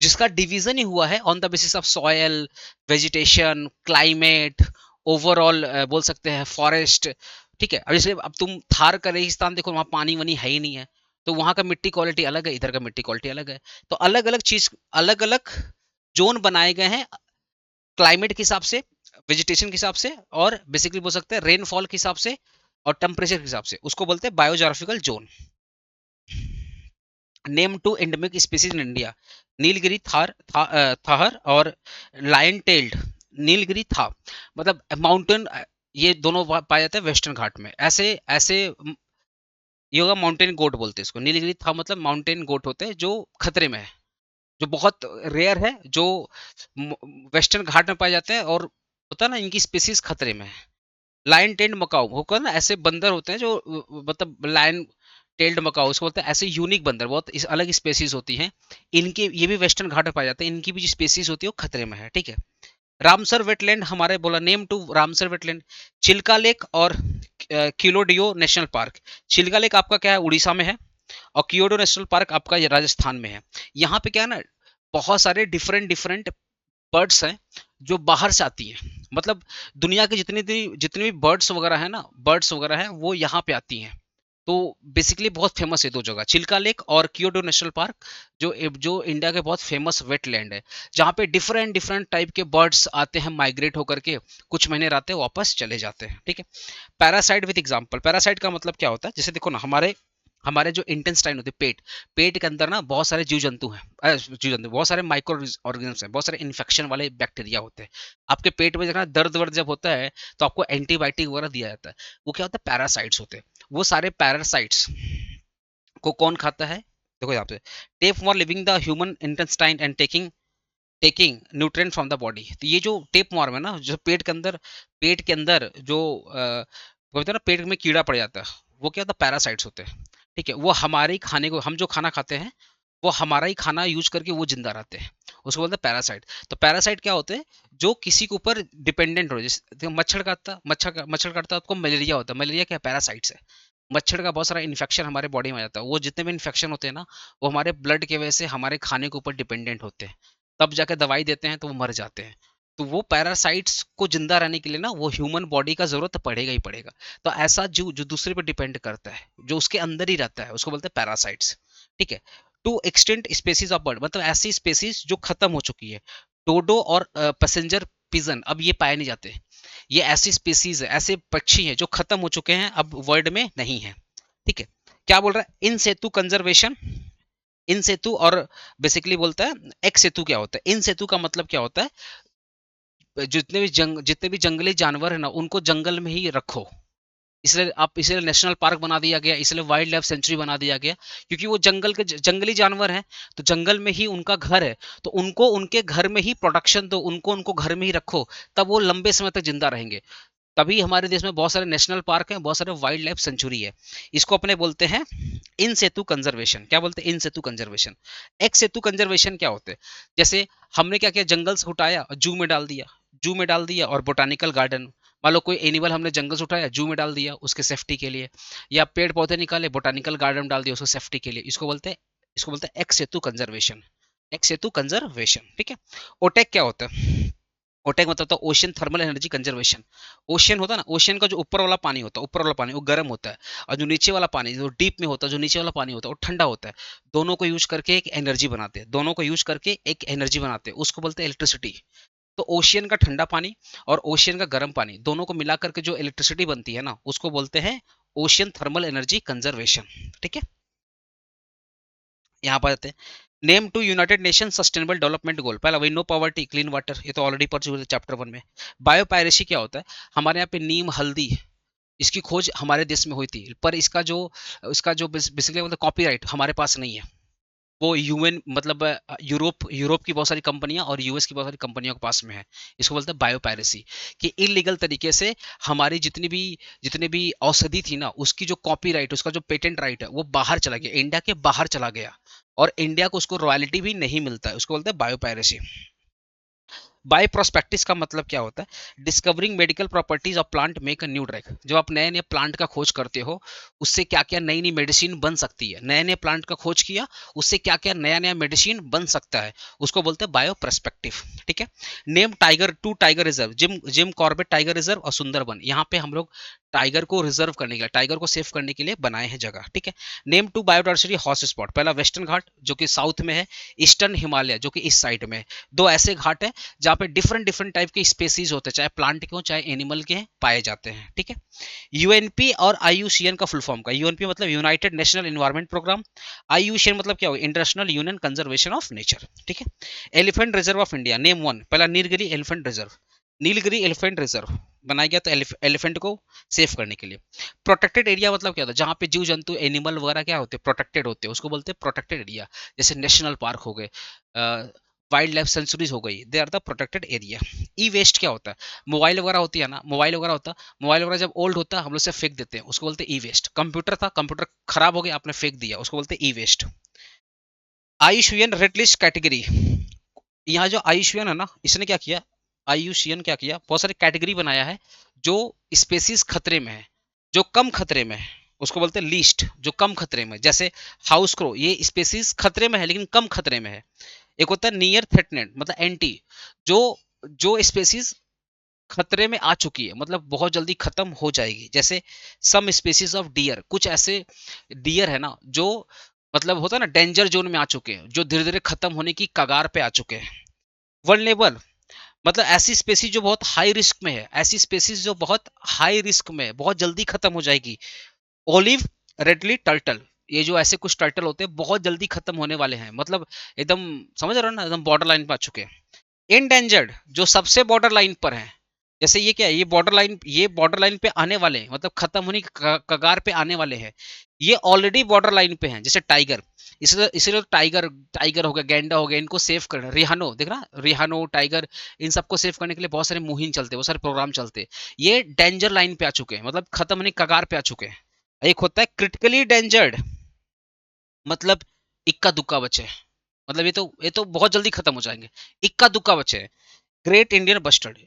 जिसका डिवीजन ही हुआ है on the basis of soil, vegetation, climate, overall बोल सकते हैं फॉरेस्ट, ठीक है। अब जैसे अब तुम थार का रेगिस्तान देखो, वहां पानी वनी है ही नहीं है, तो वहां का मिट्टी क्वालिटी अलग है, इधर का मिट्टी क्वालिटी अलग है। तो अलग अलग चीज, अलग अलग जोन बनाए गए हैं क्लाइमेट के हिसाब से, वेजिटेशन के हिसाब से, और बेसिकली बोल सकते हैं रेनफॉल के हिसाब से और टेम्परेचर के हिसाब से, उसको बोलते हैं biogeographical zone. Name two endemic species in India, Nilgiri tahr और लायन टेल्ड, नीलगिरी था, मतलब माउंटेन, ये दोनों पाए जाते हैं वेस्टर्न घाट में, ऐसे ऐसे ये होगा माउंटेन गोट बोलते हैं इसको, नीलगिरी था मतलब माउंटेन गोट होते हैं जो खतरे में है, जो बहुत रेयर है, जो वेस्टर्न घाट में पाए जाते हैं, और होता है ना इनकी स्पीसीज खतरे में है। लायन टेल्ड मकाऊ होकर ना, ऐसे बंदर होते हैं जो मतलब लायन टेल्ड मकाऊ उसको बोलते हैं, ऐसे यूनिक बंदर, बहुत अलग स्पेसीज होती हैं इनके, ये भी वेस्टर्न घाट में पाए जाते हैं, इनकी भी जो स्पेसीज होती है वो खतरे में है, ठीक है। रामसर वेटलैंड हमारे बोला, name two Ramsar wetland, Chilka lake और Keoladeo national park. Chilka lake आपका क्या है, उड़ीसा में है, और कियोडो नेशनल पार्क आपका ये राजस्थान में है। यहाँ पे क्या है ना, बहुत सारे डिफरेंट डिफरेंट बर्ड्स हैं जो बाहर से आती हैं। मतलब दुनिया के जितने भी बर्ड्स वगैरह है ना, बर्ड्स वगैरह हैं वो यहाँ पे आती हैं। तो बेसिकली बहुत फेमस है दो जगह, चिल्का लेक और कियोटो नेशनल पार्क, जो इंडिया के बहुत फेमस वेटलैंड है, जहाँ पे डिफरेंट डिफरेंट टाइप के बर्ड्स आते हैं माइग्रेट होकर के, कुछ महीने रहते हैं वापस चले जाते हैं। ठीक है। पैरासाइट विद एग्जांपल, पैरासाइट का मतलब क्या होता है, जैसे देखो ना, हमारे हमारे जो इंटेस्टाइन होते हैं, पेट के अंदर ना बहुत सारे जीव जंतु हैं, जीव जंतु, बहुत सारे माइक्रो ऑर्गेनिम्स हैं, बहुत सारे इन्फेक्शन वाले बैक्टीरिया होते हैं। आपके पेट में देखना दर्द वर्द जब होता है तो आपको एंटीबायोटिक वगैरह दिया जाता है, वो क्या होता है, पैरासाइट्स होते हैं। वो सारे पैरासाइट्स को कौन खाता है, देखो यहाँ पे, tape for living the human intestine and taking taking nutrient from the body. तो ये जो टेप वॉर्म है ना, जो पेट के अंदर जो बोलते हैं ना, पेट में कीड़ा पड़ जाता है, वो क्या होता है, पैरासाइट्स होते हैं। ठीक है। वो हमारे ही खाने को, हम जो खाना खाते हैं, वो हमारा ही खाना यूज करके वो जिंदा रहते हैं, उसको बोलते हैं पैरासाइट। तो पैरासाइट क्या होते हैं, जो किसी के ऊपर डिपेंडेंट हो, जैसे देखो, मच्छर काटता है, आपको मलेरिया होता है, मलेरिया क्या, पैरासाइट्स है। मच्छर का बहुत सारा इन्फेक्शन हमारे बॉडी में आ जाता है, वो जितने भी इन्फेक्शन होते हैं ना, वो हमारे ब्लड के वजह से हमारे खाने के ऊपर डिपेंडेंट होते हैं, तब जाके दवाई देते हैं तो वो मर जाते हैं। तो वो पैरासाइट्स को जिंदा रहने के लिए ना, वो ह्यूमन बॉडी का जरूरत पड़ेगा ही पड़ेगा। तो ऐसा जो जो दूसरे पर डिपेंड करता है, जो उसके अंदर ही रहता है, उसको बोलते हैं पैरासाइट्स। ठीक है। Two extant species of bird, मतलब ऐसी स्पेसीज जो खत्म हो चुकी है, डोडो और पैसेंजर पिजन अब ये पाए नहीं जाते। ये ऐसी स्पीसीज है, ऐसे पक्षी हैं जो खत्म हो चुके हैं, अब वर्ल्ड में नहीं है। ठीक है। क्या बोल रहा है, इन सेतु कंजर्वेशन, इन सेतु, और बेसिकली बोलता है एक्स सेतु क्या होता है। इन सेतु का मतलब क्या होता है, जितने भी जंगली जानवर है ना, उनको जंगल में ही रखो। इसलिए नेशनल पार्क बना दिया गया, इसलिए वाइल्ड लाइफ सेंचुरी बना दिया गया, क्योंकि वो जंगली जानवर हैं, तो जंगल में ही उनका घर है, तो उनको उनके घर में ही प्रोटेक्शन दो, उनको उनको घर में ही रखो, तब वो लंबे समय तक जिंदा रहेंगे। तभी हमारे देश में बहुत सारे नेशनल पार्क हैं, बहुत सारे वाइल्ड लाइफ सेंचुरी है। इसको अपने बोलते हैं इन सेतु कंजर्वेशन। क्या बोलते हैं, इन सेतु कंजर्वेशन। एक्स सेतु कंजर्वेशन क्या होते हैं, जैसे हमने क्या किया, जंगल से उठाया और जू में डाल दिया, जू में डाल दिया, और बोटानिकल गार्डन, मान लो कोई एनिमल हमने जंगल से उठाया, जू में डाल दिया उसके सेफ्टी के लिए, या पेड़ पौधे निकाले बोटानिकल गार्डन डाल दिया उसको सेफ्टी के लिए, इसको बोलते हैं एक्स सेतु कंजर्वेशन। एक्स सेतु कंजर्वेशन। ठीक है। ओटेक क्या होता है, ओटेक मतलब होता है ocean thermal energy conservation. Ocean होता है ना, ओशियन का जो ऊपर वाला पानी होता है, ऊपर वाला पानी वो गर्म होता है, और जो नीचे वाला पानी, जो डीप में होता है, जो नीचे वाला पानी होता है, वो ठंडा होता है। दोनों को यूज करके एक एनर्जी बनाते हैं, दोनों को यूज करके एक एनर्जी बनाते हैं, उसको बोलते हैं इलेक्ट्रिसिटी। तो ओशियन का ठंडा पानी और ओशियन का गर्म पानी, दोनों को मिला करके जो इलेक्ट्रिसिटी बनती है ना, उसको बोलते हैं ओशियन थर्मल एनर्जी कंजर्वेशन। ठीक है। यहाँ पर आते हैं, name two United Nation sustainable development goal. पहला वही, नो पॉवर्टी, क्लीन वाटर, ये तो ऑलरेडी पढ़ चुके थे चैप्टर 1 में। बायोपायरेसी क्या होता है, हमारे यहाँ पे नीम हल्दी, इसकी खोज हमारे देश में हुई थी, पर इसका जो बेसिकली मतलब कॉपीराइट हमारे पास नहीं है। वो यूएन मतलब यूरोप की बहुत सारी कंपनियां और यूएस की बहुत सारी कंपनियों के पास में है। इसको बोलते हैं बायोपायरेसी, कि इलीगल तरीके से हमारी जितनी भी औषधि थी ना, उसकी जो कॉपीराइट, उसका जो पेटेंट राइट है, वो बाहर चला गया, इंडिया के बाहर चला गया, और इंडिया को उसको रॉयल्टी भी नहीं मिलता है, उसको बोलते हैं बायोपायरेसी। बाय प्रोस्पेक्टिस का मतलब क्या होता है, discovering medical properties of plant make a new drug. जब आप नए नए प्लांट का खोज करते हो, उससे क्या क्या नई नई मेडिसिन बन सकती है, नए नए प्लांट का खोज किया, उससे क्या क्या नया नया मेडिसिन बन सकता है, उसको बोलते हैं बायो प्रोस्पेक्टिव। ठीक है। Name tiger reserve, gym Jim Corbett tiger reserve और सुंदरबन, यहाँ पे हम लोग टाइगर को रिजर्व करने के लिए, टाइगर को सेव करने के लिए बनाए हैं जगह। ठीक है। Name two biodiversity hot spot, पहला वेस्टर्न घाट जो कि साउथ में है, ईस्टर्न हिमालय जो कि इस साइड में है। दो ऐसे घाट है जहाँ पे डिफरेंट डिफरेंट टाइप के स्पेसीज होते हैं, चाहे प्लांट के हो चाहे एनिमल के हैं, पाए जाते हैं। ठीक है। यूएनपी और आईयूसीएन का फुल फॉर्म का, यूएनपी मतलब United National environment programme, IUCN मतलब क्या होगा, International Union conservation of nature. ठीक है। Elephant reserve of India, name one, पहला Nilgiri elephant reserve, Nilgiri elephant reserve बनाया गया तो एलिफेंट को सेव करने के लिए। प्रोटेक्टेड एरिया मतलब क्या होता है, जहाँ पे जीव जंतु एनिमल वगैरह क्या होते हैं, प्रोटेक्टेड होते हैं, उसको बोलते हैं प्रोटेक्टेड एरिया। जैसे नेशनल पार्क हो गए, वाइल्ड लाइफ सेंचुरीज हो गई, they are the protected area. E waste क्या होता है, मोबाइल वगैरह होती है ना, मोबाइल वगैरह जब ओल्ड होता है हम लोग से फेंक देते हैं, उसको बोलते हैं ई वेस्ट। कंप्यूटर था, कंप्यूटर खराब हो गया, आपने फेंक दिया, उसको बोलते हैं e waste. Ayushman red list category, यहाँ जो आयुष्मान है ना, इसने क्या किया, आयुष्मान क्या किया, बहुत सारी कैटेगरी बनाया है, जो स्पेसीज खतरे में है, जो कम खतरे में है, उसको बोलते हैं लीस्ट, जो कम खतरे में। जैसे हाउस क्रो, ये स्पेसीज खतरे में है लेकिन कम खतरे में है। एक होता है नियर थ्रेटनेड मतलब एंटी, जो जो स्पेसीज खतरे में आ चुकी है, मतलब बहुत जल्दी खत्म हो जाएगी। जैसे सम स्पीसीज ऑफ डियर, कुछ ऐसे डियर है ना जो मतलब होता है ना डेंजर जोन में आ चुके हैं, जो धीरे धीरे खत्म होने की कगार पे आ चुके हैं। वल्नरेबल मतलब ऐसी स्पेसीज जो बहुत हाई रिस्क में है, ऐसी स्पेसीज जो बहुत हाई रिस्क में है, बहुत जल्दी खत्म हो जाएगी। ओलिव रेडली टर्टल, ये जो ऐसे कुछ टर्टल होते हैं बहुत जल्दी खत्म होने वाले हैं, मतलब एकदम समझ रहे हो ना, एकदम बॉर्डर लाइन पे आ चुके हैं। इनडेंजर्ड जो सबसे बॉर्डर लाइन पर है, जैसे ये क्या है, ये बॉर्डर लाइन पे आने वाले हैं, मतलब खत्म होने की कगार पे आने वाले हैं। ये ऑलरेडी बॉर्डर लाइन पे हैं, जैसे टाइगर, इसलिए तो टाइगर, टाइगर हो गया, गैंडा हो गया, इनको सेव करना, रिहानो देख रहा, रिहानो टाइगर, इन सबको सेव करने के लिए बहुत सारे मुहिम चलते हैं, बहुत सारे प्रोग्राम चलते हैं। ये डेंजर लाइन पे आ चुके हैं, मतलब खत्म होने की कगार पे आ चुके हैं। एक होता है क्रिटिकली डेंजर्ड, मतलब इक्का दुक्का बचे, मतलब ये तो बहुत जल्दी खत्म हो जाएंगे, इक्का दुक्का बचे हैं। ग्रेट इंडियन बस्टर्ड,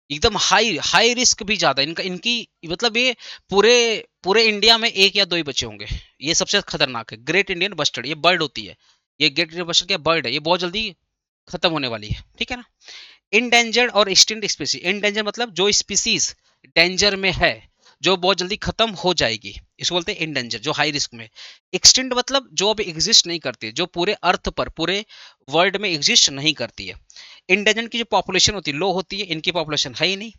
एकदम हाई हाई रिस्क भी ज्यादा इनका, इनकी मतलब ये पूरे पूरे इंडिया में एक या दो ही बचे होंगे। ये सबसे खतरनाक है ग्रेट इंडियन बस्टर्ड, ये बर्ड होती है, ये ग्रेट इंडियन बस्टर्ड क्या बर्ड है, ये बहुत जल्दी खत्म होने वाली है, ठीक है ना। इंडेंजर्ड और एक्सटिंक्ट स्पीसीज, इंडेंजर मतलब जो स्पीसीज डेंजर में है, जो बहुत जल्दी खत्म हो जाएगी, इसको बोलते हैं इंडेंजर, जो हाई रिस्क में। एक्सटिंक्ट मतलब जो अभी एग्जिस्ट नहीं करती, जो पूरे अर्थ पर, पूरे वर्ल्ड में एग्जिस्ट नहीं करती है। इंडेंजर्ड की जो पॉपुलेशन होती है लो होती है, इनकी पॉपुलेशन है ही नहीं।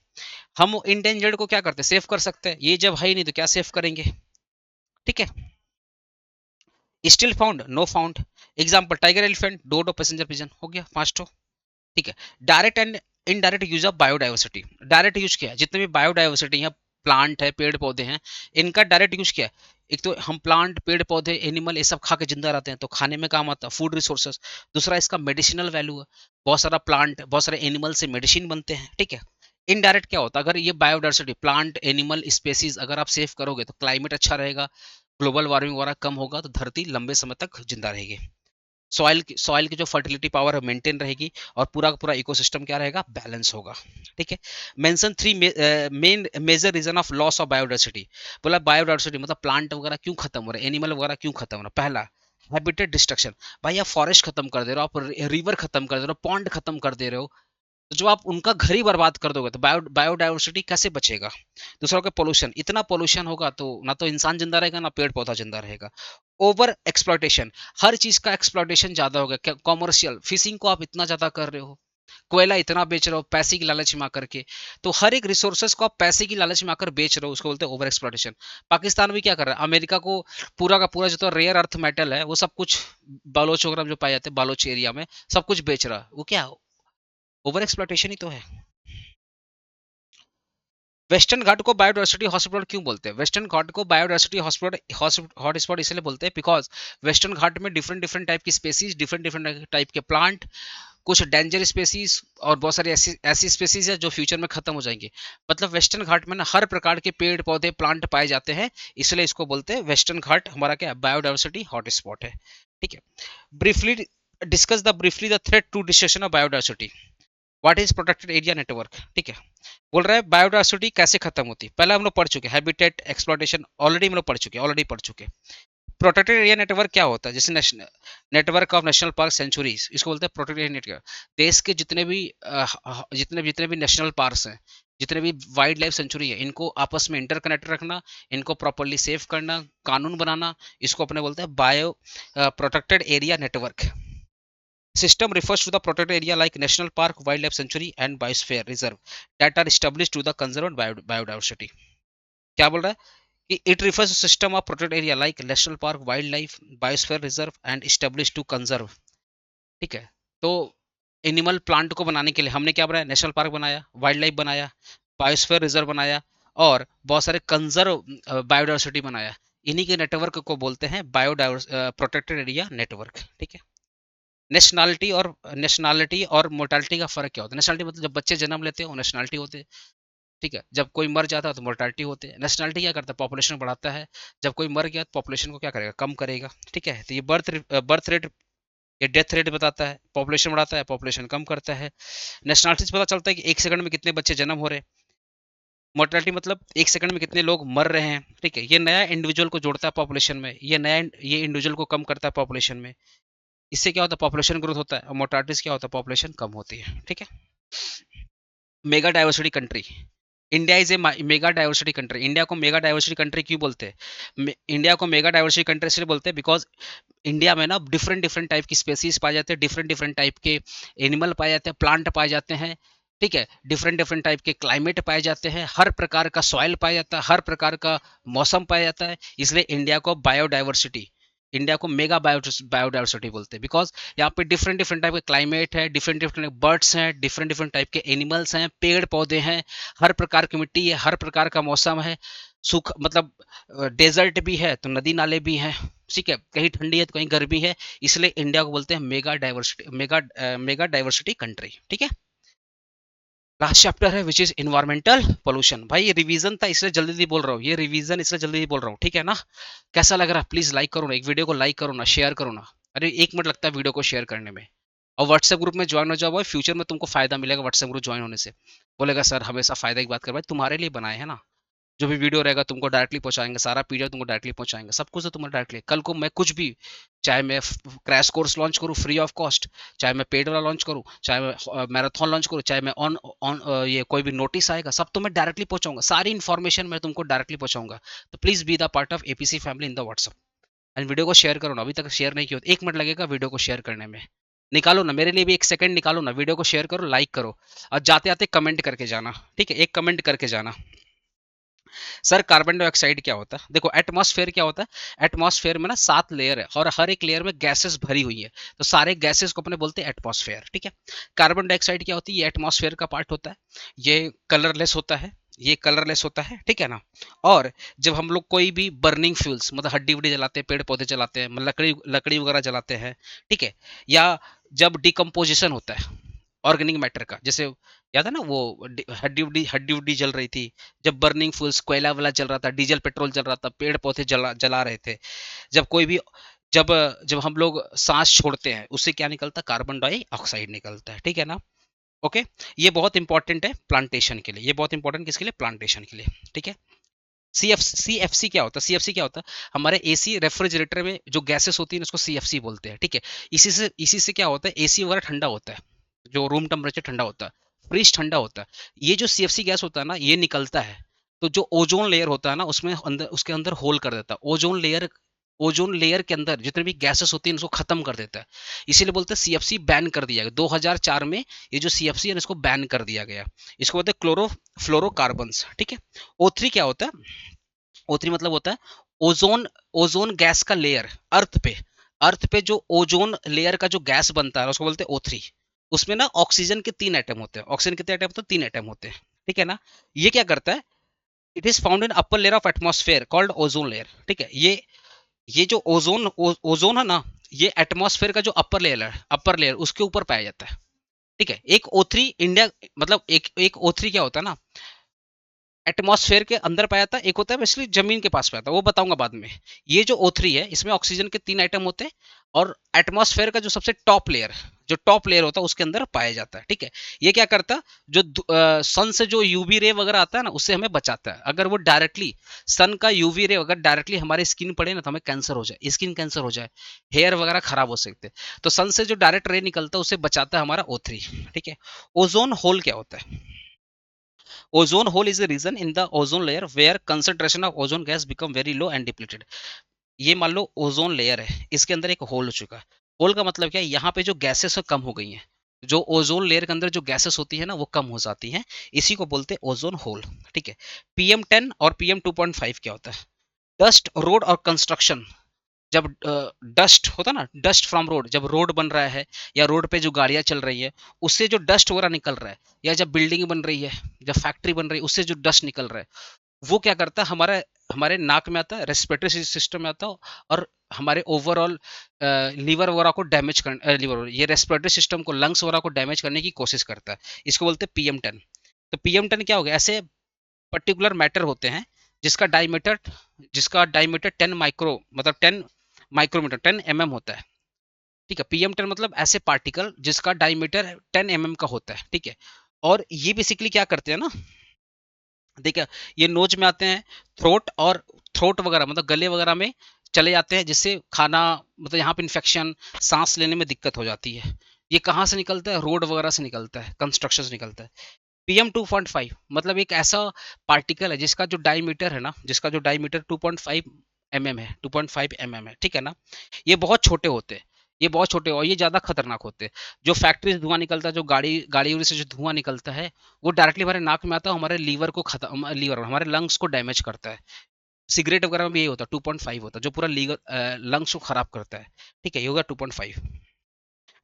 हम इंडेंजर्ड को क्या करते हैं, सेव कर सकते हैं, ये जब है ही नहीं तो क्या सेव करेंगे, ठीक है। Still found, no found. Example tiger, elephant, dodo, passenger pigeon, हो गया 5 ठीक है। Direct and indirect use of biodiversity, direct use किया है जितने भी बायोडाइवर्सिटी है, प्लांट है, पेड़ पौधे हैं, इनका डायरेक्ट यूज किया है। एक तो हम प्लांट, पेड़ पौधे, एनिमल, ये सब खा के जिंदा रहते हैं, तो खाने में काम आता है, फूड रिसोर्सेस। दूसरा इसका मेडिसिनल वैल्यू है, बहुत सारा प्लांट, बहुत सारे एनिमल से मेडिसिन बनते हैं, ठीक है। इनडायरेक्ट क्या होता है, अगर ये बायोडाइवर्सिटी, प्लांट, एनिमल, स्पेसीज अगर आप सेव करोगे तो क्लाइमेट अच्छा रहेगा, ग्लोबल वार्मिंग वगैरह कम होगा, तो धरती लंबे समय तक जिंदा रहेगी। सॉइल की जो फर्टिलिटी पावर है मेंटेन रहेगी, और पूरा का पूरा इकोसिस्टम क्या रहेगा, बैलेंस होगा, ठीक है। Mention 3 main major reason of loss of biodiversity, बोला बायोडाइवर्सिटी मतलब प्लांट वगैरह क्यों खत्म हो रहे हैं, एनिमल वगैरह क्यों खत्म हो रहा है। पहला, हैबिटेट डिस्ट्रक्शन, भाई आप फॉरेस्ट खत्म कर दे रहे हो, आप रिवर खत्म कर दे रहे हो, पॉन्ड खत्म कर दे रहे हो, तो जब आप उनका घर ही बर्बाद कर दोगे तो बायोडाइवर्सिटी कैसे बचेगा। दूसरा का पोल्यूशन, इतना पोल्यूशन होगा तो ना तो इंसान जिंदा रहेगा, ना पेड़ पौधा जिंदा रहेगा। ओवर एक्सप्लॉयटेशन, हर चीज का एक्सप्लॉयटेशन ज्यादा हो गया, कॉमर्शियल फिशिंग को आप इतना ज्यादा कर रहे हो, कोयला इतना बेच रहे हो पैसे की लालच में आकर के, तो हर एक रिसोर्सेज को आप पैसे की लालच में आकर बेच रहे हो, उसको बोलते हैं ओवर एक्सप्लॉयटेशन। पाकिस्तान भी क्या कर रहा है, अमेरिका को पूरा का पूरा जो तो रेयर अर्थ मेटल है वो सब कुछ, बालोच वगैरह जो पाए जाते हैं बालोच एरिया में, सब कुछ बेच रहा है, वो क्या ओवर एक्सप्लॉयटेशन ही तो है। वेस्टर्न घाट को बायोडाइवर्सिटी हॉटस्पॉट क्यों बोलते हैं, वेस्टर्न घाट को बायोडाइवर्सिटी हॉटस्पॉट इसलिए बोलते हैं बिकॉज वेस्टर्न घाट में डिफरेंट डिफरेंट टाइप की स्पेसीज, डिफरेंट डिफरेंट टाइप के प्लांट, कुछ डेंजर स्पेसीज और बहुत सारी ऐसी ऐसी स्पेसीज है जो फ्यूचर में खत्म हो जाएंगे। मतलब वेस्टर्न घाट में ना हर प्रकार के पेड़ पौधे प्लांट पाए जाते हैं, इसलिए इसको बोलते हैं वेस्टर्न घाट हमारा क्या बायोडाइवर्सिटी हॉटस्पॉट है, ठीक है। Briefly discuss the briefly the threat to destruction of biodiversity, what is protected area network, ठीक है। बोल रहा है बायोडाइवर्सिटी कैसे खत्म होती है, पहले हम लोग पढ़ चुके हैं, हैबिटेट एक्सप्लॉयटेशन ऑलरेडी हम लोग पढ़ चुके। प्रोटेक्टेड एरिया नेटवर्क क्या होता है, जैसे network of national park sanctuaries, इसको बोलते हैं प्रोटेक्टेड एरिया नेटवर्क। देश के जितने जितने भी नेशनल पार्क हैं, जितने भी वाइल्ड लाइफ सेंचुरी है, इनको आपस में इंटरकनेक्ट रखना, इनको प्रॉपरली सेव करना, कानून बनाना, इसको अपने बोलते हैं bio protected area network. System refers to the protected area like national park, wildlife sanctuary and biosphere reserve that are established to the conserve biodiversity. क्या बोल रहा है कि it refers to system of protected area like national park, wildlife, biosphere reserve and established to conserve, ठीक है। तो animal plant को बनाने के लिए हमने क्या बनाया, नेशनल पार्क बनाया, वाइल्ड लाइफ बनाया, बायोस्फीयर रिजर्व बनाया, और बहुत सारे कंजर्व बायोडाइवर्सिटी बनाया। इन्हीं के नेटवर्क को बोलते हैं बायोडाइवर्स प्रोटेक्टेड एरिया नेटवर्क, ठीक है। नेशनैलिटी और मोर्टालिटी का फर्क क्या होता है, नेशनैलिटी मतलब जब बच्चे जन्म लेते हैं वो नेशनैलिटी होते हैं, ठीक है। जब कोई मर जाता है तो मोर्टालिटी होते हैं। नेशनैलिटी क्या करता है, पॉपुलेशन बढ़ाता है, जब कोई मर गया तो पॉपुलेशन को क्या करेगा, कम करेगा, ठीक है। तो ये बर्थ रेट, ये डेथ रेट बताता है, पॉपुलेशन बढ़ाता है, पॉपुलेशन कम करता है। नेशनैलिटी से पता चलता है कि एक सेकंड में कितने बच्चे जन्म हो रहे हैं, मोर्टालिटी मतलब एक सेकंड में कितने लोग मर रहे हैं, ठीक है। ये नया इंडिविजुअल को जोड़ता है पॉपुलेशन में, ये इंडिविजुअल को कम करता है पॉपुलेशन में। इससे क्या होता है, पॉपुलेशन ग्रोथ होता है, और मोर्टालिटी से क्या होता है, पॉपुलेशन कम होती है। ठीक है। Mega diversity country, India is a mega diversity country. India को मेगा डाइवर्सिटी कंट्री क्यों बोलते हैं? इंडिया को मेगा डाइवर्सिटी कंट्री इसलिए बोलते हैं बिकॉज इंडिया में ना डिफरेंट डिफरेंट टाइप की स्पेसीज पाए जाते हैं, डिफरेंट डिफरेंट टाइप के एनिमल पाए जाते हैं, प्लांट पाए जाते हैं। ठीक है, डिफरेंट डिफरेंट टाइप के क्लाइमेट पाए जाते हैं, हर प्रकार का सॉइल पाया जाता है, हर प्रकार का मौसम पाया जाता है। इसलिए इंडिया को बायोडाइवर्सिटी, इंडिया को मेगा बायोडाइवर्सिटी बोलते हैं, बिकॉज यहाँ पे डिफरेंट डिफरेंट टाइप के क्लाइमेट है, डिफरेंट डिफरेंट बर्ड्स हैं, डिफरेंट डिफरेंट टाइप के एनिमल्स हैं, पेड़ पौधे हैं, हर प्रकार की मिट्टी है, हर प्रकार का मौसम है, सुख मतलब डेजर्ट भी है तो नदी नाले भी हैं। ठीक है, कहीं ठंडी है तो कहीं गर्मी है। इसलिए इंडिया को बोलते हैं मेगा डाइवर्सिटी कंट्री। ठीक है। लास्ट चैप्टर है विच इज इन्वायरमेंटल पोल्यूशन। भाई ये रिवीजन था इसलिए जल्दी जल्दी बोल रहा हूँ, ये रिवीजन इसलिए जल्दी बोल रहा हूँ। ठीक है ना। कैसा लग रहा है प्लीज लाइक करो ना, एक वीडियो को लाइक करो ना, शेयर करो ना। अरे 1 मिनट लगता है वीडियो को शेयर करने में। और व्हाट्सएप ग्रुप में ज्वाइन हो जाओ भाई, फ्यूचर में तुमको फायदा मिलेगा व्हाट्सएप ग्रुप ज्वाइन होने से। बोलेगा सर हमेशा फायदा की बात कर, भाई तुम्हारे लिए बनाए है ना। जो भी वीडियो रहेगा तुमको डायरेक्टली पहुंचाएंगे, सारा पीडीएफ तुमको डायरेक्टली पहुंचाएंगे, सब कुछ तो तुम्हारा डायरेक्टली। कल को मैं कुछ भी, चाहे मैं क्रैश कोर्स लॉन्च करूँ फ्री ऑफ कॉस्ट, चाहे मैं पेड वाला लॉन्च करूँ, चाहे मैं मैराथन लॉन्च करूँ, चाहे मैं ऑन ऑन ये कोई भी नोटिस आएगा, सब तो मैं डायरेक्टली पहुंचाऊंगा, सारी इन्फॉर्मेशन मैं तुमको डायरेक्टली पहुंचाऊंगा। तो please be the part of APC family in the WhatsApp. And video को शेयर करो ना, अभी तक शेयर नहीं किया, 1 मिनट लगेगा वीडियो को शेयर करने में। निकालो ना मेरे लिए भी 1 सेकंड निकालो ना, वीडियो को शेयर करो, लाइक करो, और जाते आते कमेंट करके जाना। ठीक है, एक कमेंट करके जाना। सर कार्बन डाइऑक्साइड क्या होता है? देखो एटमॉस्फेयर क्या होता है, एटमॉस्फेयर में ना 7 लेयर है और हर एक लेयर में गैसेस भरी हुई है, तो सारे गैसेस को अपने बोलते हैं एटमॉस्फेयर। ठीक है। कार्बन डाइऑक्साइड क्या होती है, ये एटमॉस्फेयर का पार्ट होता है, ये कलरलेस होता है, ये कलरलेस होता है। ठीक है ना। और जब हम लोग कोई भी बर्निंग फ्यूल्स मतलब हड्डी वड्डी जलाते हैं, पेड़ पौधे जलाते हैं, लकड़ी लकड़ी वगैरह जलाते हैं, ठीक है, या जब डिकम्पोजिशन होता है ऑर्गेनिक मैटर का, जैसे याद है ना वो हड्डी उड्डी जल रही थी, जब बर्निंग फ्यूल्स कोयला वाला जल रहा था, डीजल पेट्रोल जल रहा था, पेड़ पौधे जला रहे थे, जब कोई भी जब जब हम लोग सांस छोड़ते हैं उससे क्या निकलता है, कार्बन डाइऑक्साइड निकलता है। ठीक है ना। ओके। ये बहुत इंपॉर्टेंट है प्लांटेशन के लिए, ये बहुत इंपॉर्टेंट किसके लिए, प्लांटेशन के लिए। ठीक है। सीएफसी क्या होता है, सीएफसी क्या होता है, हमारे एसी रेफ्रिजरेटर में जो गैसेस होती है उसको सीएफसी बोलते हैं। ठीक है। इसी से क्या होता है, एसी वगैरह ठंडा होता है, जो रूम टेम्परेचर ठंडा होता है, फ्रिज ठंडा होता है। ये जो सीएफसी गैस होता है ना, ये निकलता है तो जो ओजोन लेयर होता है ना उसमें अंदर, उसके अंदर होल कर देता है। ओजोन लेयर के अंदर जितने भी गैसेस होती हैं उसको खत्म कर देता है। इसीलिए बोलते हैं सीएफसी बैन कर दिया गया 2004 में, ये जो सीएफसी है इसको बैन कर दिया गया। इसको बोलते हैं क्लोरोफ्लोरोकार्बन्स। ठीक है। O3 क्या होता है, O3 मतलब होता है ओजोन, ओजोन गैस का लेयर अर्थ पे जो ओजोन लेयर का जो गैस बनता है उसको बोलते हैं O3। उसमें ना ऑक्सीजन के 3 एटम होते हैं, ऑक्सीजन कितने एटम होते हैं, 3 एटम होते हैं। ठीक है ना। ये क्या करता है, it is found in upper layer of atmosphere called ozone layer. ठीक है। ये जो ओजोन है ना, ये एटमॉस्फेयर का जो अपर लेयर उसके ऊपर पाया जाता है। ठीक है। एक O3 इंडिया मतलब एक O3 क्या होता है ना, एटमॉस्फेयर के अंदर पाया था, एक होता है बेसिकली जमीन के पास पाया था, वो बताऊंगा बाद में। ये जो O3 है इसमें ऑक्सीजन के 3 आइटम होते हैं, और एटमॉस्फेयर का जो सबसे टॉप लेयर होता है उसके अंदर पाया जाता है। ठीक है। ये क्या करता है, जो सन से जो यूवी रे वगैरह आता है ना उससे हमें बचाता है। अगर वो डायरेक्टली सन का यूवी रे अगर डायरेक्टली हमारे स्किन पड़े ना तो हमें कैंसर हो जाए, स्किन कैंसर हो जाए, हेयर वगैरह खराब हो सकते हैं। तो सन से जो डायरेक्ट रे निकलता है उससे बचाता है हमारा O3। ठीक है। ओजोन होल क्या होता है, ozone hole is a region in the ozone layer where concentration of ozone gas become very low and depleted। ये मान लो ओजोन लेयर है, इसके अंदर एक होल हो चुका है। होल का मतलब क्या है, यहाँ पे जो गैसेस है कम हो गई हैं, जो ओजोन लेयर के अंदर जो गैसेस होती है ना वो कम हो जाती हैं, इसी को बोलते हैं ओजोन होल। ठीक है। PM10 और PM2.5 क्या होता है, डस्ट रोड और कंस्ट्रक्शन। जब डस्ट होता ना, डस्ट फ्रॉम रोड, जब रोड बन रहा है या रोड पे जो गाड़ियां चल रही है उससे जो डस्ट वगैरह निकल रहा है, या जब बिल्डिंग बन रही है, जब फैक्ट्री बन रही है उससे जो डस्ट निकल रहा है, वो क्या करता है, हमारे हमारे नाक में आता है, रेस्पिरेटरी सिस्टम में आता है, और हमारे ओवरऑल लीवर वगैरह को डैमेज कर, लीवर ये रेस्पिरेटरी सिस्टम को, लंग्स वगैरह को डैमेज करने की कोशिश करता है। इसको बोलते हैं PM10। तो PM10 क्या हो गया, ऐसे पर्टिकुलर मैटर होते हैं जिसका डायमीटर जिसका डायमीटर 10 माइक्रो मतलब 10 माइक्रोमीटर 10 mm होता है। ठीक है। PM10 मतलब ऐसे पार्टिकल जिसका डायमीटर 10 mm का होता है। ठीक है। और ये बेसिकली क्या करते हैं ना, देखिए ये नोज में आते हैं, थ्रोट वगैरह मतलब गले वगैरह में चले जाते हैं, जिससे खाना मतलब यहाँ पे इन्फेक्शन, सांस लेने में दिक्कत हो जाती है। ये कहाँ से निकलता है? रोड वगैरह से निकलता है, कंस्ट्रक्शन से निकलता है। पीएम 2.5 मतलब एक ऐसा पार्टिकल है जिसका जो डायमीटर है ना, जिसका जो डायमीटर 2.5 mm है, 2.5 mm है, ठीक है ना। ये बहुत छोटे होते हैं, ये बहुत छोटे और ये ज्यादा खतरनाक होते हैं। जो फैक्ट्री से धुआं निकलता है, जो गाड़ी उड़ी से जो धुआं निकलता है, वो डायरेक्टली हमारे नाक में आता है, हमारे लीवर को खत्म, लीवर हमारे लंग्स को डैमेज करता है। सिगरेट वगैरह में भी यही होता है, 2.5 होता है, जो पूरा लीवर लंग्स को खराब करता है। ठीक है, ये होगा 2.5।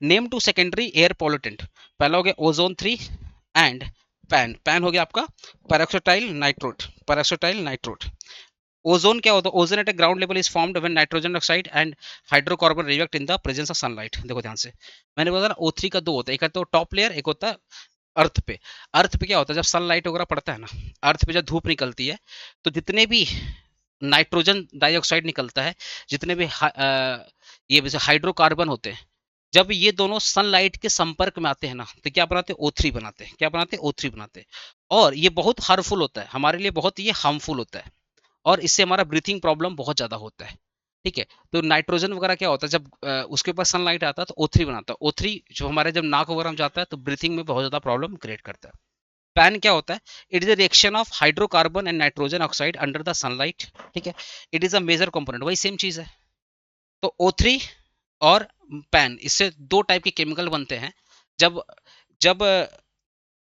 Name two secondary air pollutant. पहला हो गया ओजोन 3 एंड पैन। पैन हो गया आपका पैराक्सोटाइल नाइट्रोट, पैराक्सोटाइल नाइट्रोट। ओजोन क्या होता है? Ozone eight ground level is formed when nitrogen oxide and hydrocarbon react in the presence of sunlight. देखो ध्यान से, मैंने बोला ना O3 का दो होता है, एक तो टॉप लेयर, एक होता है अर्थ पे। अर्थ पे क्या होता है? जब सनलाइट वगैरह पड़ता है ना, अर्थ पे जब धूप निकलती है, तो जितने भी नाइट्रोजन डाइऑक्साइड निकलता है, जितने भी ये वैसे हाइड्रोकार्बन होते हैं, जब ये दोनों सनलाइट के संपर्क में आते हैं ना, तो क्या बनाते हैं? O3 बनाते हैं। क्या बनाते हैं? O3 बनाते हैं। और ये बहुत हार्मफुल होता है हमारे लिए, बहुत ये हार्मफुल होता है, और इससे हमारा ब्रीथिंग प्रॉब्लम बहुत ज्यादा होता है। ठीक है, तो नाइट्रोजन वगैरह क्या होता है? जब उसके ऊपर सनलाइट आता है तो O3 बनाता है। O3 जो हमारे जब नाक वगैरह में जाता है तो ब्रीथिंग में बहुत ज्यादा प्रॉब्लम क्रिएट करता है। पैन क्या होता है? It is a reaction of hydrocarbon and nitrogen oxide under the sunlight. ठीक है, it is a major component, वही सेम चीज है। तो O3 और पैन, इससे दो टाइप के केमिकल बनते हैं। जब जब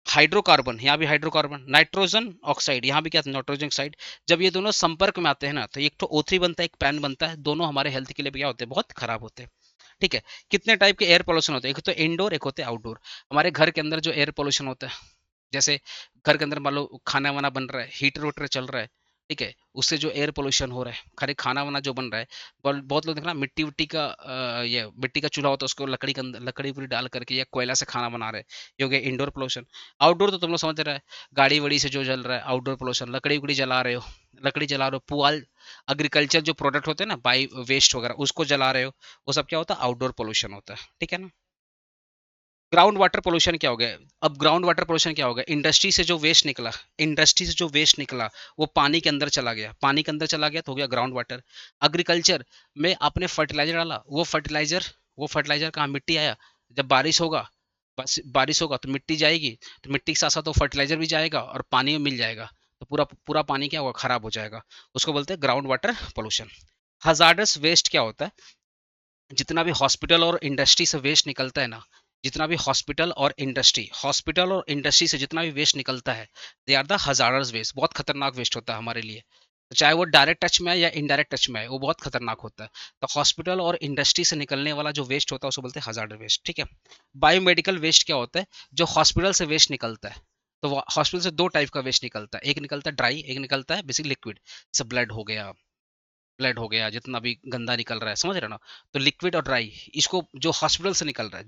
हाइड्रोकार्बन, यहाँ भी हाइड्रोकार्बन, नाइट्रोजन ऑक्साइड, यहाँ भी क्या नाइट्रोजन ऑक्साइड, जब ये दोनों संपर्क में आते हैं ना, तो एक तो O3 बनता है, एक पैन बनता है। दोनों हमारे हेल्थ के लिए क्या होते हैं? बहुत खराब होते हैं। ठीक है, कितने टाइप के एयर पोल्यूशन होते हैं? एक तो इंडोर, एक होते हैं आउटडोर। हमारे घर के अंदर जो एयर पोल्यूशन होता है, जैसे घर के अंदर मान लो खाना वाना बन रहा है, हीटर वीटर चल रहा है, ठीक है, उससे जो एयर पोल्यूशन हो रहा है, खाली खाना वाना जो बन रहा है, बहुत लोग देखना मिट्टी विट्टी का ये मिट्टी का चूल्हा होता है, उसको लकड़ी के अंदर लकड़ी पूरी डाल करके या कोयला से खाना बना रहे हैं, ये हो गया इंडोर पोल्यूशन। आउटडोर तो तुम लोग समझ रहे हैं, गाड़ी वड़ी से जो जल रहा है, आउटडोर पोल्यूशन। लकड़ी उकड़ी जला रहे हो, लकड़ी जला रहे हो, पुआल, एग्रीकल्चर जो प्रोडक्ट होते हैं ना, बाई वेस्ट वगैरह, उसको जला रहे हो, वो सब क्या होता है? आउटडोर पोल्यूशन होता है। ठीक है ना। ग्राउंड वाटर पोल्यूशन क्या हो गया? अब ग्राउंड वाटर पोल्यूशन क्या हो गया? इंडस्ट्री से जो वेस्ट निकला, इंडस्ट्री से जो वेस्ट निकला, वो पानी के अंदर चला गया, पानी के अंदर चला गया तो हो गया ग्राउंड वाटर। एग्रीकल्चर में आपने फर्टिलाइजर डाला, वो फर्टिलाइजर कहाँ? मिट्टी आया। जब बारिश होगा, बस बारिश होगा तो मिट्टी जाएगी, तो मिट्टी के साथ साथ वो फर्टिलाइजर भी जाएगा और पानी में मिल जाएगा, तो पूरा पूरा पानी क्या होगा? खराब हो जाएगा। उसको बोलते हैं ground water pollution. Hazardous waste क्या होता है? जितना भी हॉस्पिटल और इंडस्ट्री से वेस्ट निकलता है ना, जितना भी हॉस्पिटल और इंडस्ट्री से जितना भी वेस्ट निकलता है, they are the hazardous waste. बहुत खतरनाक वेस्ट होता है हमारे लिए, तो चाहे वो डायरेक्ट टच में आए या इनडायरेक्ट टच में आए, वो बहुत खतरनाक होता है। तो हॉस्पिटल और इंडस्ट्री से निकलने वाला जो वेस्ट होता है, उसको बोलते हैं हजार्डस वेस्ट। ठीक है। बायोमेडिकल वेस्ट क्या होता है? जो हॉस्पिटल से वेस्ट निकलता है, तो हॉस्पिटल से दो टाइप का वेस्ट निकलता है, एक निकलता है ड्राई, एक निकलता है बेसिक लिक्विड। जैसे ब्लड हो गया, जितना भी गंदा निकल रहा है, समझ रहे हो ना। तो लिक्विड और ड्राई, इसको जो हॉस्पिटल से निकल रहा है,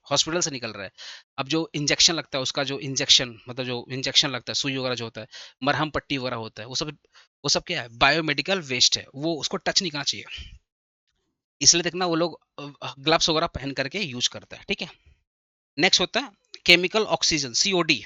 हॉस्पिटल से निकल रहा है। अब जो इंजेक्शन लगता है, उसका जो इंजेक्शन मतलब जो इंजेक्शन लगता है, सुई वगैरह जो होता है, मरहम पट्टी वगैरह होता है, वो सब क्या है? बायोमेडिकल वेस्ट है, वो उसको टच नहीं करना चाहिए। इसलिए देखना वो लोग ग्लव्स वगैरह पहन करके यूज करता है। ठीक है। नेक्स्ट होता है chemical oxygen, COD।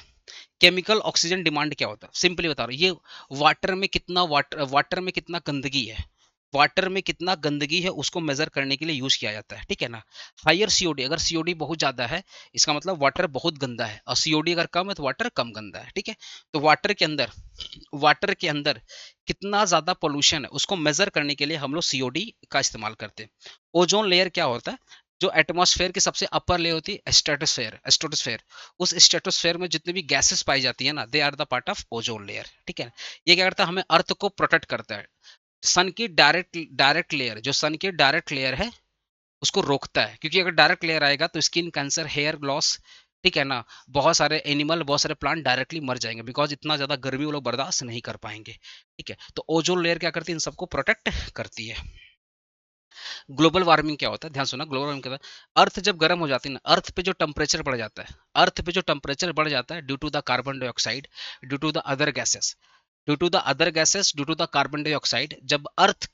Chemical oxygen demand क्या होता है? सिंपली बता रहा हूँ, ये वाटर में कितना गंदगी है, वाटर में कितना गंदगी है, उसको मेजर करने के लिए यूज किया जाता है। ठीक है ना। हायर COD, अगर COD बहुत ज्यादा है, इसका मतलब वाटर बहुत गंदा है, और COD अगर कम है तो वाटर कम गंदा है। ठीक है। तो वाटर के अंदर कितना ज्यादा पोल्यूशन है, उसको मेजर करने के लिए हम लोग COD का इस्तेमाल करते हैं। ओजोन लेयर क्या होता है? जो एटमॉस्फेयर की सबसे अपर लेयर होती है स्ट्रेटोस्फेयर। उस स्ट्रेटोस्फेयर में जितनी भी गैसेस पाई जाती है ना, they are the part of ozone layer. ठीक है। ये क्या करता है? हमें अर्थ को प्रोटेक्ट करता है। सन की डायरेक्ट लेयर, जो सन की डायरेक्ट लेयर है, उसको रोकता है, क्योंकि अगर डायरेक्ट लेयर आएगा तो स्किन कैंसर, हेयर लॉस, ठीक है ना, बहुत सारे एनिमल, बहुत सारे प्लांट डायरेक्टली मर जाएंगे, बिकॉज इतना ज्यादा गर्मी वो लोग बर्दाश्त नहीं कर पाएंगे। ठीक है। तो ओजोन लेयर क्या करती है? इन सबको प्रोटेक्ट करती है। ग्लोबल वार्मिंग क्या होता है? ध्यान सुना, ग्लोबल वार्मिंग क्या होता है? अर्थ जब गर्म हो जाती है ना, अर्थ पे जो टेम्परेचर बढ़ जाता है, अर्थ पे जो टेम्परेचर बढ़ जाता है, due to the carbon dioxide, due to the other gases, due to the carbon dioxide, जब अर्थ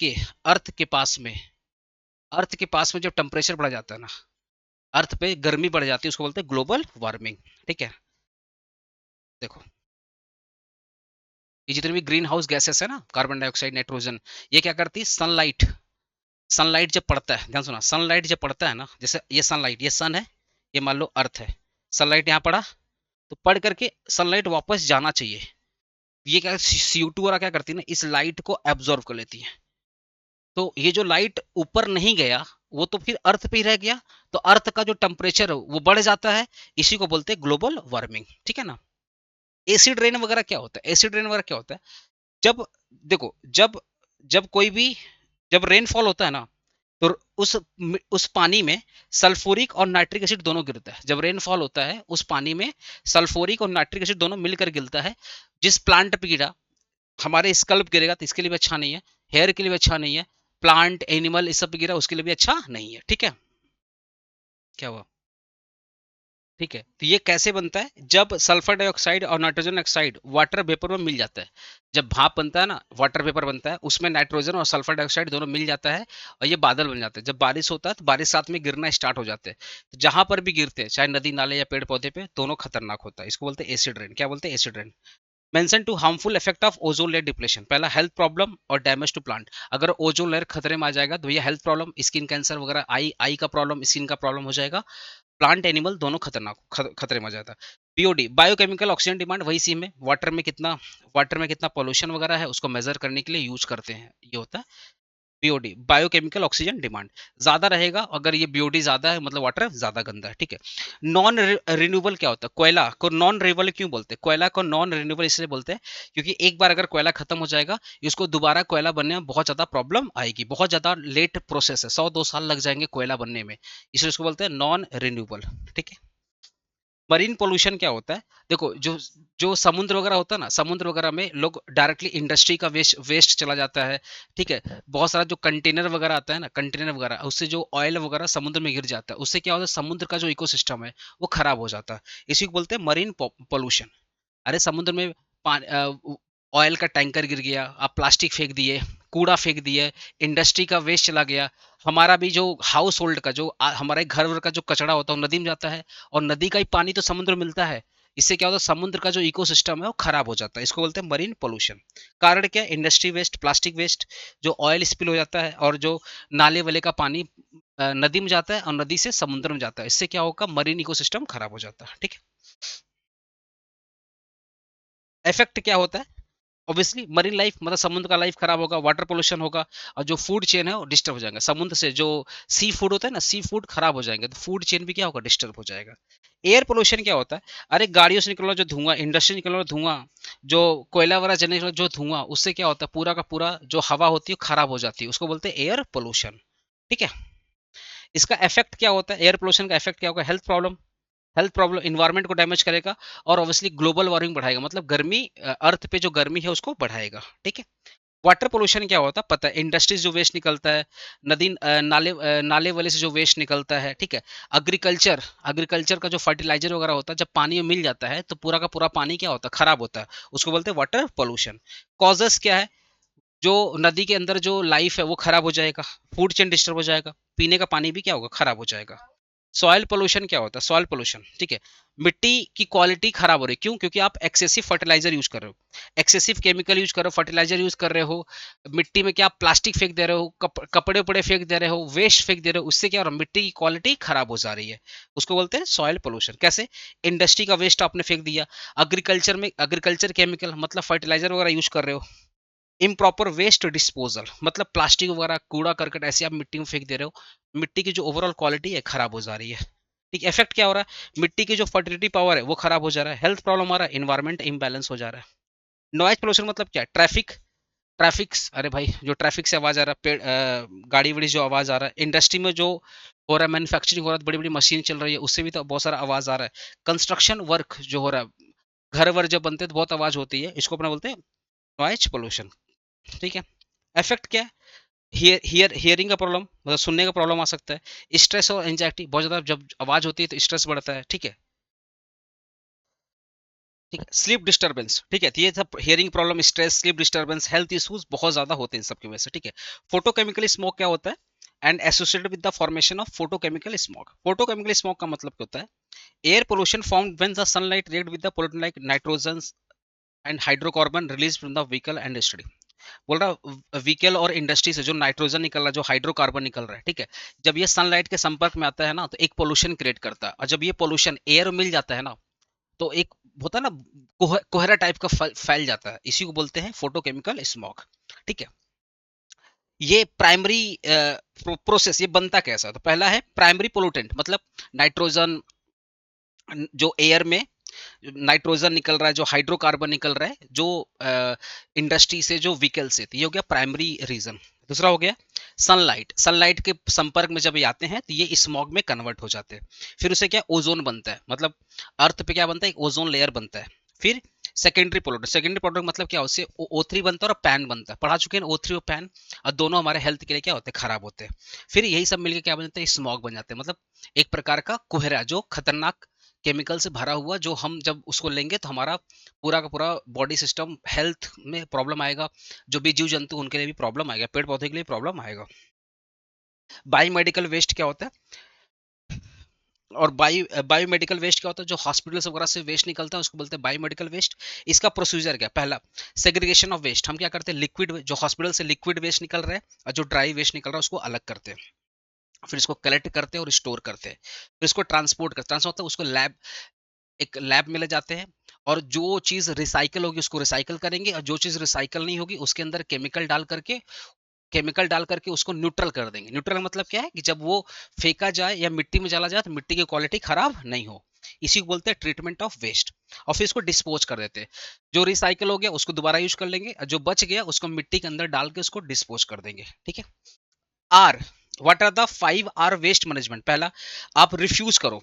के पास में अर्थ के पास में जब टेम्परेचर बढ़ जाता है ना, अर्थ पे गर्मी बढ़ जाती है, उसको बोलते हैं ग्लोबल वार्मिंग। ठीक है। देखो, ये जितने भी ग्रीन हाउस गैसेस है ना, कार्बन डाइऑक्साइड, नाइट्रोजन, ये क्या करती है, सनलाइट, सनलाइट जब पड़ता है, ध्यान सुना, सनलाइट जब पड़ता है ना, जैसे ये सनलाइट, ये सन है, ये मान लो अर्थ है, सनलाइट यहाँ पड़ा, तो पढ़ करके सनलाइट वापस जाना चाहिए, ये क्या CO2 वाला क्या करती है ना, इस लाइट को एब्जॉर्व कर लेती है, तो ये जो लाइट ऊपर नहीं गया वो तो फिर अर्थ पे ही रह गया, तो अर्थ का जो टेम्परेचर है वो बढ़ जाता है, इसी को बोलते हैं ग्लोबल वार्मिंग, ठीक है ना। एसिड रेन वगैरह क्या होता है, एसिड रेन वगैरह क्या होता है, जब देखो, जब जब कोई भी, जब रेनफॉल होता है ना, तो उस पानी में सल्फ्यूरिक और नाइट्रिक एसिड दोनों गिरता है, जब रेनफॉल होता है उस पानी में सल्फ्यूरिक और नाइट्रिक एसिड दोनों मिलकर गिरता है, जिस प्लांट पे गिरा, हमारे स्कल्प गिरेगा तो इसके लिए भी अच्छा नहीं है, हेयर के लिए भी अच्छा नहीं है, प्लांट एनिमल इस सब पे गिरा उसके लिए भी अच्छा नहीं है, ठीक है। क्या हुआ, ठीक है, तो ये कैसे बनता है, जब सल्फर डाइऑक्साइड और नाइट्रोजन ऑक्साइड वाटर वेपर में मिल जाता है, जब भाप बनता है ना, वाटर वेपर बनता है, उसमें नाइट्रोजन और सल्फर डाइऑक्साइड दोनों मिल जाता है, और ये बादल बन जाते हैं, जब बारिश होता है तो बारिश साथ में गिरना स्टार्ट हो जाते हैं, तो जहां पर भी गिरते हैं, चाहे नदी नाले या पेड़ पौधे पे, दोनों खतरनाक होता है, इसको बोलते हैं एसिड रेन, क्या बोलते हैं, acid rain. Mention two harmful effect of ozone layer depletion, पहला हेल्थ प्रॉब्लम और डैमेज टू प्लांट, अगर ओजोन लेयर खतरे में आ जाएगा तो भैया हेल्थ प्रॉब्लम, स्किन कैंसर वगैरह, आई आई का प्रॉब्लम, स्किन का प्रॉब्लम हो जाएगा, प्लांट एनिमल दोनों खतरनाक खतरे में आ जाता है। बीओडी, बायोकेमिकल ऑक्सीजन डिमांड, वही सेम है, वाटर में कितना पोल्यूशन वगैरह है उसको मेजर करने के लिए यूज करते हैं, ये होता है बीओडी, बायोकेमिकल ऑक्सीजन डिमांड, ज्यादा रहेगा, अगर ये बीओडी ज्यादा है मतलब वाटर ज्यादा गंदा है, ठीक है। नॉन रिन्यूएबल क्या होता है, कोयला को नॉन रिन्यूएबल क्यों बोलते हैं, कोयला को नॉन रिन्यूएबल इसलिए बोलते हैं क्योंकि एक बार अगर कोयला खत्म हो जाएगा, इसको दोबारा कोयला बनने में बहुत ज्यादा प्रॉब्लम आएगी, बहुत ज्यादा लेट प्रोसेस है, 100-2 साल लग जाएंगे कोयला बनने में, इसलिए उसको बोलते हैं नॉन रिन्यूएबल, ठीक है। मरीन पोल्यूशन क्या होता है, देखो, जो जो समुद्र वगैरह होता है ना, समुद्र वगैरह में लोग डायरेक्टली इंडस्ट्री का वेस्ट वेस्ट चला जाता है, ठीक है, बहुत सारा जो कंटेनर वगैरह आता है ना, कंटेनर वगैरह, उससे जो ऑयल वगैरह समुद्र में गिर जाता है, उससे क्या होता है, समुद्र का जो इकोसिस्टम है वो खराब हो जाता है, इसी को बोलते हैं मरीन पोल्यूशन। अरे समुद्र में ऑयल का टैंकर गिर गया, आप प्लास्टिक फेंक दिए, कूड़ा फेंक दिए, इंडस्ट्री का वेस्ट चला गया, हमारा भी जो हाउस होल्ड का जो हमारे घर वर का जो कचरा होता है वो नदी में जाता है, और नदी का ही पानी तो समुद्र में मिलता है, इससे क्या होता है, समुद्र का जो इकोसिस्टम है वो खराब हो जाता है, इसको बोलते हैं मरीन पोल्यूशन। कारण क्या है, इंडस्ट्री वेस्ट, प्लास्टिक वेस्ट, जो ऑयल स्पिल हो जाता है, और जो नाले वाले का पानी नदी में जाता है और नदी से समुद्र में जाता है, इससे क्या होगा, मरीन इकोसिस्टम खराब हो जाता है, ठीक है। इफेक्ट क्या होता है, ऑब्वियसली मरीन लाइफ मतलब समुद्र का लाइफ खराब होगा, वाटर पोल्यूशन होगा, और जो फूड चेन है वो डिस्टर्ब हो जाएगा, समुद्र से जो सी फूड होता है ना, सी फूड खराब हो जाएंगे, तो फूड चेन भी क्या होगा, डिस्टर्ब हो जाएगा। एयर पोल्यूशन क्या होता है, अरे गाड़ियों से निकलने वाला जो धुआं, इंडस्ट्री निकलने वाला धुआं, जो कोयला वगैरह जलने वाला जो धुआं, उससे क्या होता है, पूरा का पूरा जो हवा होती है खराब हो जाती है, उसको बोलते हैं एयर पोल्यूशन, ठीक है। इसका इफेक्ट क्या होता है, एयर पोल्यूशन का इफेक्ट क्या होगा, health problem, health problem, environment को डैमेज करेगा, और ऑब्वियसली ग्लोबल वार्मिंग बढ़ाएगा, मतलब गर्मी, अर्थ पे जो गर्मी है उसको बढ़ाएगा, ठीक है। वाटर पोल्यूशन क्या होता है पता है, इंडस्ट्रीज जो वेस्ट निकलता है, नदी नाले वाले से जो वेस्ट निकलता है, ठीक है। एग्रीकल्चर, एग्रीकल्चर का जो फर्टिलाइजर वगैरह होता है, जब पानी में मिल जाता है तो पूरा का पूरा पानी क्या होता है, खराब होता है, उसको बोलते हैं वाटर पोल्यूशन। कॉजेस क्या है, जो नदी के अंदर जो लाइफ है वो खराब हो जाएगा, फूड चेन डिस्टर्ब हो जाएगा, पीने का पानी भी क्या होगा, खराब हो जाएगा। सॉइल पोल्यूशन क्या होता है, सॉइल पोल्यूशन, ठीक है, मिट्टी की क्वालिटी खराब हो रही है, क्यों, क्योंकि आप एक्सेसिव फर्टिलाइजर यूज कर रहे हो, एक्सेसिव केमिकल यूज कर रहे हो, फर्टिलाइजर यूज कर रहे हो, मिट्टी में क्या आप प्लास्टिक फेंक दे रहे हो, कपड़े उपड़े फेंक दे रहे हो, वेस्ट फेंक दे रहे हो, उससे क्या हो रहा है, मिट्टी की क्वालिटी खराब हो जा रही है, उसको बोलते हैं सॉइल पोल्यूशन। कैसे, इंडस्ट्री का वेस्ट आपने फेंक दिया, एग्रीकल्चर में एग्रीकल्चर केमिकल मतलब फर्टिलाइजर वगैरह यूज कर रहे हो, इम्प्रॉपर वेस्ट डिस्पोजल मतलब प्लास्टिक वगैरह कूड़ा करकट ऐसे आप मिट्टी में फेंक दे रहे हो, मिट्टी की जो ओवरऑल क्वालिटी है खराब हो जा रही है, ठीक, इफेक्ट क्या हो रहा है, मिट्टी की जो फर्टिलिटी पावर है वो खराब हो जा रहा है, हेल्थ प्रॉब्लम आ रहा है, इन्वायरमेंट इम्बैलेंस हो जा रहा है। नॉइज पोल्यूशन मतलब क्या है, ट्रैफिक, अरे भाई जो ट्रैफिक से आवाज आ रहा है, गाड़ी वाड़ी जो आवाज आ रहा है, इंडस्ट्री में जो हो रहा है, मैन्युफैक्चरिंग हो रहा है, बड़ी बड़ी मशीन चल रही है, उससे भी तो बहुत सारा आवाज आ रहा है, कंस्ट्रक्शन वर्क जो हो रहा है, घर वर जब बनते हैं तो बहुत आवाज होती है, इसको अपना बोलते हैं नॉइज पोल्यूशन, ठीक है। इफेक्ट क्या है, हियरिंग का प्रॉब्लम मतलब सुनने का प्रॉब्लम आ सकता है, स्ट्रेस और एंजाइटी, बहुत ज्यादा जब आवाज होती है तो स्ट्रेस बढ़ता है, ठीक है, ठीक है। स्लीप डिस्टर्बेंस, ठीक है, तो ये सब hearing problem, stress, sleep disturbance, health issues बहुत ज्यादा होते हैं इन सबकी वजह से, ठीक है। फोटोकेमिकल स्मोक क्या होता है, and associated with the formation of photochemical smoke, photochemical smoke का मतलब क्या होता है, air pollution formed when the sunlight react with the pollutant like nitrogen and hydrocarbon release from the vehicle and industry. बोल रहा व्हीकल और industry से जो नाइट्रोजन निकल रहा है, जो हाइड्रोकार्बन निकल रहा है, ठीक है, जब ये सनलाइट के संपर्क में आता है ना, तो एक पोल्यूशन क्रिएट करता है, और जब ये पोल्यूशन एयर में मिल जाता है ना, तो एक होता है ना, कोहरा टाइप का फैल जाता है, इसी को बोलते हैं फोटोकेमिकल स्मॉग। ठीक है, ये प्राइमरी प्रोसेस, ये बनता कैसा? तो पहला है प्राइमरी पोल्यूटेंट, मतलब नाइट्रोजन, जो एयर में नाइट्रोजन निकल रहा है, जो हाइड्रोकार्बन निकल रहा है, जो इंडस्ट्री से, जो व्हीकल से, तो ये हो गया प्राइमरी रीजन। दूसरा हो गया सनलाइट, सनलाइट के संपर्क में जब ये आते हैं तो ये स्मॉग में कन्वर्ट हो जाते हैं। फिर उसे क्या, ओजोन बनता है, मतलब अर्थ पे क्या बनता है, एक ओजोन लेयर बनता है। फिर सेकेंडरी प्रोडक्ट, सेकेंडरी प्रोडक्ट मतलब क्या, उससे O3 बनता है और पैन बनता है, पढ़ा चुके हैं O3 और पैन, और दोनों हमारे हेल्थ के लिए क्या होते हैं, खराब होते हैं। फिर यही सब मिलकर क्या बन जाता है, स्मॉग बन जाते हैं, मतलब एक प्रकार का कोहरा, जो खतरनाक केमिकल से भरा हुआ, जो हम जब उसको लेंगे तो हमारा पूरा का पूरा बॉडी सिस्टम, हेल्थ में प्रॉब्लम आएगा, जो भी जीव जंतु उनके लिए भी प्रॉब्लम आएगा, पेड़ पौधे के लिए प्रॉब्लम आएगा। बायोमेडिकल वेस्ट क्या होता है, और बायोमेडिकल वेस्ट क्या होता है, जो हॉस्पिटल्स वगैरह से वेस्ट निकलता है उसको बोलते हैं बायोमेडिकल वेस्ट। इसका प्रोसीजर क्या, पहला सेग्रीगेशन ऑफ वेस्ट, हम क्या करते हैं, लिक्विड, जो हॉस्पिटल से लिक्विड वेस्ट निकल रहा है और जो ड्राई वेस्ट निकल रहा है उसको अलग करते हैं। फिर इसको कलेक्ट करते हैं और स्टोर करते हैं। फिर इसको ट्रांसपोर्ट होता है, उसको लैब, एक लैब में ले जाते हैं, और जो चीज रिसाइकल होगी उसको रिसाइकल करेंगे, और जो चीज रिसाइकल नहीं होगी उसके अंदर केमिकल डाल करके उसको न्यूट्रल कर देंगे। न्यूट्रल मतलब क्या है, कि जब वो फेंका जाए या मिट्टी में डाला जाए तो मिट्टी की क्वालिटी खराब नहीं हो, इसी को बोलते हैं ट्रीटमेंट ऑफ वेस्ट। और फिर इसको डिस्पोज कर देते हैं, जो रिसाइकल हो गया उसको दोबारा यूज कर लेंगे, और जो बच गया उसको मिट्टी के अंदर डाल के उसको डिस्पोज कर देंगे। ठीक है। R, what are the 5 R waste management. पहला, आप रिफ्यूज करो,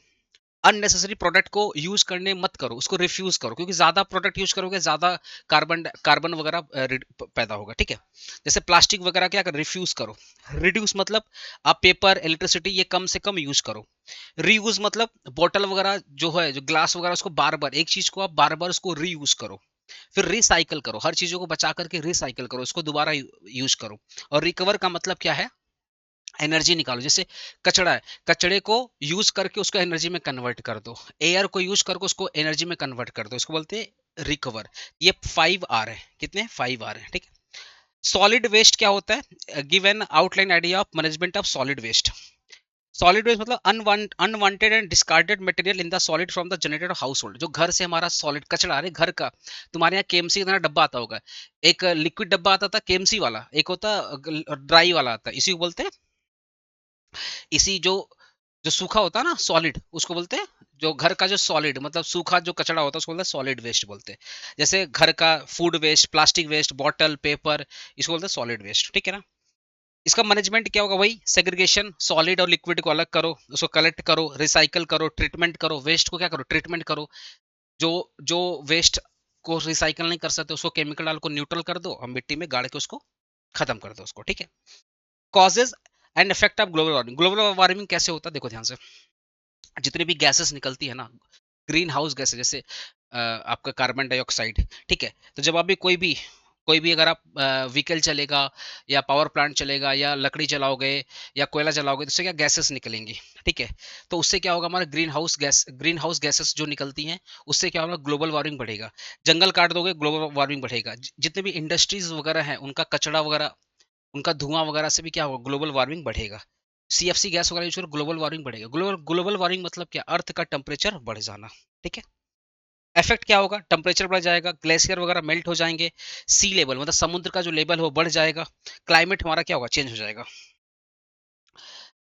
अननेसेसरी प्रोडक्ट को यूज करने मत करो, उसको रिफ्यूज करो, क्योंकि ज्यादा प्रोडक्ट यूज करोगे ज्यादा कार्बन कार्बन वगैरह पैदा होगा। ठीक है, जैसे प्लास्टिक वगैरह क्या कर, रिफ्यूज करो। रिड्यूस मतलब आप पेपर, इलेक्ट्रिसिटी, ये कम से कम यूज करो। रीयूज मतलब बोतल वगैरह जो है, जो ग्लास वगैरह, उसको बार बार, एक चीज को आप बार बार उसको रीयूज करो। फिर रिसाइकल करो, हर चीजों को बचा करके रिसाइकल करो, उसको दोबारा यूज करो। और रिकवर का मतलब क्या है, एनर्जी निकालो। जैसे कचड़ा है, कचड़े को यूज करके उसको एनर्जी में कन्वर्ट कर दो, एयर को यूज करके उसको एनर्जी में कन्वर्ट कर दो, इसको बोलते हैं रिकवर। ये 5 R है, कितने, 5 R है। ठीक है। सॉलिड वेस्ट क्या होता है, give an outline idea of management of solid waste. Solid waste मतलब unwanted and discarded material in the solid from the generated household, जो घर से हमारा सॉलिड कचरा, अरे घर का, तुम्हारे यहाँ केएमसी का डब्बा आता होगा, एक लिक्विड डब्बा आता था केएमसी वाला, एक होता ड्राई वाला आता है, इसी को बोलते हैं, इसी जो जो सूखा होता है ना सॉलिड, उसको बोलते हैं, जो घर का जो सॉलिड मतलब सूखा जो कचरा होता है उसको बोलते हैं सॉलिड वेस्ट बोलते हैं। जैसे घर का food waste, plastic waste, bottle, paper, इसको बोलते हैं सॉलिड वेस्ट। ठीक है ना। इसका मैनेजमेंट क्या होगा, वही सेग्रीगेशन, सॉलिड और लिक्विड को अलग करो, उसको कलेक्ट करो, रिसाइकल करो, ट्रीटमेंट करो, वेस्ट को क्या करो, ट्रीटमेंट करो। जो जो वेस्ट को रिसाइकल नहीं कर सकते उसको केमिकल डाल को न्यूट्रल कर दो, और मिट्टी में गाड़ के उसको खत्म कर दो उसको। ठीक है। Causes and effect of global warming. Global warming कैसे होता है, देखो ध्यान से, जितनी भी गैसेस निकलती है ना, ग्रीन हाउस गैसेस, जैसे आपका कार्बन डाइऑक्साइड। ठीक है, तो जब आप भी कोई भी अगर आप व्हीकल चलेगा, या पावर प्लांट चलेगा, या लकड़ी जलाओगे, या कोयला जलाओगे, तो उससे क्या गैसेस निकलेंगी। ठीक है, तो उससे क्या होगा, हमारा ग्रीन हाउस गैसेस जो निकलती हैं, उससे क्या होगा, ग्लोबल वार्मिंग बढ़ेगा। जंगल काट दोगे, ग्लोबल वार्मिंग बढ़ेगा। जितने भी इंडस्ट्रीज वगैरह हैं, उनका कचरा वगैरह, उनका धुआं वगैरह से भी क्या होगा, ग्लोबल वार्मिंग बढ़ेगा। सीएफसी गैस वगैरह यूज करो, ग्लोबल वार्मिंग बढ़ेगा। ग्लोबल वार्मिंग मतलब क्या, अर्थ का टेम्परेचर बढ़ जाना। ठीक है। इफेक्ट क्या होगा, टेम्परेचर बढ़ जाएगा, ग्लेशियर वगैरह मेल्ट हो जाएंगे, सी लेवल मतलब समुद्र का जो लेवल हो बढ़ जाएगा, क्लाइमेट हमारा क्या होगा, चेंज हो जाएगा।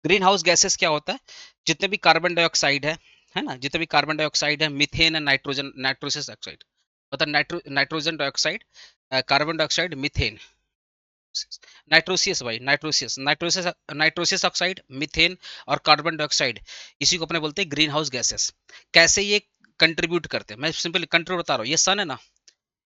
ग्रीन हाउस गैसेस क्या होता है, जितने भी कार्बन डाइऑक्साइड है ना, जितने भी कार्बन डाइऑक्साइड है, methane and nitrogen, nitrous oxide, मतलब nitrogen dioxide, carbon dioxide, methane, nitrous भाई, नाइट्रोसियस ऑक्साइड, मीथेन और कार्बन डाइऑक्साइड, इसी को अपने बोलते हैं ग्रीन हाउस गैसेस। कैसे ये कंट्रीब्यूट करते हैं, मैं सिंपली कंट्रोल बता रहा हूँ। ये सन है ना,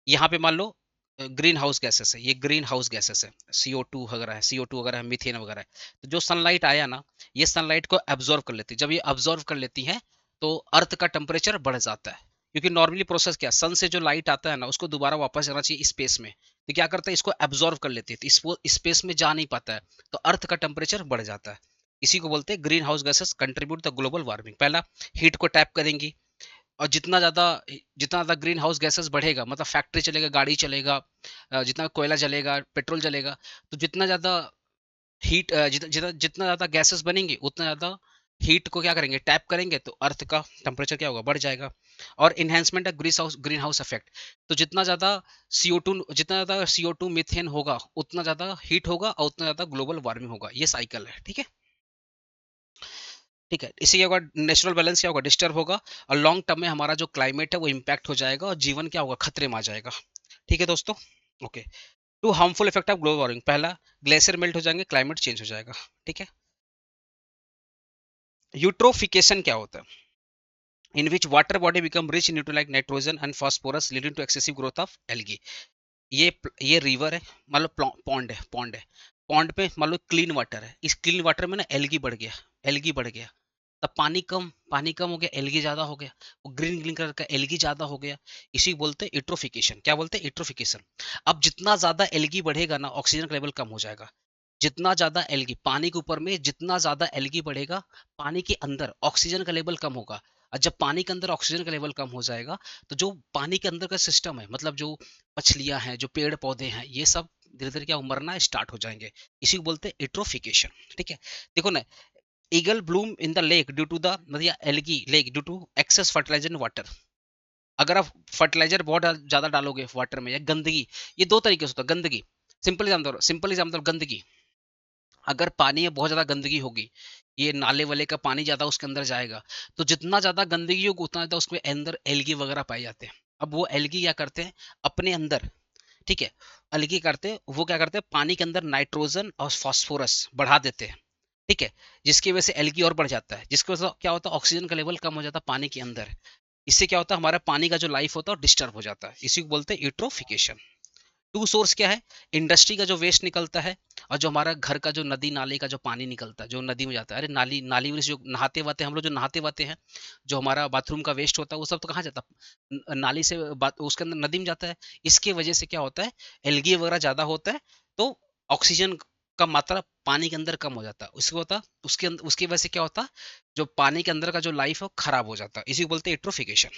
यहाँ पे मान लो ग्रीन हाउस गैसेस है, ये ग्रीन हाउस गैसेस है, CO2 वगैरह है, CO2 वगैरह है, मीथेन वगैरह है। तो जो सनलाइट आया ना, ये सनलाइट को एब्जॉर्व कर लेती है, जब ये एब्जॉर्व कर लेती है तो अर्थ का टेम्परेचर बढ़ जाता है। क्योंकि नॉर्मली प्रोसेस क्या, सन से जो लाइट आता है ना, उसको दोबारा वापस जाना चाहिए स्पेस में, तो क्या करता है, इसको एब्जॉर्व कर लेती है, तो इसको स्पेस में जा नहीं पाता है, तो अर्थ का टेम्परेचर बढ़ जाता है। इसी को बोलते हैं green house gases contribute the global warming. पहला, हीट को टैप करेंगी, और जितना ज़्यादा ग्रीन हाउस गैसेस बढ़ेगा, मतलब फैक्ट्री चलेगा, गाड़ी चलेगा, जितना कोयला जलेगा, पेट्रोल जलेगा, तो जितना ज़्यादा हीट जितना ज़्यादा गैसेस बनेंगे, उतना ज़्यादा हीट को क्या करेंगे, टैप करेंगे, तो अर्थ का टेम्परेचर क्या होगा, बढ़ जाएगा। और enhancement of green house effect, तो जितना ज़्यादा CO2 मीथेन होगा, उतना ज़्यादा हीट होगा और उतना ज़्यादा ग्लोबल वार्मिंग होगा। ये साइकिल है, ठीक है। ठीक है, इससे क्या होगा, नेचुरल बैलेंस क्या होगा, डिस्टर्ब होगा, और लॉन्ग टर्म में हमारा जो क्लाइमेट है वो इम्पैक्ट हो जाएगा और जीवन क्या होगा, खतरे में आ जाएगा। ठीक है दोस्तों, okay. Two harmful effect of global warming, पहला, ग्लेशियर मेल्ट हो जाएंगे, क्लाइमेट चेंज हो जाएगा। ठीक है। यूट्रोफिकेशन क्या होता है, in which water body become rich in nutrient like nitrogen and phosphorus leading to excessive growth of algae. ये रिवर है, मान लो पॉन्ड है, पॉन्ड पे मान लो क्लीन वाटर है, इस क्लीन वाटर में ना एल्गी बढ़ गया, तब पानी कम हो गया, एल्गी ज्यादा हो गया, वो ग्रीन ग्रीन कलर का एल्गी ज्यादा हो गया। इसी को बोलते हैं यूट्रोफिकेशन। क्या बोलते हैं, यूट्रोफिकेशन। अब जितना ज्यादा एल्गी बढ़ेगा ना, ऑक्सीजन का लेवल कम हो जाएगा। जितना ज्यादा एल्गी पानी के ऊपर में, जितना ज्यादा एल्गी बढ़ेगा, पानी के अंदर ऑक्सीजन का लेवल कम होगा। और जब पानी के अंदर ऑक्सीजन का लेवल कम हो जाएगा, तो जो पानी के अंदर का सिस्टम है, मतलब जो मछलियां हैं, जो पेड़ पौधे हैं, ये सब धीरे धीरे क्या मरना स्टार्ट हो जाएंगे। इसी को बोलते हैं यूट्रोफिकेशन। ठीक है। देखो ना, algal bloom in the lake due to the, मतलब या algae lake due to excess fertiliser in water. अगर आप फर्टिलाइजर बहुत ज्यादा डालोगे वाटर में, या गंदगी, ये दो तरीके से होता है गंदगी। सिंपल एग्जाम्पल गंदगी, अगर पानी में बहुत ज्यादा गंदगी होगी, ये नाले वाले का पानी ज्यादा उसके अंदर जाएगा, तो जितना ज्यादा गंदगी होगी उतना ज्यादा उसके अंदर एल्गी वगैरह पाए जाते हैं। अब वो एल्गी क्या करते हैं अपने अंदर, ठीक है, एल्गी करते हैं, वो क्या करते हैं, पानी के अंदर नाइट्रोजन और फास्फोरस बढ़ा देते हैं। ठीक है, जिसकी वजह से एल्गी और बढ़ जाता है, जिसकी वजह से क्या होता है, ऑक्सीजन का लेवल कम हो जाता है पानी के अंदर। इससे क्या होता है, हमारा पानी का जो लाइफ होता है डिस्टर्ब हो जाता है। इसी को बोलते हैं यूट्रोफिकेशन। टू सोर्स क्या है, इंडस्ट्री का जो वेस्ट निकलता है, और जो हमारा घर का जो नदी नाले का जो पानी निकलता है, जो नदी में जाता है, अरे नाली नाली में से जो नहाते वाते हम लोग जो नहाते वाते हैं, जो हमारा बाथरूम का वेस्ट होता है, वो सब तो कहाँ जाता है, नाली से उसके अंदर नदी में जाता है। इसके वजह से क्या होता है, एल्गी वगैरह ज्यादा होता है, तो ऑक्सीजन का मात्रा पानी के अंदर कम हो जाता है। उसकी वजह से क्या होता है, जो पानी के अंदर का जो लाइफ है वो खराब हो जाता है। इसी को बोलते हैं यूट्रोफिकेशन।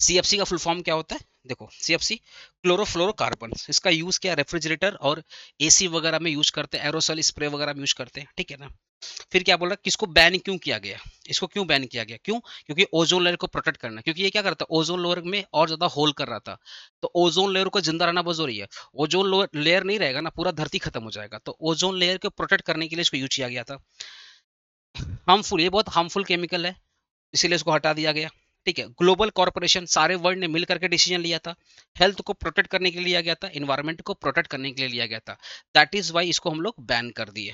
सीएफसी का फुल फॉर्म क्या होता है, देखो, सीएफसी क्लोरोफ्लोरोकार्बन। इसका यूज क्या, रेफ्रिजरेटर और एसी वगैरह में यूज करते हैं, एरोसल स्प्रे वगैरह में यूज करते हैं। ठीक है ना। फिर क्या बोल रहा है, किसको बैन क्यों किया गया, इसको क्यों बैन किया गया, क्यों, क्योंकि ओजोन लेयर को प्रोटेक्ट करना, क्योंकि ये क्या करता है, ओजोन लेयर में और ज्यादा होल कर रहा था। तो ओजोन लेयर को जिंदा रहना बहुत जरूरी है। ओजोन लेयर नहीं रहेगा ना, पूरा धरती खत्म हो जाएगा। तो ओजोन लेयर को प्रोटेक्ट करने के लिए इसको यूज किया गया था। हार्मफुल, ये बहुत हार्मफुल केमिकल है, इसीलिए इसको हटा दिया गया। ठीक है, ग्लोबल कॉर्पोरेशन, सारे वर्ल्ड ने मिल करके डिसीजन लिया था। हेल्थ को प्रोटेक्ट करने के लिए लिया गया था, इन्वायरमेंट को प्रोटेक्ट करने के लिए लिया गया था। दैट इज वाई इसको हम लोग बैन कर दिए।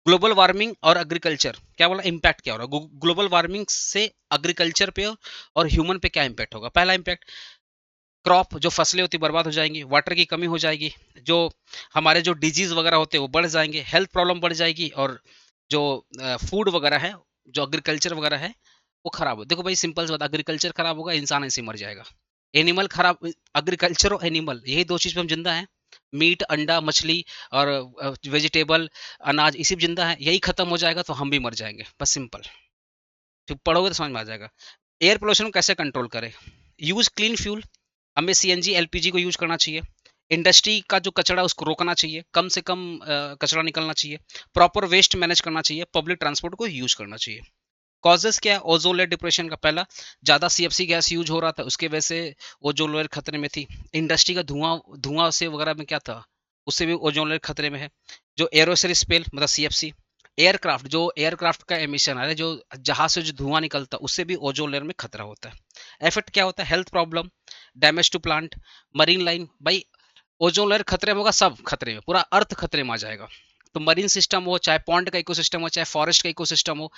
ग्लोबल वार्मिंग और एग्रीकल्चर, क्या बोला, इम्पैक्ट क्या हो रहा है ग्लोबल वार्मिंग से एग्रीकल्चर पे और ह्यूमन पे क्या इम्पैक्ट होगा। पहला इम्पैक्ट, क्रॉप जो फसलें होती बर्बाद हो जाएंगी, वाटर की कमी हो जाएगी, जो हमारे जो डिजीज वगैरह होते हैं वो बढ़ जाएंगे, हेल्थ प्रॉब्लम बढ़ जाएगी, और जो फूड वगैरह है, जो एग्रीकल्चर वगैरह है, वो खराब हो। देखो भाई, सिंपल सी बात, एग्रीकल्चर खराब होगा, इंसान ऐसे ही मर जाएगा। एनिमल खराब, एग्रीकल्चर और एनिमल, यही दो चीज पे हम जिंदा हैं। मीट, अंडा, मछली और वेजिटेबल, अनाज, इसी पे जिंदा है। यही खत्म हो जाएगा तो हम भी मर जाएंगे, बस सिंपल। तो पढ़ोगे तो समझ में आ जाएगा। एयर पोल्यूशन को कैसे कंट्रोल करें, यूज क्लीन फ्यूल, हमें सीएनजी एलपीजी को यूज करना चाहिए। इंडस्ट्री का जो कचरा है उसको रोकना चाहिए, कम से कम कचरा निकलना चाहिए। प्रॉपर वेस्ट मैनेज करना चाहिए, पब्लिक ट्रांसपोर्ट को यूज करना चाहिए। कॉजेस क्या है, ओजोन लेयर डिप्रेशन का, पहला, ज्यादा सीएफसी गैस यूज हो रहा था, उसके वजह से ओजोन लेयर खतरे में थी। इंडस्ट्री का धुआं धुआं से वगैरह में क्या था, उससे भी ओजोन लेयर खतरे में है। जो एरोसोल स्पेल, मतलब सीएफसी, एयरक्राफ्ट, जो एयरक्राफ्ट का एमिशन है, जो जहाज से जो धुआं निकलता है, उससे भी ओजोन लेयर में खतरा होता है। इफेक्ट क्या होता है, health problem, damage to plant, marine life, भाई ओजोन लेयर खतरे में होगा, सब खतरे में, पूरा अर्थ खतरे में आ जाएगा। तो मरीन सिस्टम हो, चाहे पॉन्ड का इकोसिस्टम हो, चाहे फॉरेस्ट का इकोसिस्टम हो,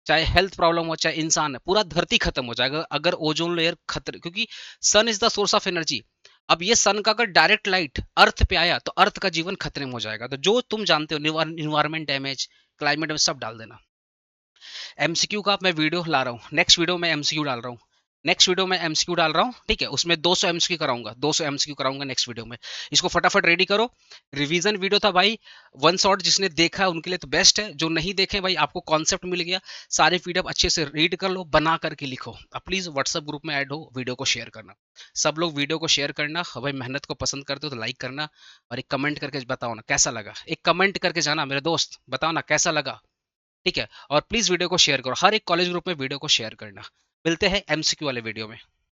चाहे हेल्थ प्रॉब्लम हो, चाहे इंसान है, पूरा धरती खत्म हो जाएगा अगर ओजोन लेयर खतरे, क्योंकि sun is the source of energy. अब ये सन का अगर डायरेक्ट लाइट अर्थ पे आया तो अर्थ का जीवन खतरे में हो जाएगा। तो जो तुम जानते हो, इन्वायरमेंट डैमेज, क्लाइमेट में, सब डाल देना। एमसीक्यू का मैं वीडियो ला रहा हूँ, नेक्स्ट वीडियो में एमसीक्यू डाल रहा हूँ। नेक्स्ट वीडियो में एमसीक्यू डाल रहा हूँ, ठीक है, उसमें 200 एमसीक्यू कराऊंगा, 200 एमसीक्यू कराऊंगा नेक्स्ट वीडियो में। इसको फटाफट रेडी करो। रिवीजन वीडियो था भाई, वन शॉट, जिसने देखा उनके लिए तो बेस्ट है, जो नहीं देखे भाई आपको कॉन्सेप्ट मिल गया, सारे पीडीएफ अच्छे से रीड कर लो, बना करके लिखो। अब प्लीज व्हाट्सएप ग्रुप में ऐड हो, वीडियो को शेयर करना, सब लोग वीडियो को शेयर करना। भाई मेहनत को पसंद करते हो तो लाइक करना, और एक कमेंट करके बताओ ना कैसा लगा, एक कमेंट करके जाना मेरे दोस्त, बताओ ना कैसा लगा, ठीक है। और प्लीज वीडियो को शेयर करो, हर एक कॉलेज ग्रुप में वीडियो को शेयर करना। मिलते हैं एमसीक्यू वाले वीडियो में।